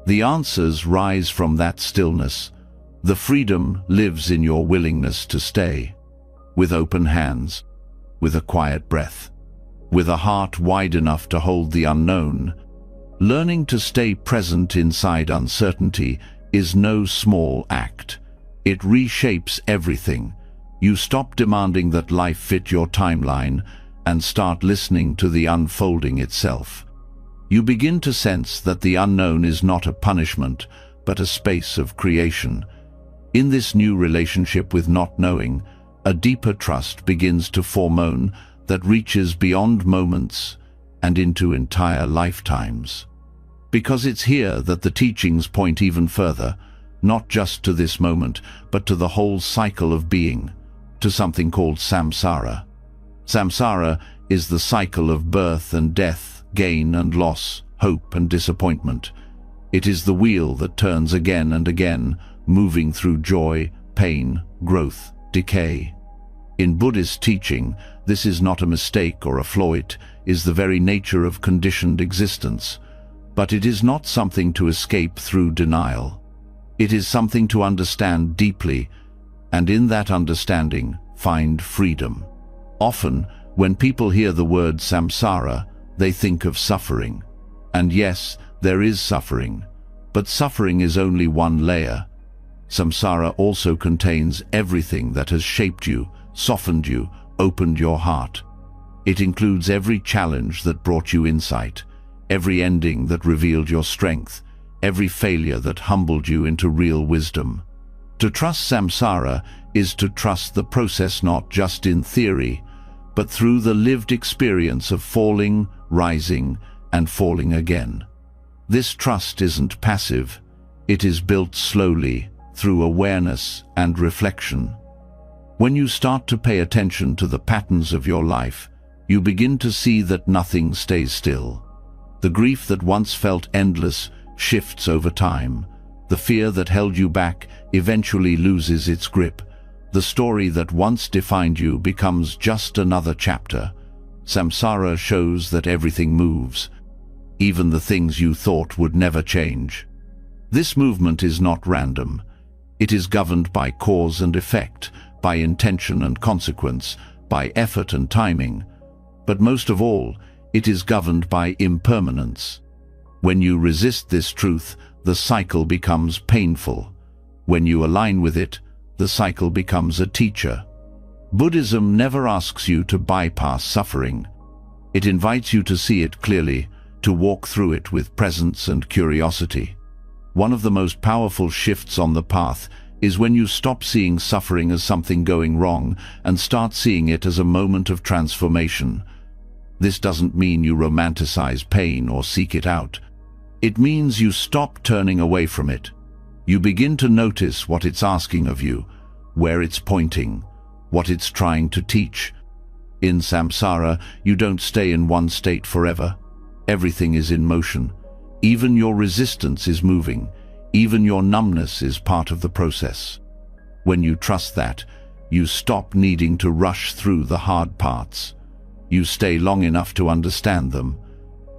The answers rise from that stillness. The freedom lives in your willingness to stay, with open hands, with a quiet breath, with a heart wide enough to hold the unknown. Learning to stay present inside uncertainty is no small act. It reshapes everything. You stop demanding that life fit your timeline and start listening to the unfolding itself. You begin to sense that the unknown is not a punishment, but a space of creation. In this new relationship with not knowing, a deeper trust begins to form that reaches beyond moments and into entire lifetimes. Because it's here that the teachings point even further, not just to this moment, but to the whole cycle of being, to something called samsara. Samsara is the cycle of birth and death, gain and loss, hope and disappointment. It is the wheel that turns again and again, moving through joy, pain, growth, decay. In Buddhist teaching, this is not a mistake or a flaw, it is the very nature of conditioned existence. But it is not something to escape through denial. It is something to understand deeply, and in that understanding, find freedom. Often, when people hear the word samsara, they think of suffering. And yes, there is suffering, but suffering is only one layer. Samsara also contains everything that has shaped you, softened you, opened your heart. It includes every challenge that brought you insight, every ending that revealed your strength, every failure that humbled you into real wisdom. To trust samsara is to trust the process not just in theory, but through the lived experience of falling, rising, and falling again. This trust isn't passive. It is built slowly, through awareness and reflection. When you start to pay attention to the patterns of your life, you begin to see that nothing stays still. The grief that once felt endless shifts over time. The fear that held you back eventually loses its grip. The story that once defined you becomes just another chapter. Samsara shows that everything moves, even the things you thought would never change. This movement is not random. It is governed by cause and effect, by intention and consequence, by effort and timing. But most of all, it is governed by impermanence. When you resist this truth, the cycle becomes painful. When you align with it, the cycle becomes a teacher. Buddhism never asks you to bypass suffering. It invites you to see it clearly, to walk through it with presence and curiosity. One of the most powerful shifts on the path is when you stop seeing suffering as something going wrong and start seeing it as a moment of transformation. This doesn't mean you romanticize pain or seek it out. It means you stop turning away from it. You begin to notice what it's asking of you, where it's pointing, what it's trying to teach. In samsara, you don't stay in one state forever. Everything is in motion. Even your resistance is moving. Even your numbness is part of the process. When you trust that, you stop needing to rush through the hard parts. You stay long enough to understand them.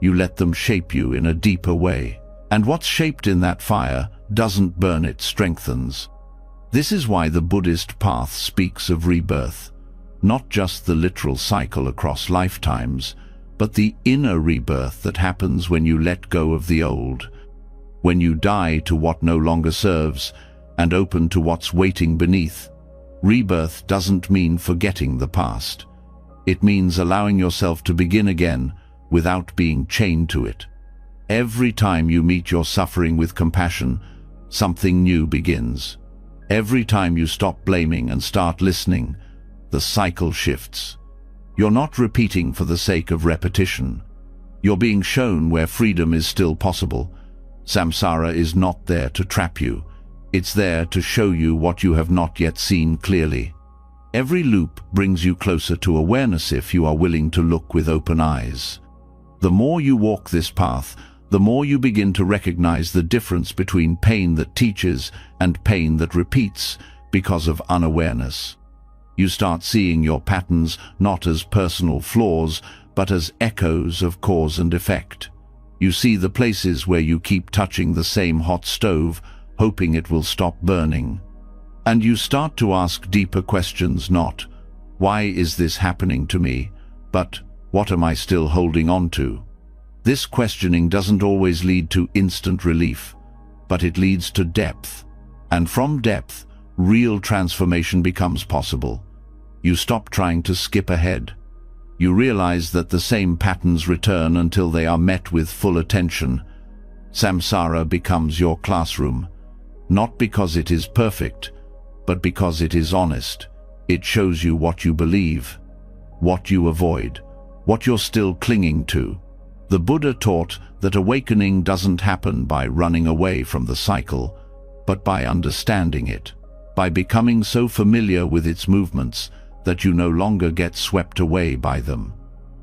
You let them shape you in a deeper way. And what's shaped in that fire doesn't burn, it strengthens. This is why the Buddhist path speaks of rebirth, not just the literal cycle across lifetimes, but the inner rebirth that happens when you let go of the old, when you die to what no longer serves and open to what's waiting beneath. Rebirth doesn't mean forgetting the past. It means allowing yourself to begin again without being chained to it. Every time you meet your suffering with compassion, something new begins. Every time you stop blaming and start listening, the cycle shifts. You're not repeating for the sake of repetition. You're being shown where freedom is still possible. Samsara is not there to trap you. It's there to show you what you have not yet seen clearly. Every loop brings you closer to awareness if you are willing to look with open eyes. The more you walk this path, the more you begin to recognize the difference between pain that teaches and pain that repeats because of unawareness. You start seeing your patterns not as personal flaws, but as echoes of cause and effect. You see the places where you keep touching the same hot stove, hoping it will stop burning. And you start to ask deeper questions, not, "Why is this happening to me?" but, "What am I still holding on to?" This questioning doesn't always lead to instant relief, but it leads to depth. And from depth, real transformation becomes possible. You stop trying to skip ahead. You realize that the same patterns return until they are met with full attention. Samsara becomes your classroom, not because it is perfect, but because it is honest. It shows you what you believe, what you avoid, what you're still clinging to. The Buddha taught that awakening doesn't happen by running away from the cycle, but by understanding it, by becoming so familiar with its movements that you no longer get swept away by them.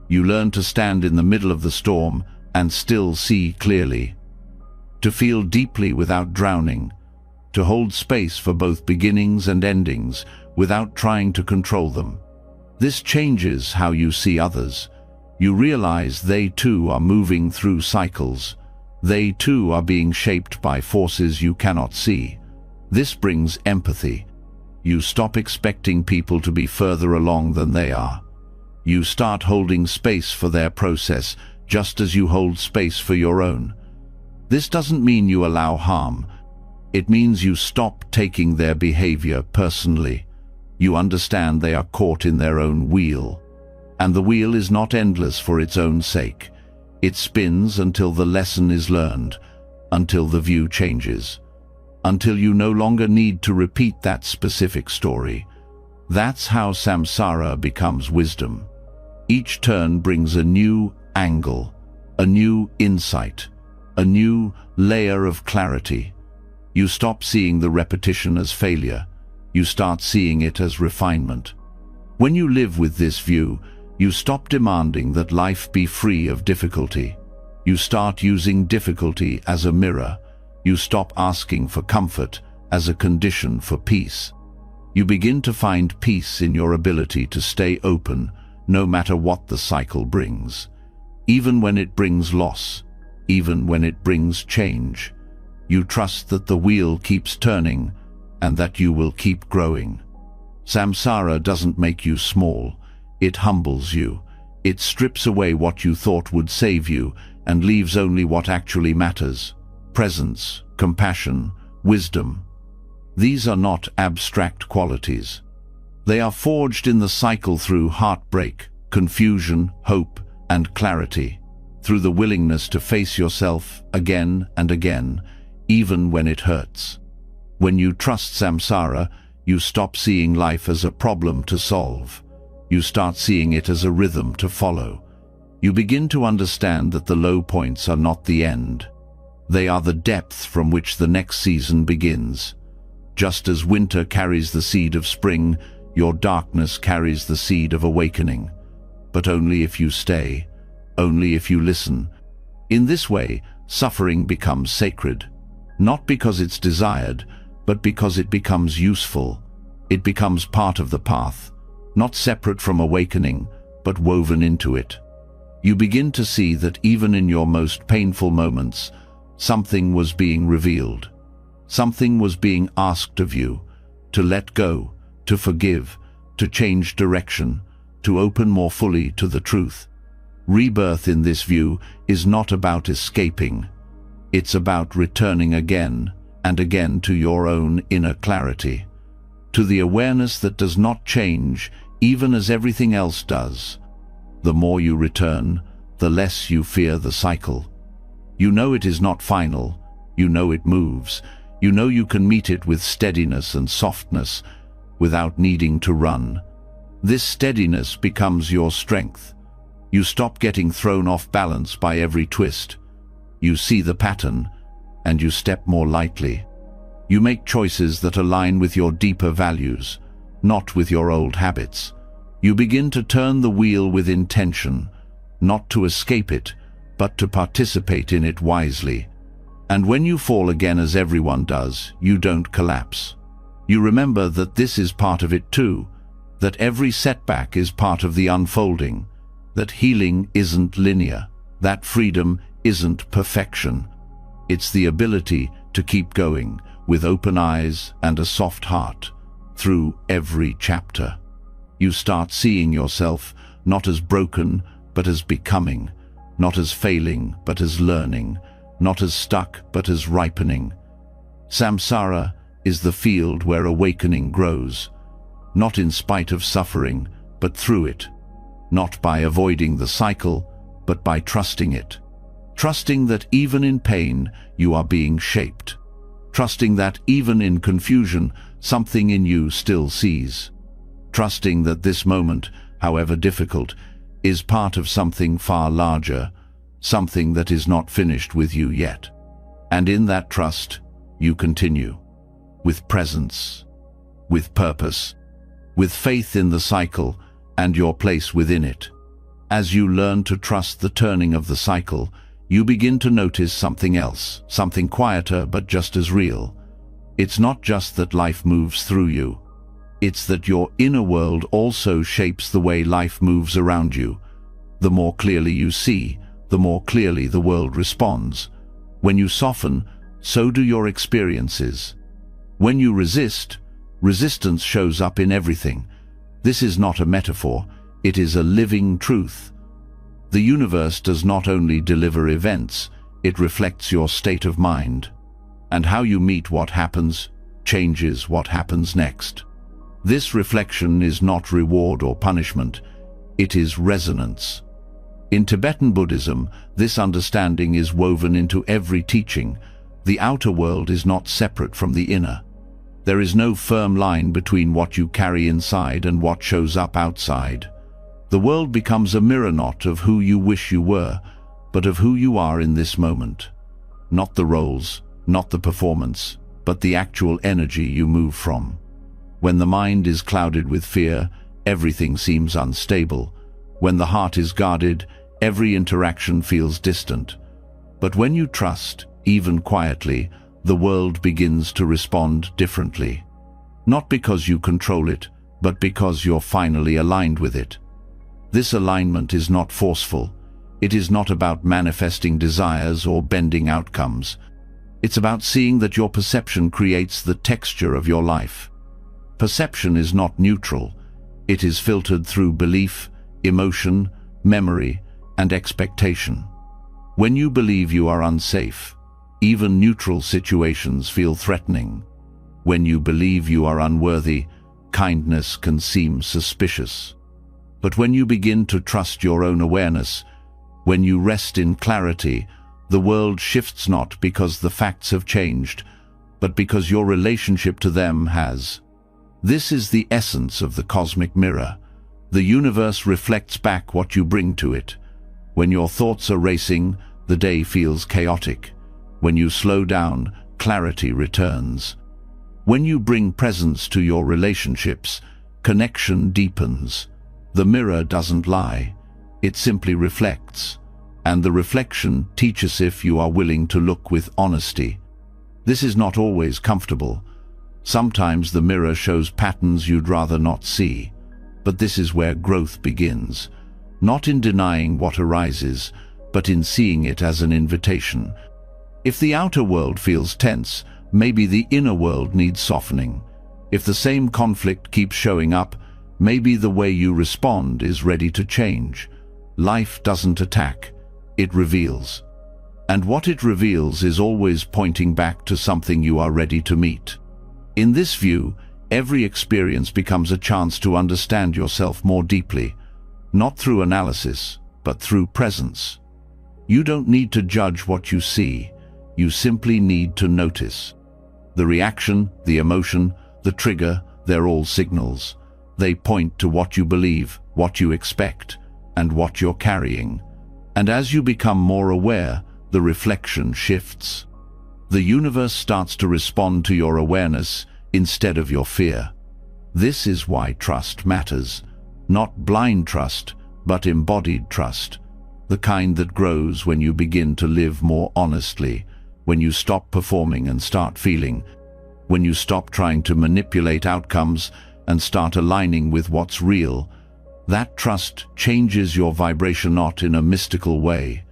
You learn to stand in the middle of the storm and still see clearly, to feel deeply without drowning, to hold space for both beginnings and endings without trying to control them. This changes how you see others. You realize they too are moving through cycles. They too are being shaped by forces you cannot see. This brings empathy. You stop expecting people to be further along than they are. You start holding space for their process, just as you hold space for your own. This doesn't mean you allow harm. It means you stop taking their behavior personally. You understand they are caught in their own wheel. And the wheel is not endless for its own sake. It spins until the lesson is learned, until the view changes, until you no longer need to repeat that specific story. That's how samsara becomes wisdom. Each turn brings a new angle, a new insight, a new layer of clarity. You stop seeing the repetition as failure. You start seeing it as refinement. When you live with this view, you stop demanding that life be free of difficulty. You start using difficulty as a mirror. You stop asking for comfort as a condition for peace. You begin to find peace in your ability to stay open, no matter what the cycle brings. Even when it brings loss, even when it brings change, you trust that the wheel keeps turning and that you will keep growing. Samsara doesn't make you small. It humbles you. It strips away what you thought would save you and leaves only what actually matters. Presence, compassion, wisdom. These are not abstract qualities. They are forged in the cycle through heartbreak, confusion, hope, and clarity, through the willingness to face yourself again and again, even when it hurts. When you trust samsara, you stop seeing life as a problem to solve. You start seeing it as a rhythm to follow. You begin to understand that the low points are not the end. They are the depth from which the next season begins. Just as winter carries the seed of spring, your darkness carries the seed of awakening. But only if you stay, only if you listen. In this way, suffering becomes sacred. Not because it's desired, but because it becomes useful. It becomes part of the path. Not separate from awakening, but woven into it. You begin to see that even in your most painful moments, something was being revealed. Something was being asked of you, to let go, to forgive, to change direction, to open more fully to the truth. Rebirth in this view is not about escaping. It's about returning again and again to your own inner clarity, to the awareness that does not change even as everything else does. The more you return, the less you fear the cycle. You know it is not final. You know it moves. You know you can meet it with steadiness and softness without needing to run. This steadiness becomes your strength. You stop getting thrown off balance by every twist. You see the pattern, and you step more lightly. You make choices that align with your deeper values, not with your old habits. You begin to turn the wheel with intention, not to escape it, but to participate in it wisely. And when you fall again, as everyone does, you don't collapse. You remember that this is part of it too, that every setback is part of the unfolding, that healing isn't linear, that freedom isn't perfection. It's the ability to keep going with open eyes and a soft heart through every chapter. You start seeing yourself not as broken, but as becoming, not as failing, but as learning, not as stuck, but as ripening. Samsara is the field where awakening grows, not in spite of suffering, but through it, not by avoiding the cycle, but by trusting it. Trusting that even in pain, you are being shaped. Trusting that even in confusion, something in you still sees. Trusting that this moment, however difficult, is part of something far larger, something that is not finished with you yet. And in that trust, you continue, with presence, with purpose, with faith in the cycle and your place within it. As you learn to trust the turning of the cycle, you begin to notice something else, something quieter but just as real. It's not just that life moves through you. It's that your inner world also shapes the way life moves around you. The more clearly you see, the more clearly the world responds. When you soften, so do your experiences. When you resist, resistance shows up in everything. This is not a metaphor, it is a living truth. The universe does not only deliver events, it reflects your state of mind. And how you meet what happens changes what happens next. This reflection is not reward or punishment, it is resonance. In Tibetan Buddhism, this understanding is woven into every teaching. The outer world is not separate from the inner. There is no firm line between what you carry inside and what shows up outside. The world becomes a mirror not of who you wish you were, but of who you are in this moment. Not the roles, not the performance, but the actual energy you move from. When the mind is clouded with fear, everything seems unstable. When the heart is guarded, every interaction feels distant. But when you trust, even quietly, the world begins to respond differently. Not because you control it, but because you're finally aligned with it. This alignment is not forceful. It is not about manifesting desires or bending outcomes. It's about seeing that your perception creates the texture of your life. Perception is not neutral. It is filtered through belief, emotion, memory, and expectation. When you believe you are unsafe, even neutral situations feel threatening. When you believe you are unworthy, kindness can seem suspicious. But when you begin to trust your own awareness, when you rest in clarity, the world shifts not because the facts have changed, but because your relationship to them has. This is the essence of the cosmic mirror. The universe reflects back what you bring to it. When your thoughts are racing, the day feels chaotic. When you slow down, clarity returns. When you bring presence to your relationships, connection deepens. The mirror doesn't lie, it simply reflects. And the reflection teaches if you are willing to look with honesty. This is not always comfortable. Sometimes the mirror shows patterns you'd rather not see. But this is where growth begins. Not in denying what arises, but in seeing it as an invitation. If the outer world feels tense, maybe the inner world needs softening. If the same conflict keeps showing up, maybe the way you respond is ready to change. Life doesn't attack, it reveals. And what it reveals is always pointing back to something you are ready to meet. In this view, every experience becomes a chance to understand yourself more deeply, not through analysis, but through presence. You don't need to judge what you see. You simply need to notice. The reaction, the emotion, the trigger, they're all signals. They point to what you believe, what you expect, and what you're carrying. And as you become more aware, the reflection shifts. The universe starts to respond to your awareness instead of your fear. This is why trust matters. Not blind trust, but embodied trust. The kind that grows when you begin to live more honestly, when you stop performing and start feeling, when you stop trying to manipulate outcomes and start aligning with what's real. That trust changes your vibration not in a mystical way,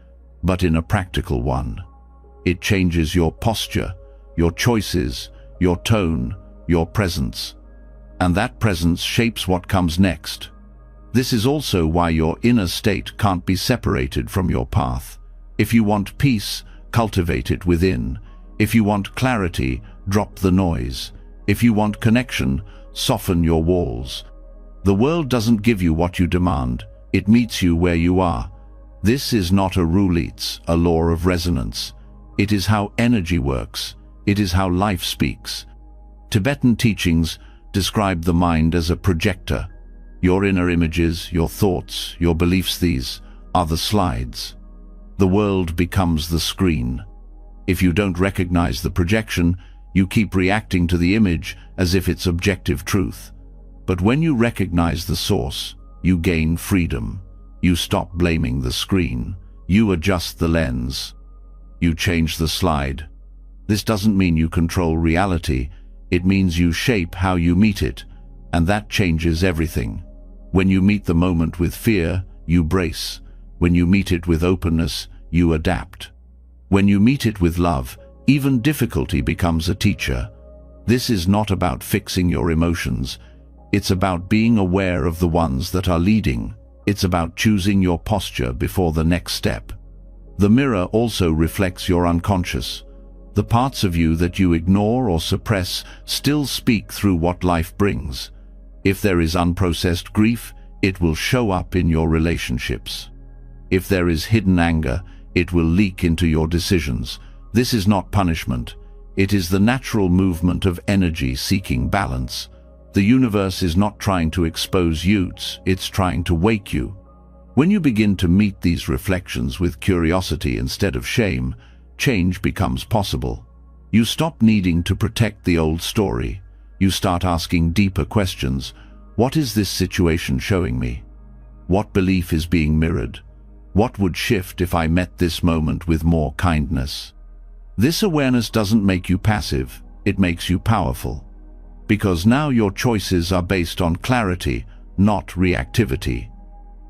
but in a practical one. It changes your posture, your choices, your tone, your presence. And that presence shapes what comes next. This is also why your inner state can't be separated from your path. If you want peace, cultivate it within. If you want clarity, drop the noise. If you want connection, soften your walls. The world doesn't give you what you demand. It meets you where you are. This is not a roulette, a law of resonance. It is how energy works. It is how life speaks. Tibetan teachings describe the mind as a projector. Your inner images, your thoughts, your beliefs, these are the slides. The world becomes the screen. If you don't recognize the projection, you keep reacting to the image as if it's objective truth. But when you recognize the source, you gain freedom. You stop blaming the screen. You adjust the lens. You change the slide. This doesn't mean you control reality. It means you shape how you meet it, and that changes everything. When you meet the moment with fear, you brace. When you meet it with openness, you adapt. When you meet it with love, even difficulty becomes a teacher. This is not about fixing your emotions. It's about being aware of the ones that are leading. It's about choosing your posture before the next step. The mirror also reflects your unconscious. The parts of you that you ignore or suppress still speak through what life brings. If there is unprocessed grief, it will show up in your relationships. If there is hidden anger, it will leak into your decisions. This is not punishment. It is the natural movement of energy seeking balance. The universe is not trying to expose you, it's trying to wake you. When you begin to meet these reflections with curiosity instead of shame, change becomes possible. You stop needing to protect the old story. You start asking deeper questions. What is this situation showing me? What belief is being mirrored? What would shift if I met this moment with more kindness? This awareness doesn't make you passive, it makes you powerful. Because now your choices are based on clarity, not reactivity.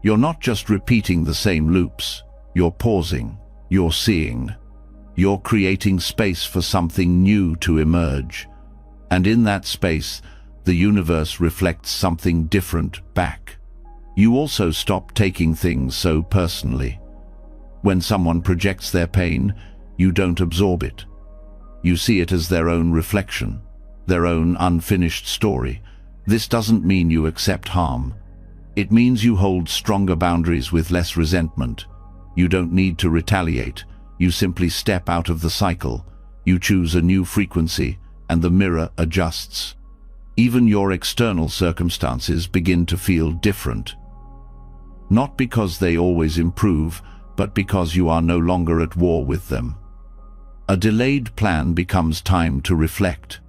You're not just repeating the same loops. You're pausing. You're seeing. You're creating space for something new to emerge. And in that space, the universe reflects something different back. You also stop taking things so personally. When someone projects their pain, you don't absorb it. You see it as their own reflection, their own unfinished story. This doesn't mean you accept harm. It means you hold stronger boundaries with less resentment. You don't need to retaliate. You simply step out of the cycle. You choose a new frequency, and the mirror adjusts. Even your external circumstances begin to feel different. Not because they always improve, but because you are no longer at war with them. A delayed plan becomes time to reflect.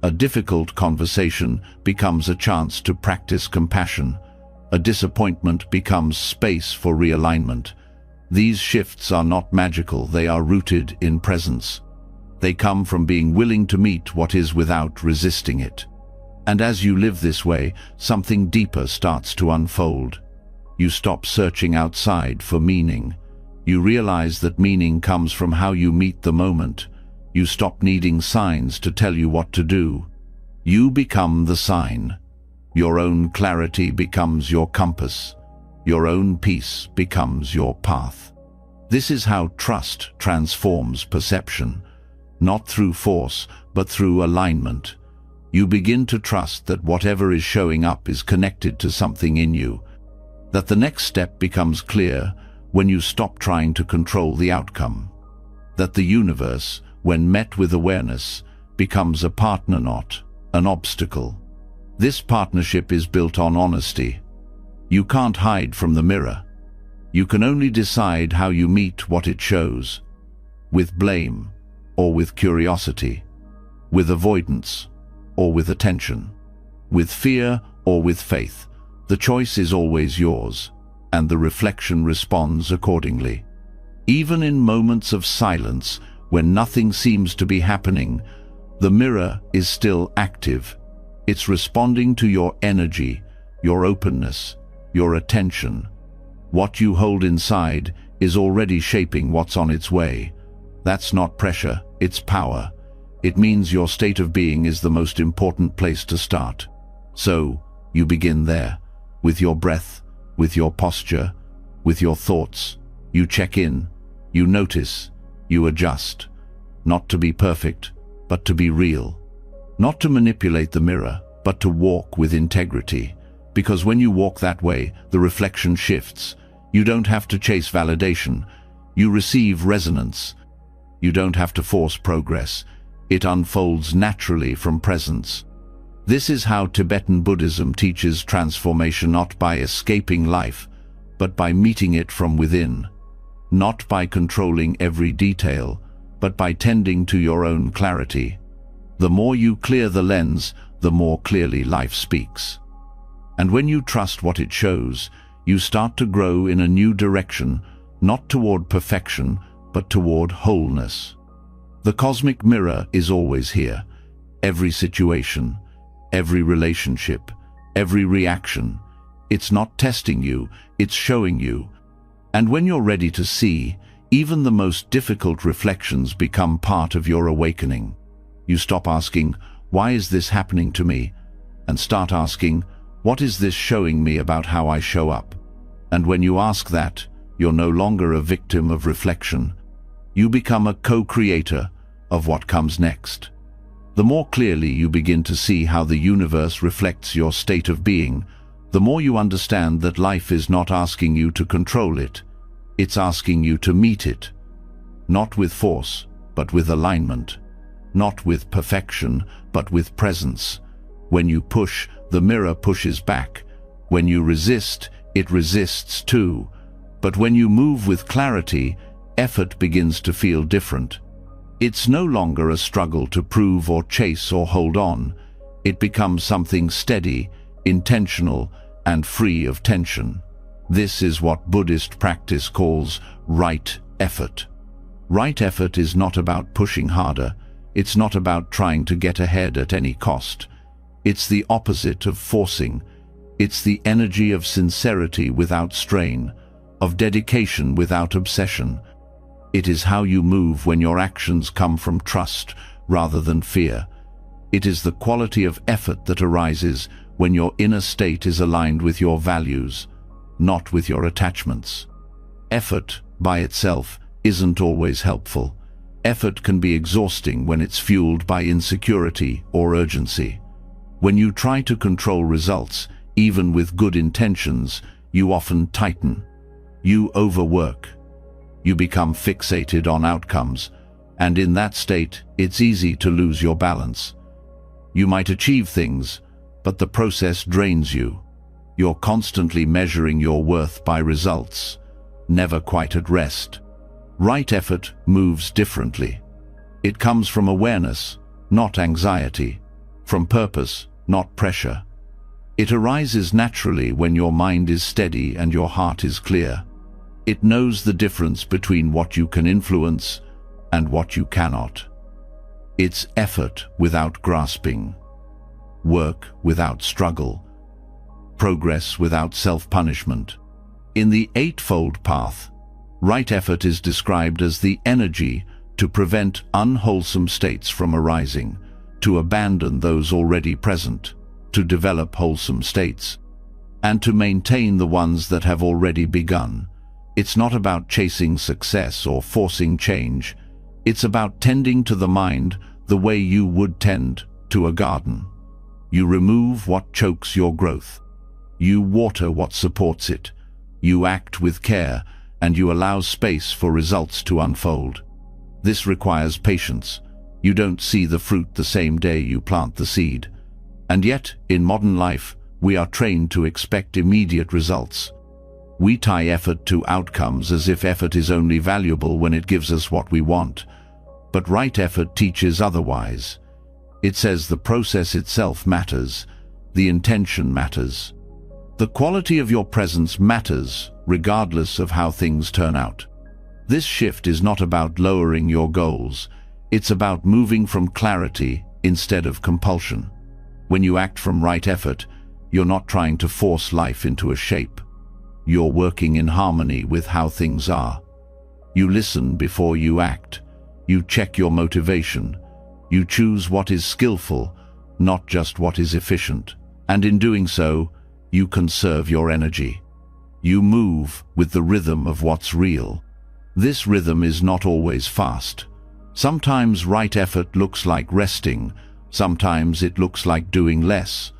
A difficult conversation becomes a chance to practice compassion. A disappointment becomes space for realignment. These shifts are not magical, they are rooted in presence. They come from being willing to meet what is without resisting it. And as you live this way, something deeper starts to unfold. You stop searching outside for meaning. You realize that meaning comes from how you meet the moment. You stop needing signs to tell you what to do. You become the sign. Your own clarity becomes your compass. Your own peace becomes your path. This is how trust transforms perception, not through force, but through alignment. You begin to trust that whatever is showing up is connected to something in you, that the next step becomes clear when you stop trying to control the outcome. That the universe, when met with awareness, becomes a partner, not an obstacle. This partnership is built on honesty. You can't hide from the mirror. You can only decide how you meet what it shows. With blame, or with curiosity. With avoidance, or with attention. With fear, or with faith. The choice is always yours, and the reflection responds accordingly. Even in moments of silence, when nothing seems to be happening, the mirror is still active. It's responding to your energy, your openness, your attention. What you hold inside is already shaping what's on its way. That's not pressure, it's power. It means your state of being is the most important place to start. So, you begin there, with your breath, with your posture, with your thoughts. You check in, you notice, you adjust. Not to be perfect, but to be real. Not to manipulate the mirror, but to walk with integrity. Because when you walk that way, the reflection shifts. You don't have to chase validation. You receive resonance. You don't have to force progress. It unfolds naturally from presence. This is how Tibetan Buddhism teaches transformation, not by escaping life, but by meeting it from within. Not by controlling every detail, but by tending to your own clarity. The more you clear the lens, the more clearly life speaks. And when you trust what it shows, you start to grow in a new direction, not toward perfection, but toward wholeness. The cosmic mirror is always here. Every situation, every relationship, every reaction. It's not testing you, it's showing you. And when you're ready to see, even the most difficult reflections become part of your awakening. You stop asking, "Why is this happening to me?" and start asking, "What is this showing me about how I show up?" And when you ask that, you're no longer a victim of reflection. You become a co-creator of what comes next. The more clearly you begin to see how the universe reflects your state of being, the more you understand that life is not asking you to control it. It's asking you to meet it. Not with force, but with alignment. Not with perfection, but with presence. When you push, the mirror pushes back. When you resist, it resists too. But when you move with clarity, effort begins to feel different. It's no longer a struggle to prove or chase or hold on. It becomes something steady, intentional, and free of tension. This is what Buddhist practice calls right effort. Right effort is not about pushing harder. It's not about trying to get ahead at any cost. It's the opposite of forcing. It's the energy of sincerity without strain, of dedication without obsession. It is how you move when your actions come from trust rather than fear. It is the quality of effort that arises when your inner state is aligned with your values, not with your attachments. Effort, by itself, isn't always helpful. Effort can be exhausting when it's fueled by insecurity or urgency. When you try to control results, even with good intentions, you often tighten. You overwork. You become fixated on outcomes, and in that state, it's easy to lose your balance. You might achieve things, but the process drains you. You're constantly measuring your worth by results, never quite at rest. Right effort moves differently. It comes from awareness, not anxiety, from purpose, not pressure. It arises naturally when your mind is steady and your heart is clear. It knows the difference between what you can influence and what you cannot. It's effort without grasping, work without struggle, progress without self-punishment. In the Eightfold Path, right effort is described as the energy to prevent unwholesome states from arising, to abandon those already present, to develop wholesome states, and to maintain the ones that have already begun. It's not about chasing success or forcing change. It's about tending to the mind the way you would tend to a garden. You remove what chokes your growth. You water what supports it. You act with care, and you allow space for results to unfold. This requires patience. You don't see the fruit the same day you plant the seed. And yet, in modern life, we are trained to expect immediate results. We tie effort to outcomes as if effort is only valuable when it gives us what we want. But right effort teaches otherwise. It says the process itself matters, the intention matters. The quality of your presence matters, regardless of how things turn out. This shift is not about lowering your goals. It's about moving from clarity instead of compulsion. When you act from right effort, you're not trying to force life into a shape. You're working in harmony with how things are. You listen before you act. You check your motivation. You choose what is skillful, not just what is efficient. And in doing so, you conserve your energy. You move with the rhythm of what's real. This rhythm is not always fast. Sometimes right effort looks like resting. Sometimes it looks like doing less.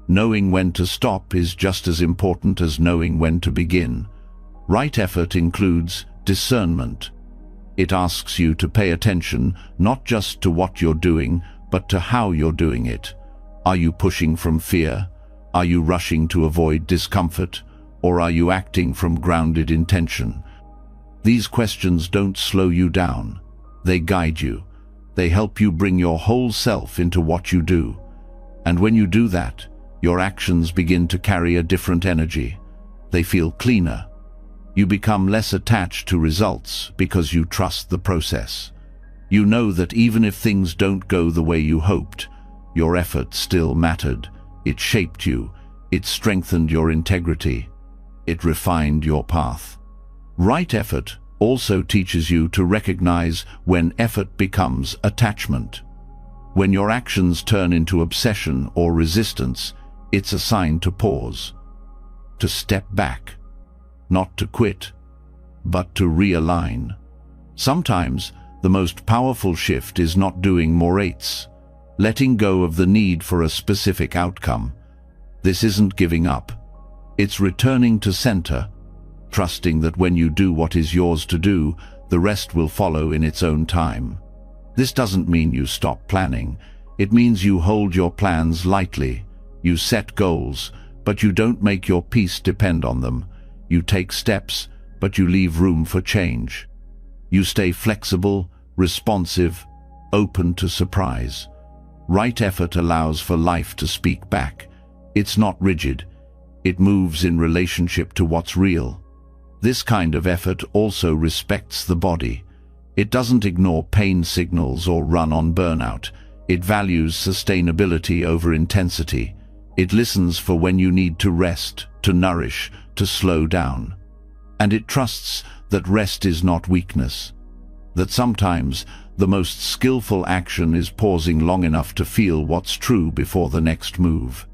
Knowing when to stop is just as important as knowing when to begin. Right effort includes discernment. It asks you to pay attention not just to what you're doing, but to how you're doing it. Are you pushing from fear? Are you rushing to avoid discomfort? Or are you acting from grounded intention? These questions don't slow you down. They guide you. They help you bring your whole self into what you do. And when you do that, your actions begin to carry a different energy. They feel cleaner. You become less attached to results because you trust the process. You know that even if things don't go the way you hoped, your effort still mattered. It shaped you. It strengthened your integrity. It refined your path. Right effort also teaches you to recognize when effort becomes attachment. When your actions turn into obsession or resistance, it's a sign to pause, to step back, not to quit, but to realign. Sometimes, the most powerful shift is not doing more eights, letting go of the need for a specific outcome. This isn't giving up. It's returning to center, trusting that when you do what is yours to do, the rest will follow in its own time. This doesn't mean you stop planning. It means you hold your plans lightly. You set goals, but you don't make your peace depend on them. You take steps, but you leave room for change. You stay flexible, responsive, open to surprise. Right effort allows for life to speak back. It's not rigid. It moves in relationship to what's real. This kind of effort also respects the body. It doesn't ignore pain signals or run on burnout. It values sustainability over intensity. It listens for when you need to rest, to nourish, to slow down. And it trusts that rest is not weakness. That sometimes the most skillful action is pausing long enough to feel what's true before the next move.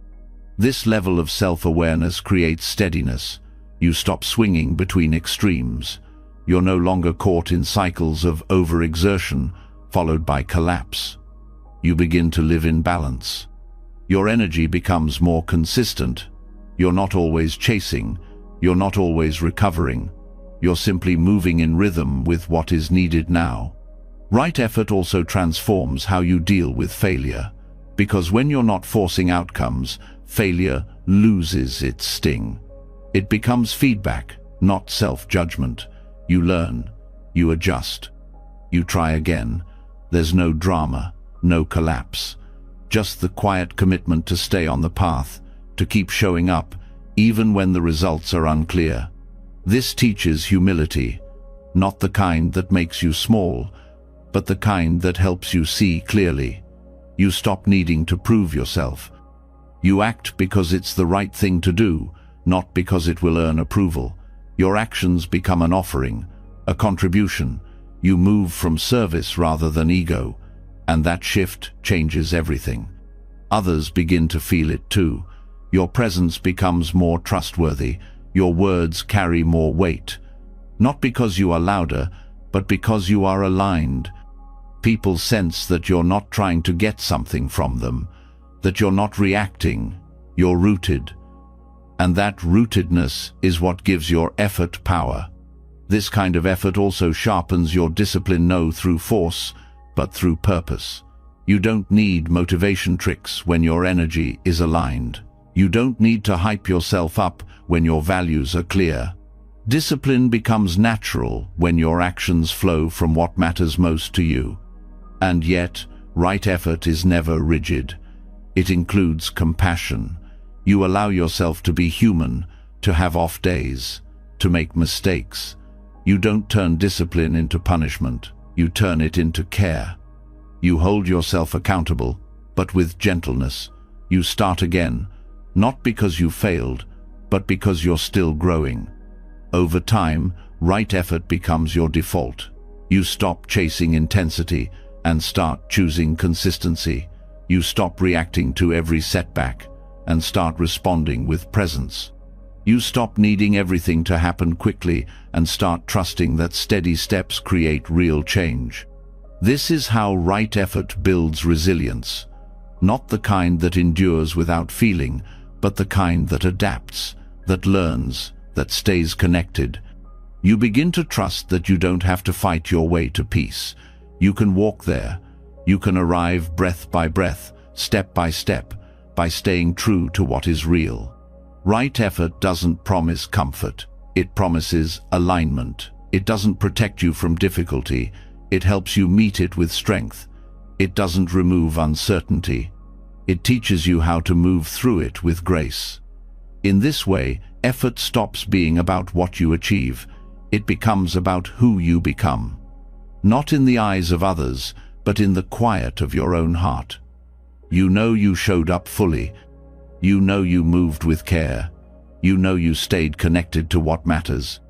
This level of self-awareness creates steadiness. You stop swinging between extremes. You're no longer caught in cycles of overexertion, followed by collapse. You begin to live in balance. Your energy becomes more consistent. You're not always chasing. You're not always recovering. You're simply moving in rhythm with what is needed now. Right effort also transforms how you deal with failure. Because when you're not forcing outcomes, failure loses its sting. It becomes feedback, not self-judgment. You learn. You adjust. You try again. There's no drama, no collapse. Just the quiet commitment to stay on the path, to keep showing up, even when the results are unclear. This teaches humility, not the kind that makes you small, but the kind that helps you see clearly. You stop needing to prove yourself. You act because it's the right thing to do, not because it will earn approval. Your actions become an offering, a contribution. You move from service rather than ego, and that shift changes everything. Others begin to feel it too. Your presence becomes more trustworthy. Your words carry more weight. Not because you are louder, but because you are aligned. People sense that you're not trying to get something from them, that you're not reacting, you're rooted. And that rootedness is what gives your effort power. This kind of effort also sharpens your discipline, not through force, but through purpose. You don't need motivation tricks when your energy is aligned. You don't need to hype yourself up when your values are clear. Discipline becomes natural when your actions flow from what matters most to you. And yet, right effort is never rigid. It includes compassion. You allow yourself to be human, to have off days, to make mistakes. You don't turn discipline into punishment. You turn it into care. You hold yourself accountable, but with gentleness. You start again, not because you failed, but because you're still growing. Over time, right effort becomes your default. You stop chasing intensity and start choosing consistency. You stop reacting to every setback and start responding with presence. You stop needing everything to happen quickly and start trusting that steady steps create real change. This is how right effort builds resilience. Not the kind that endures without feeling, but the kind that adapts, that learns, that stays connected. You begin to trust that you don't have to fight your way to peace. You can walk there. You can arrive breath by breath, step by step, by staying true to what is real. Right effort doesn't promise comfort. It promises alignment. It doesn't protect you from difficulty. It helps you meet it with strength. It doesn't remove uncertainty. It teaches you how to move through it with grace. In this way, effort stops being about what you achieve. It becomes about who you become. Not in the eyes of others, but in the quiet of your own heart. You know you showed up fully. You know you moved with care. You know you stayed connected to what matters.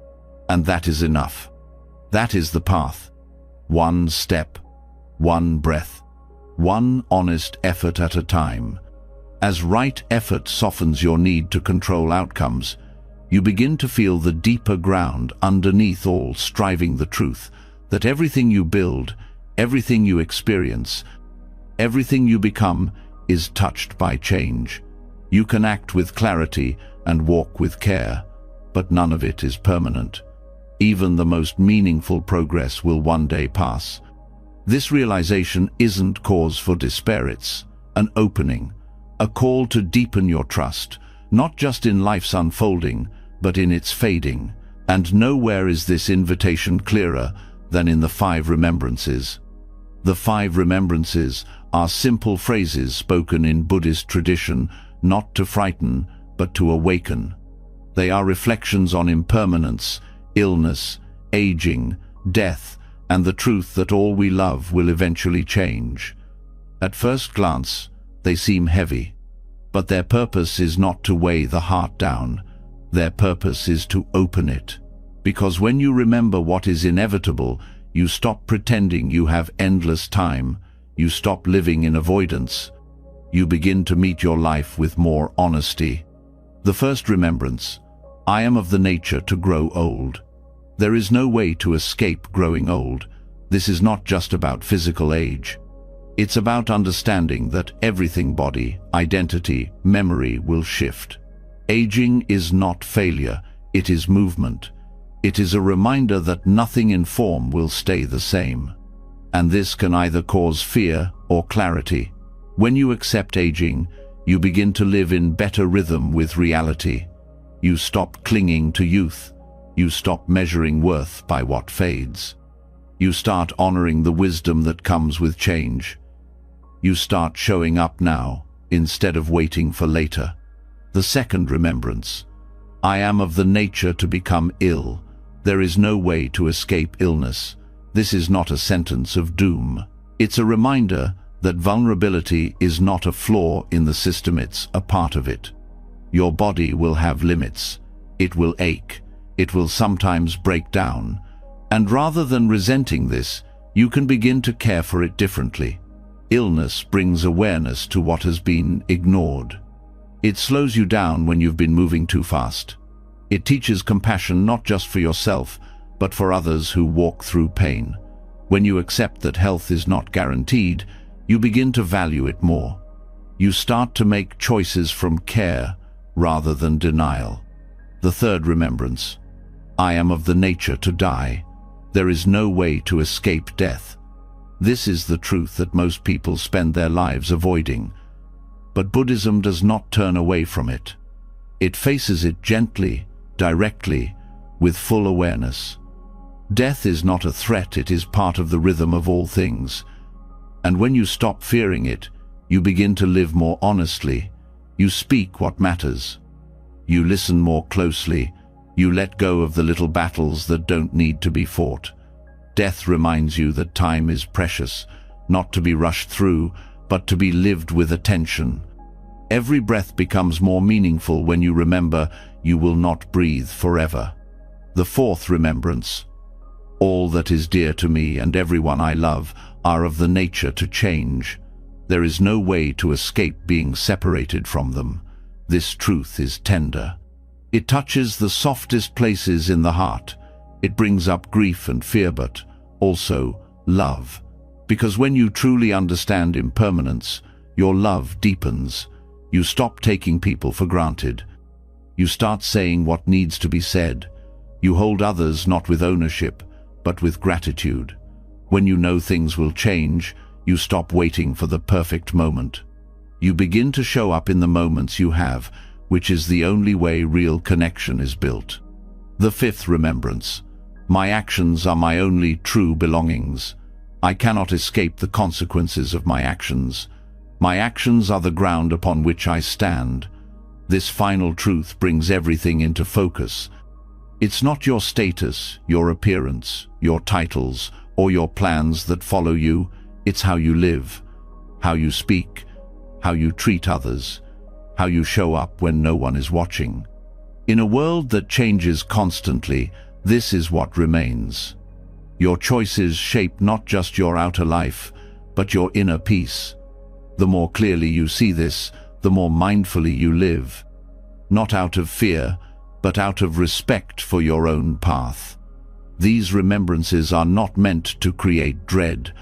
And that is enough. That is the path. One step, one breath, one honest effort at a time. As right effort softens your need to control outcomes, you begin to feel the deeper ground underneath all striving, the truth that everything you build, everything you experience, everything you become is touched by change. You can act with clarity and walk with care, but none of it is permanent. Even the most meaningful progress will one day pass. This realization isn't cause for despair, it's an opening, a call to deepen your trust, not just in life's unfolding, but in its fading. And nowhere is this invitation clearer than in the 5 remembrances. The 5 remembrances are simple phrases spoken in Buddhist tradition, not to frighten, but to awaken. They are reflections on impermanence, illness, aging, death, and the truth that all we love will eventually change. At first glance, they seem heavy, but their purpose is not to weigh the heart down. Their purpose is to open it. Because when you remember what is inevitable, you stop pretending you have endless time. You stop living in avoidance. You begin to meet your life with more honesty. The first remembrance: I am of the nature to grow old. There is no way to escape growing old. This is not just about physical age. It's about understanding that everything, body, identity, memory, will shift. Aging is not failure, it is movement. It is a reminder that nothing in form will stay the same. And this can either cause fear or clarity. When you accept aging, you begin to live in better rhythm with reality. You stop clinging to youth. You stop measuring worth by what fades. You start honoring the wisdom that comes with change. You start showing up now, instead of waiting for later. The second remembrance: I am of the nature to become ill. There is no way to escape illness. This is not a sentence of doom. It's a reminder that vulnerability is not a flaw in the system, it's a part of it. Your body will have limits. It will ache. It will sometimes break down. And rather than resenting this, you can begin to care for it differently. Illness brings awareness to what has been ignored. It slows you down when you've been moving too fast. It teaches compassion not just for yourself, but for others who walk through pain. When you accept that health is not guaranteed, you begin to value it more. You start to make choices from care rather than denial. The third remembrance: I am of the nature to die. There is no way to escape death. This is the truth that most people spend their lives avoiding. But Buddhism does not turn away from it. It faces it gently, directly, with full awareness. Death is not a threat, it is part of the rhythm of all things. And when you stop fearing it, you begin to live more honestly. You speak what matters. You listen more closely. You let go of the little battles that don't need to be fought. Death reminds you that time is precious, not to be rushed through, but to be lived with attention. Every breath becomes more meaningful when you remember you will not breathe forever. The fourth remembrance. All that is dear to me and everyone I love are of the nature to change. There is no way to escape being separated from them. This truth is tender. It touches the softest places in the heart. It brings up grief and fear, but also love. Because when you truly understand impermanence, your love deepens. You stop taking people for granted. You start saying what needs to be said. You hold others not with ownership, but with gratitude. When you know things will change, you stop waiting for the perfect moment. You begin to show up in the moments you have, which is the only way real connection is built. The fifth remembrance. My actions are my only true belongings. I cannot escape the consequences of my actions. My actions are the ground upon which I stand. This final truth brings everything into focus. It's not your status, your appearance, your titles, or your plans that follow you. It's how you live, how you speak, how you treat others, how you show up when no one is watching. In a world that changes constantly, this is what remains. Your choices shape not just your outer life, but your inner peace. The more clearly you see this, the more mindfully you live. Not out of fear, but out of respect for your own path. These remembrances are not meant to create dread.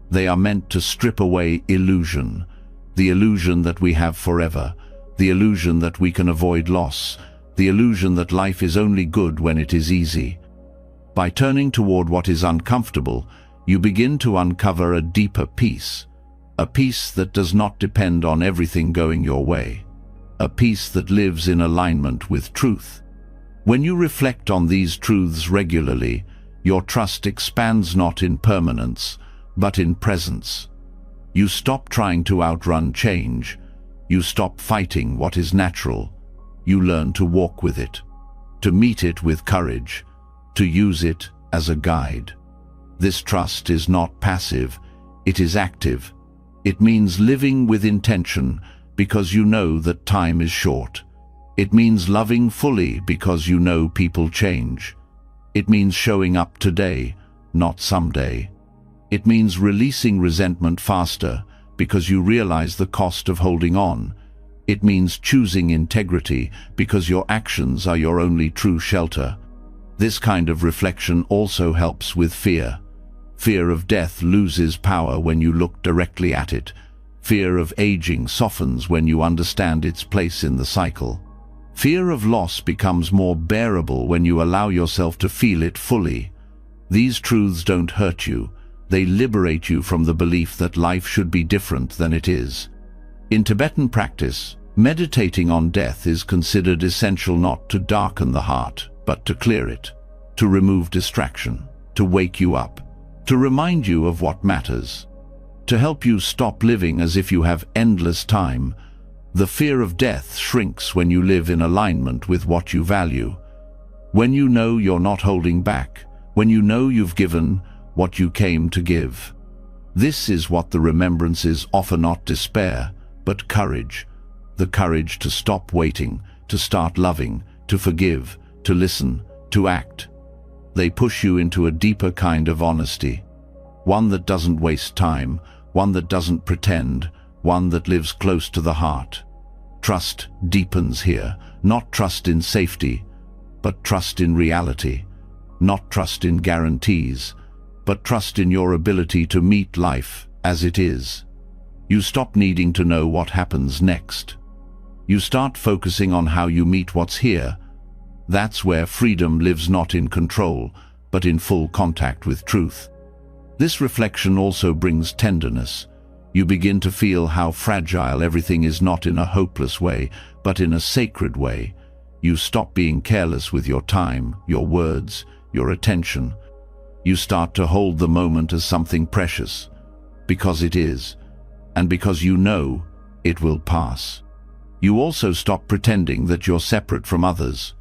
They are meant to strip away illusion. The illusion that we have forever. The illusion that we can avoid loss. The illusion that life is only good when it is easy. By turning toward what is uncomfortable, you begin to uncover a deeper peace. A peace that does not depend on everything going your way. A peace that lives in alignment with truth. When you reflect on these truths regularly, your trust expands not in permanence, but in presence. You stop trying to outrun change. You stop fighting what is natural. You learn to walk with it, to meet it with courage, to use it as a guide. This trust is not passive, it is active. It means living with intention because you know that time is short. It means loving fully because you know people change. It means showing up today, not someday. It means releasing resentment faster because you realize the cost of holding on. It means choosing integrity because your actions are your only true shelter. This kind of reflection also helps with fear. Fear of death loses power when you look directly at it. Fear of aging softens when you understand its place in the cycle. Fear of loss becomes more bearable when you allow yourself to feel it fully. These truths don't hurt you. They liberate you from the belief that life should be different than it is. In Tibetan practice, meditating on death is considered essential not to darken the heart, but to clear it, to remove distraction, to wake you up, to remind you of what matters, to help you stop living as if you have endless time. The fear of death shrinks when you live in alignment with what you value. When you know you're not holding back, when you know you've given what you came to give. This is what the remembrances offer, not despair, but courage. The courage to stop waiting, to start loving, to forgive, to listen, to act. They push you into a deeper kind of honesty. One that doesn't waste time, one that doesn't pretend, one that lives close to the heart. Trust deepens here, not trust in safety, but trust in reality. Not trust in guarantees, but trust in your ability to meet life as it is. You stop needing to know what happens next. You start focusing on how you meet what's here. That's where freedom lives, not in control, but in full contact with truth. This reflection also brings tenderness. You begin to feel how fragile everything is, not in a hopeless way, but in a sacred way. You stop being careless with your time, your words, your attention. You start to hold the moment as something precious, because it is, and because you know it will pass. You also stop pretending that you're separate from others.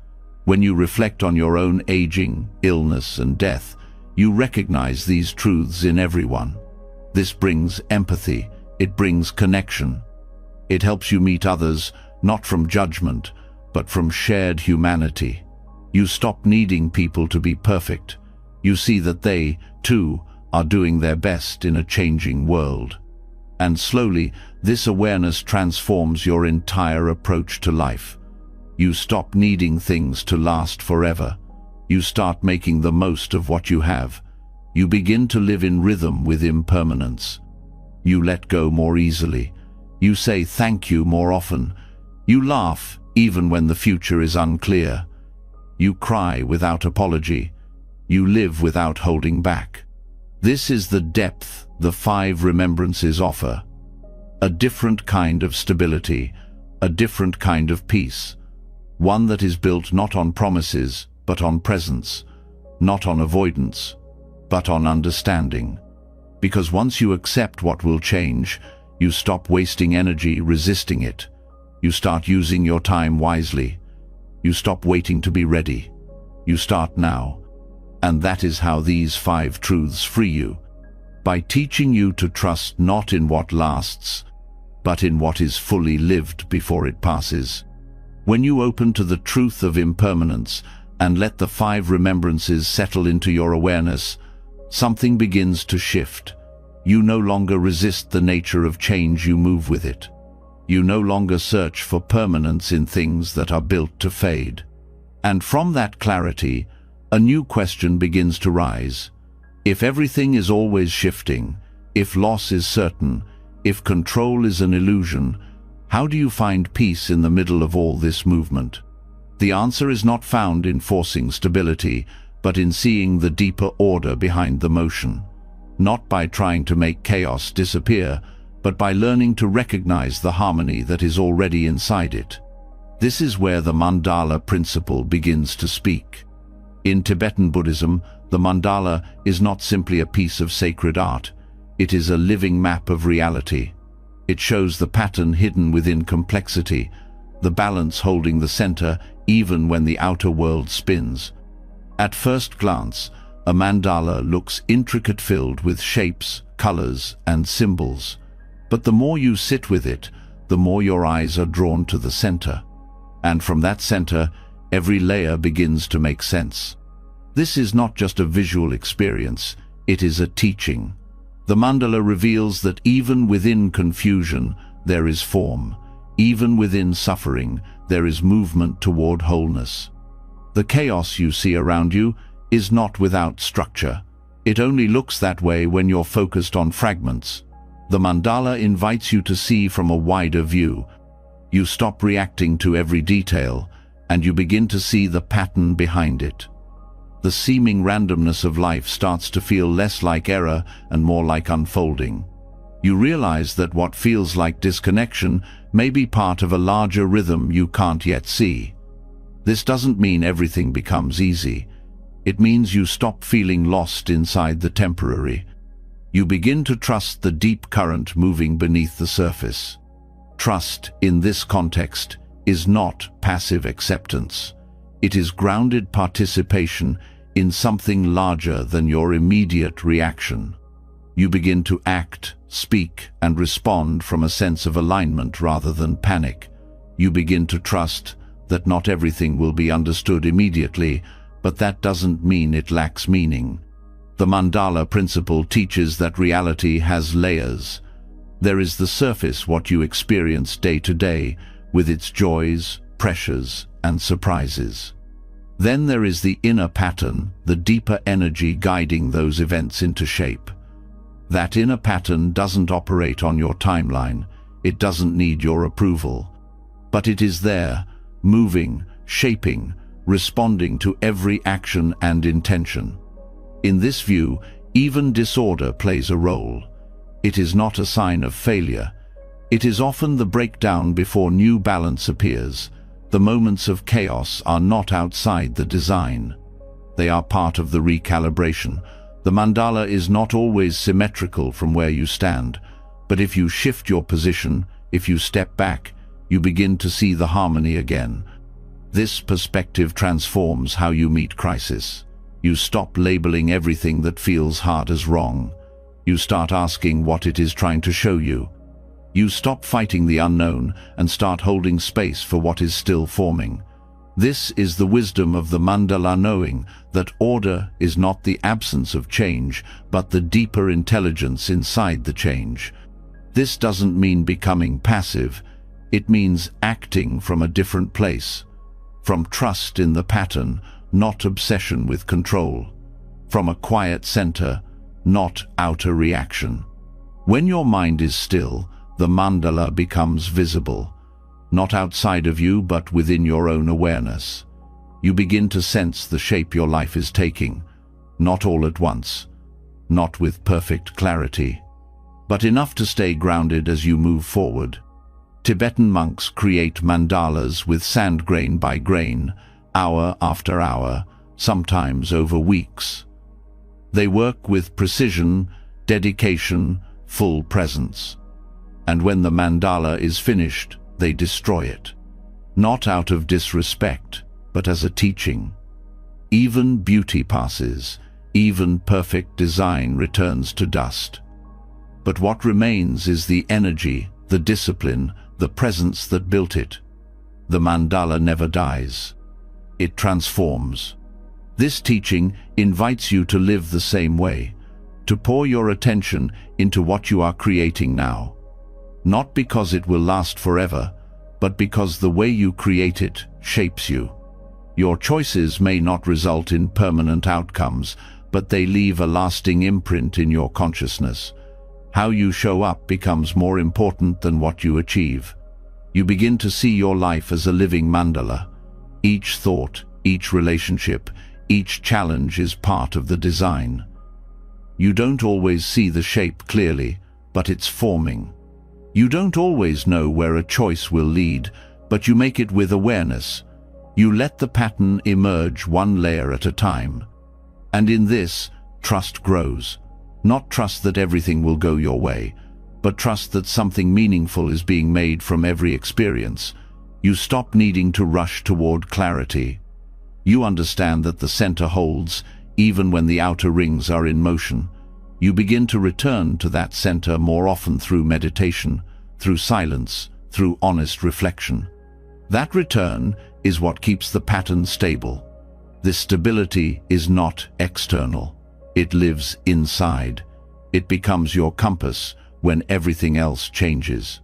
When you reflect on your own aging, illness, and death, you recognize these truths in everyone. This brings empathy, it brings connection. It helps you meet others, not from judgment, but from shared humanity. You stop needing people to be perfect. You see that they, too, are doing their best in a changing world. And slowly, this awareness transforms your entire approach to life. You stop needing things to last forever. You start making the most of what you have. You begin to live in rhythm with impermanence. You let go more easily. You say thank you more often. You laugh even when the future is unclear. You cry without apology. You live without holding back. This is the depth the 5 remembrances offer. A different kind of stability, a different kind of peace. One that is built not on promises, but on presence, not on avoidance, but on understanding. Because once you accept what will change, you stop wasting energy resisting it. You start using your time wisely. You stop waiting to be ready. You start now. And that is how these 5 truths free you, by teaching you to trust not in what lasts, but in what is fully lived before it passes. When you open to the truth of impermanence and let the 5 remembrances settle into your awareness, something begins to shift. You no longer resist the nature of change, you move with it. You no longer search for permanence in things that are built to fade. And from that clarity, a new question begins to rise. If everything is always shifting, if loss is certain, if control is an illusion, how do you find peace in the middle of all this movement? The answer is not found in forcing stability, but in seeing the deeper order behind the motion. Not by trying to make chaos disappear, but by learning to recognize the harmony that is already inside it. This is where the mandala principle begins to speak. In Tibetan Buddhism, the mandala is not simply a piece of sacred art. It is a living map of reality. It shows the pattern hidden within complexity, the balance holding the center even when the outer world spins. At first glance, a mandala looks intricate, filled with shapes, colors, and symbols. But the more you sit with it, the more your eyes are drawn to the center. And from that center, every layer begins to make sense. This is not just a visual experience, it is a teaching. The mandala reveals that even within confusion, there is form. Even within suffering, there is movement toward wholeness. The chaos you see around you is not without structure. It only looks that way when you're focused on fragments. The mandala invites you to see from a wider view. You stop reacting to every detail, and you begin to see the pattern behind it. The seeming randomness of life starts to feel less like error and more like unfolding. You realize that what feels like disconnection may be part of a larger rhythm you can't yet see. This doesn't mean everything becomes easy. It means you stop feeling lost inside the temporary. You begin to trust the deep current moving beneath the surface. Trust, in this context, is not passive acceptance. It is grounded participation in something larger than your immediate reaction. You begin to act, speak, and respond from a sense of alignment rather than panic. You begin to trust that not everything will be understood immediately, but that doesn't mean it lacks meaning. The mandala principle teaches that reality has layers. There is the surface, what you experience day to day, with its joys, pressures, and surprises. Then there is the inner pattern, the deeper energy guiding those events into shape. That inner pattern doesn't operate on your timeline. It doesn't need your approval. But it is there, moving, shaping, responding to every action and intention. In this view, even disorder plays a role. It is not a sign of failure. It is often the breakdown before new balance appears. The moments of chaos are not outside the design. They are part of the recalibration. The mandala is not always symmetrical from where you stand, but if you shift your position, if you step back, you begin to see the harmony again. This perspective transforms how you meet crisis. You stop labeling everything that feels hard as wrong. You start asking what it is trying to show you. You stop fighting the unknown and start holding space for what is still forming. This is the wisdom of the mandala, knowing that order is not the absence of change, but the deeper intelligence inside the change. This doesn't mean becoming passive. It means acting from a different place. From trust in the pattern, not obsession with control. From a quiet center, not outer reaction. When your mind is still, the mandala becomes visible. Not outside of you, but within your own awareness. You begin to sense the shape your life is taking, not all at once, not with perfect clarity, but enough to stay grounded as you move forward. Tibetan monks create mandalas with sand grain by grain, hour after hour, sometimes over weeks. They work with precision, dedication, full presence. And when the mandala is finished, they destroy it. Not out of disrespect, but as a teaching. Even beauty passes, even perfect design returns to dust. But what remains is the energy, the discipline, the presence that built it. The mandala never dies. It transforms. This teaching invites you to live the same way, to pour your attention into what you are creating now. Not because it will last forever, but because the way you create it shapes you. Your choices may not result in permanent outcomes, but they leave a lasting imprint in your consciousness. How you show up becomes more important than what you achieve. You begin to see your life as a living mandala. Each thought, each relationship, each challenge is part of the design. You don't always see the shape clearly, but it's forming. You don't always know where a choice will lead, but you make it with awareness. You let the pattern emerge one layer at a time. And in this, trust grows. Not trust that everything will go your way, but trust that something meaningful is being made from every experience. You stop needing to rush toward clarity. You understand that the center holds, even when the outer rings are in motion. You begin to return to that center more often through meditation, through silence, through honest reflection. That return is what keeps the pattern stable. This stability is not external. It lives inside. It becomes your compass when everything else changes.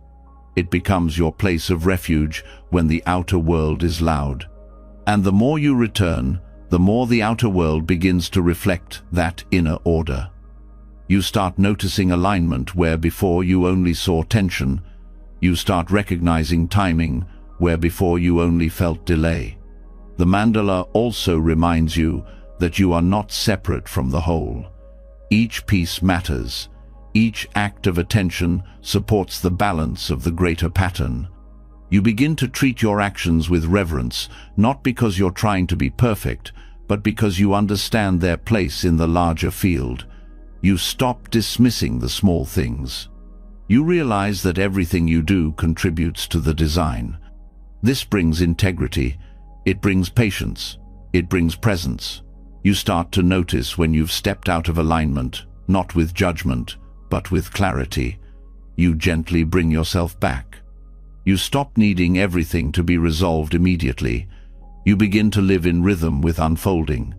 It becomes your place of refuge when the outer world is loud. And the more you return, the more the outer world begins to reflect that inner order. You start noticing alignment where before you only saw tension. You start recognizing timing where before you only felt delay. The mandala also reminds you that you are not separate from the whole. Each piece matters. Each act of attention supports the balance of the greater pattern. You begin to treat your actions with reverence, not because you're trying to be perfect, but because you understand their place in the larger field. You stop dismissing the small things. You realize that everything you do contributes to the design. This brings integrity. It brings patience. It brings presence. You start to notice when you've stepped out of alignment, not with judgment, but with clarity. You gently bring yourself back. You stop needing everything to be resolved immediately. You begin to live in rhythm with unfolding.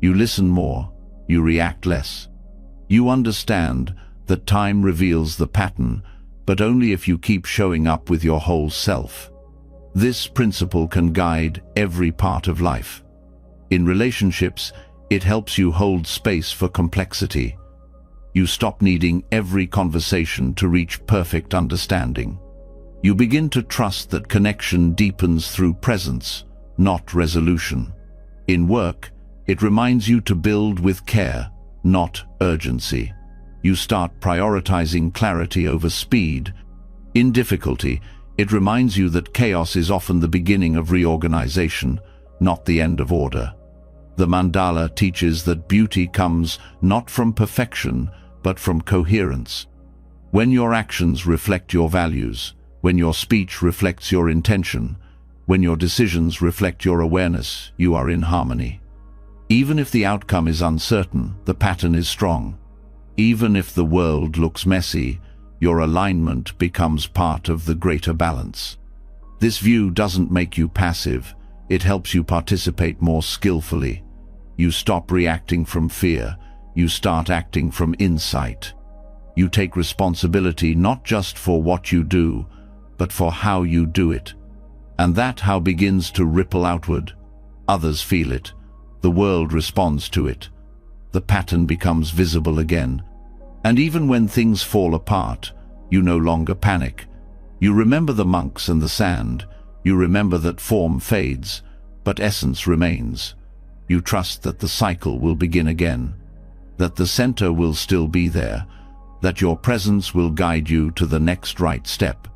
You listen more. You react less. You understand that time reveals the pattern, but only if you keep showing up with your whole self. This principle can guide every part of life. In relationships, it helps you hold space for complexity. You stop needing every conversation to reach perfect understanding. You begin to trust that connection deepens through presence, not resolution. In work, it reminds you to build with care, not urgency. You start prioritizing clarity over speed. In difficulty, it reminds you that chaos is often the beginning of reorganization, not the end of order. The mandala teaches that beauty comes not from perfection, but from coherence. When your actions reflect your values, when your speech reflects your intention, when your decisions reflect your awareness, you are in harmony. Even if the outcome is uncertain, the pattern is strong. Even if the world looks messy, your alignment becomes part of the greater balance. This view doesn't make you passive, it helps you participate more skillfully. You stop reacting from fear, you start acting from insight. You take responsibility not just for what you do, but for how you do it. And that how begins to ripple outward. Others feel it. The world responds to it. The pattern becomes visible again. And even when things fall apart, you no longer panic. You remember the monks and the sand. You remember that form fades, but essence remains. You trust that the cycle will begin again, that the center will still be there, that your presence will guide you to the next right step.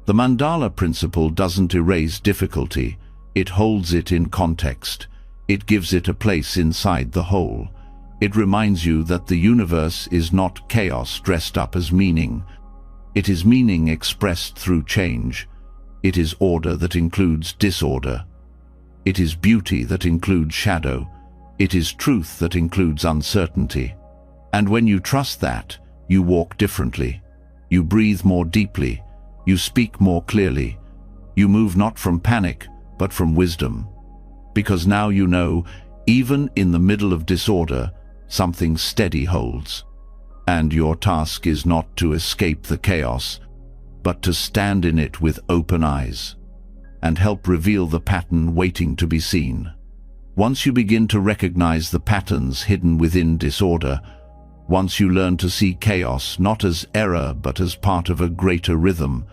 The mandala principle doesn't erase difficulty, it holds it in context. It gives it a place inside the whole. It reminds you that the universe is not chaos dressed up as meaning. It is meaning expressed through change. It is order that includes disorder. It is beauty that includes shadow. It is truth that includes uncertainty. And when you trust that, you walk differently. You breathe more deeply. You speak more clearly. You move not from panic, but from wisdom. Because now you know, even in the middle of disorder, something steady holds. And your task is not to escape the chaos, but to stand in it with open eyes, and help reveal the pattern waiting to be seen. Once you begin to recognize the patterns hidden within disorder, once you learn to see chaos not as error but as part of a greater rhythm,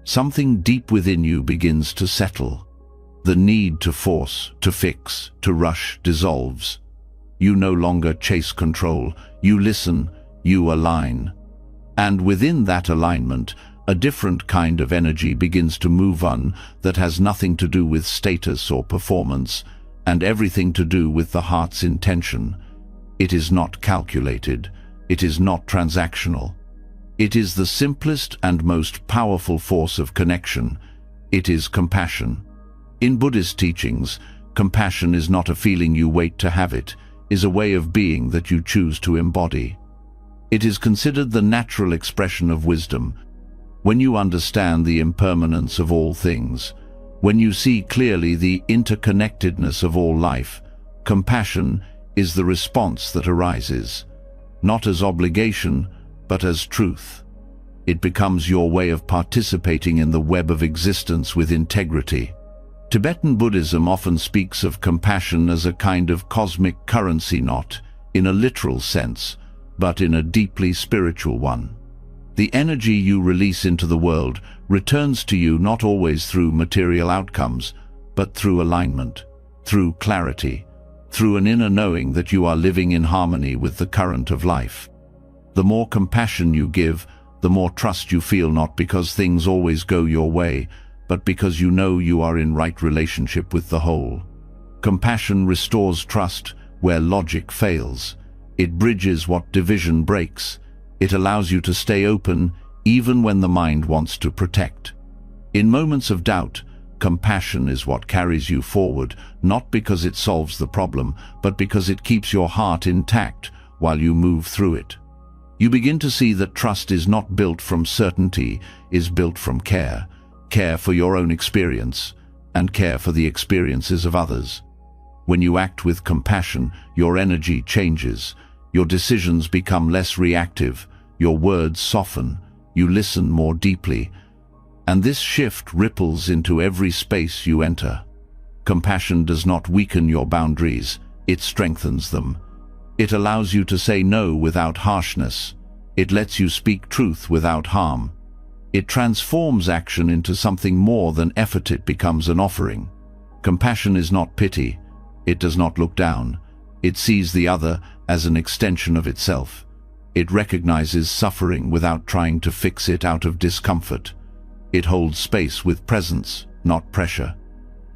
something deep within you begins to settle. The need to force, to fix, to rush dissolves. You no longer chase control, you listen, you align. And within that alignment, a different kind of energy begins to move on that has nothing to do with status or performance, and everything to do with the heart's intention. It is not calculated, it is not transactional. It is the simplest and most powerful force of connection. It is compassion. In Buddhist teachings, compassion is not a feeling you wait to have, it is a way of being that you choose to embody. It is considered the natural expression of wisdom. When you understand the impermanence of all things, when you see clearly the interconnectedness of all life, compassion is the response that arises, not as obligation, but as truth. It becomes your way of participating in the web of existence with integrity. Tibetan Buddhism often speaks of compassion as a kind of cosmic currency, not in a literal sense, but in a deeply spiritual one. The energy you release into the world returns to you not always through material outcomes, but through alignment, through clarity, through an inner knowing that you are living in harmony with the current of life. The more compassion you give, the more trust you feel, not because things always go your way, but because you know you are in right relationship with the whole. Compassion restores trust where logic fails. It bridges what division breaks. It allows you to stay open even when the mind wants to protect. In moments of doubt, compassion is what carries you forward, not because it solves the problem, but because it keeps your heart intact while you move through it. You begin to see that trust is not built from certainty, is built from care. Care for your own experience, and care for the experiences of others. When you act with compassion, your energy changes. Your decisions become less reactive, your words soften, you listen more deeply, and this shift ripples into every space you enter. Compassion does not weaken your boundaries, it strengthens them. It allows you to say no without harshness. It lets you speak truth without harm. It transforms action into something more than effort. It becomes an offering. Compassion is not pity, It does not look down. It sees the other as an extension of itself. It recognizes suffering without trying to fix it out of discomfort. It holds space with presence, not pressure.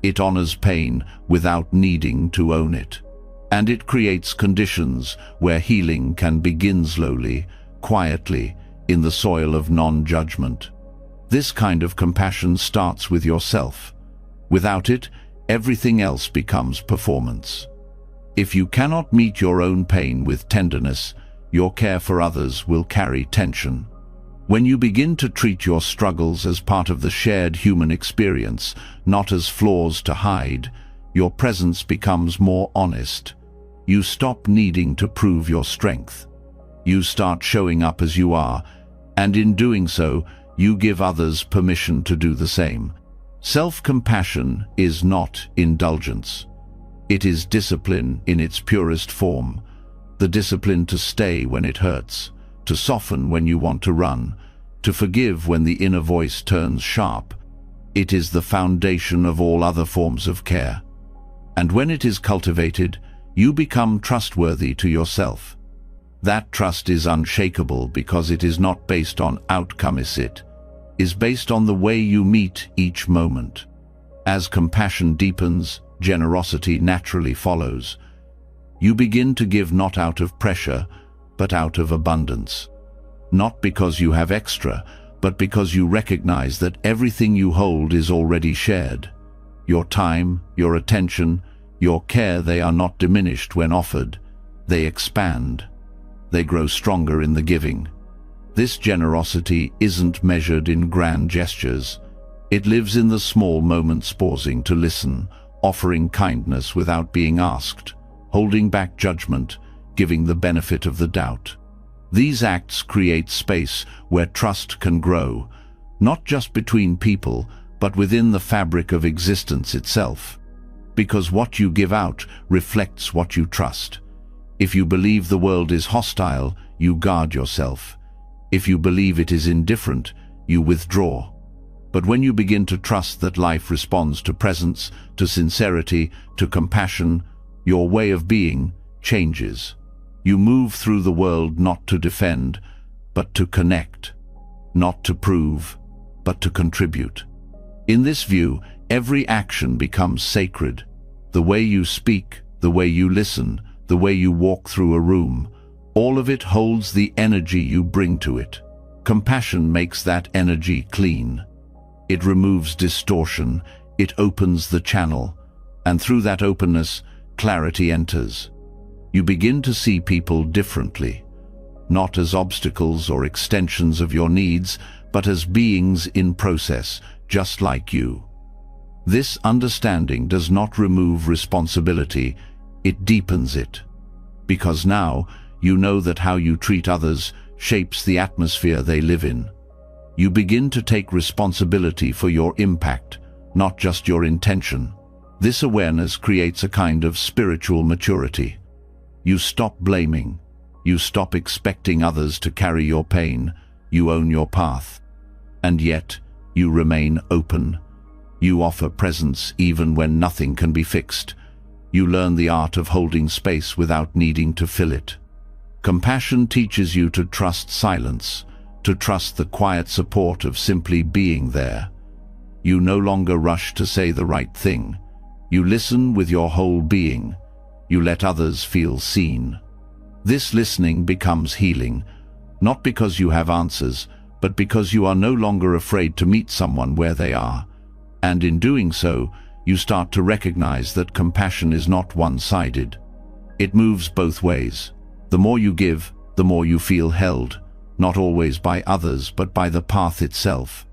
It honors pain without needing to own it. And it creates conditions where healing can begin slowly, quietly, in the soil of non-judgment. This kind of compassion starts with yourself. Without it, everything else becomes performance. If you cannot meet your own pain with tenderness, your care for others will carry tension. When you begin to treat your struggles as part of the shared human experience, not as flaws to hide, your presence becomes more honest. You stop needing to prove your strength. You start showing up as you are, and in doing so, you give others permission to do the same. Self-compassion is not indulgence. It is discipline in its purest form. The discipline to stay when it hurts, to soften when you want to run, to forgive when the inner voice turns sharp. It is the foundation of all other forms of care. And when it is cultivated, you become trustworthy to yourself. That trust is unshakable because it is not based on outcome, it is based on the way you meet each moment. As compassion deepens, generosity naturally follows. You begin to give not out of pressure, but out of abundance. Not because you have extra, but because you recognize that everything you hold is already shared. Your time, your attention, your care, they are not diminished when offered. They expand. They grow stronger in the giving. This generosity isn't measured in grand gestures. It lives in the small moments, pausing to listen, offering kindness without being asked, holding back judgment, giving the benefit of the doubt. These acts create space where trust can grow, not just between people, but within the fabric of existence itself. Because what you give out reflects what you trust. If you believe the world is hostile, you guard yourself. If you believe it is indifferent, you withdraw. But when you begin to trust that life responds to presence, to sincerity, to compassion, your way of being changes. You move through the world not to defend, but to connect. Not to prove, but to contribute. In this view, every action becomes sacred. The way you speak, the way you listen, the way you walk through a room, all of it holds the energy you bring to it. Compassion makes that energy clean. It removes distortion, it opens the channel, and through that openness, clarity enters. You begin to see people differently, not as obstacles or extensions of your needs, but as beings in process, just like you. This understanding does not remove responsibility, it deepens it. Because now, you know that how you treat others shapes the atmosphere they live in. You begin to take responsibility for your impact, not just your intention. This awareness creates a kind of spiritual maturity. You stop blaming. You stop expecting others to carry your pain. You own your path. And yet, you remain open. You offer presence even when nothing can be fixed. You learn the art of holding space without needing to fill it. Compassion teaches you to trust silence, to trust the quiet support of simply being there. You no longer rush to say the right thing. You listen with your whole being. You let others feel seen. This listening becomes healing, not because you have answers, but because you are no longer afraid to meet someone where they are. And in doing so, you start to recognize that compassion is not one-sided. It moves both ways. The more you give, the more you feel held, not always by others, but by the path itself.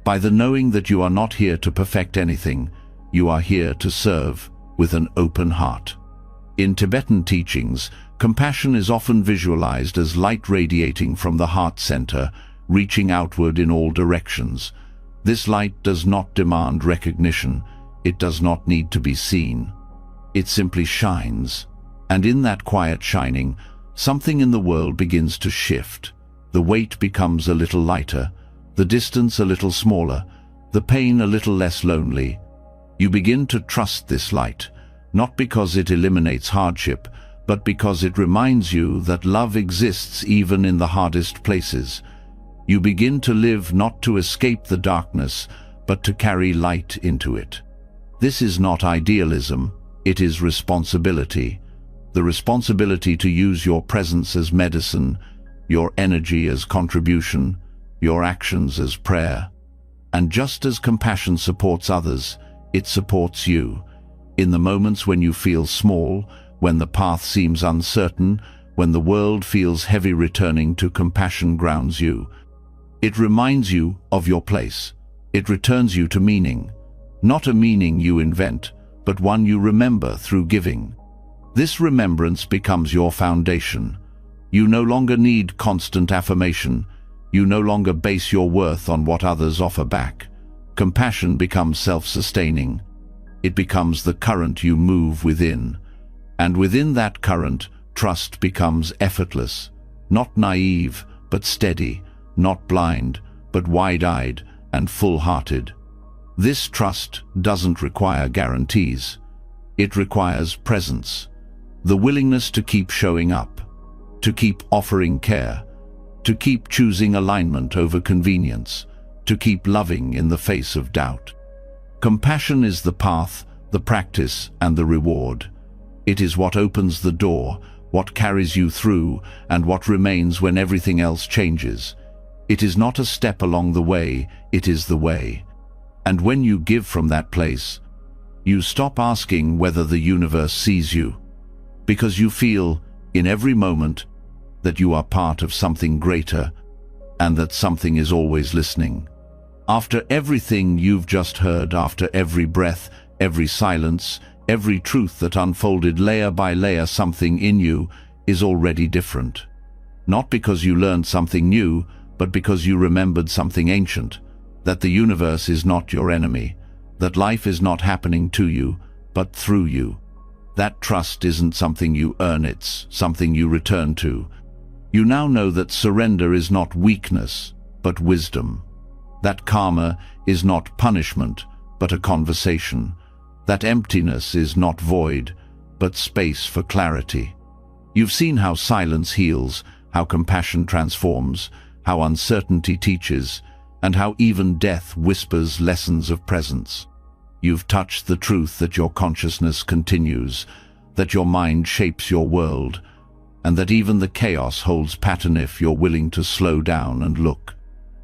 By the knowing that you are not here to perfect anything, you are here to serve with an open heart. In Tibetan teachings, compassion is often visualized as light radiating from the heart center, reaching outward in all directions. This light does not demand recognition. It does not need to be seen. It simply shines. And in that quiet shining, something in the world begins to shift. The weight becomes a little lighter, the distance a little smaller, the pain a little less lonely. You begin to trust this light, not because it eliminates hardship, but because it reminds you that love exists even in the hardest places. You begin to live not to escape the darkness, but to carry light into it. This is not idealism, it is responsibility. The responsibility to use your presence as medicine, your energy as contribution, your actions as prayer. And just as compassion supports others, it supports you. In the moments when you feel small, when the path seems uncertain, when the world feels heavy, returning to compassion grounds you. It reminds you of your place. It returns you to meaning. Not a meaning you invent, but one you remember through giving. This remembrance becomes your foundation. You no longer need constant affirmation. You no longer base your worth on what others offer back. Compassion becomes self-sustaining. It becomes the current you move within. And within that current, trust becomes effortless. Not naive, but steady. Not blind, but wide-eyed and full-hearted. This trust doesn't require guarantees. It requires presence. The willingness to keep showing up, to keep offering care, to keep choosing alignment over convenience, to keep loving in the face of doubt. Compassion is the path, the practice, and the reward. It is what opens the door, what carries you through, and what remains when everything else changes. It is not a step along the way, it is the way. And when you give from that place, you stop asking whether the universe sees you, because you feel, in every moment, that you are part of something greater, and that something is always listening. After everything you've just heard, after every breath, every silence, every truth that unfolded layer by layer, something in you is already different. Not because you learned something new, but because you remembered something ancient, that the universe is not your enemy, that life is not happening to you, but through you. That trust isn't something you earn, it's something you return to. You now know that surrender is not weakness, but wisdom. That karma is not punishment, but a conversation. That emptiness is not void, but space for clarity. You've seen how silence heals, how compassion transforms, how uncertainty teaches, and how even death whispers lessons of presence. You've touched the truth that your consciousness continues, that your mind shapes your world, and that even the chaos holds pattern if you're willing to slow down and look.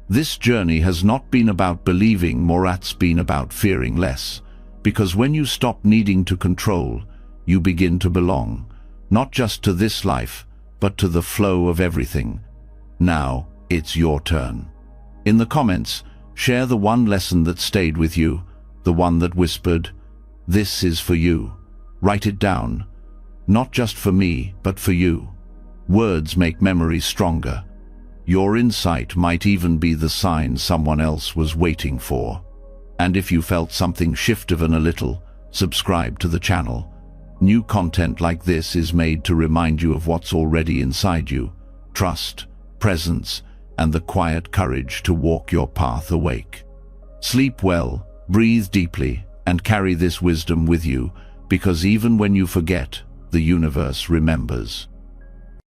This journey has not been about believing more, it's been about fearing less. Because when you stop needing to control, you begin to belong, not just to this life, but to the flow of everything. Now, it's your turn. In the comments, share the one lesson that stayed with you, the one that whispered, "This is for you." Write it down. Not just for me, but for you. Words make memories stronger. Your insight might even be the sign someone else was waiting for. And if you felt something shift even a little, subscribe to the channel. New content like this is made to remind you of what's already inside you. Trust, presence, and the quiet courage to walk your path awake. Sleep well, breathe deeply, and carry this wisdom with you, because even when you forget, the universe remembers.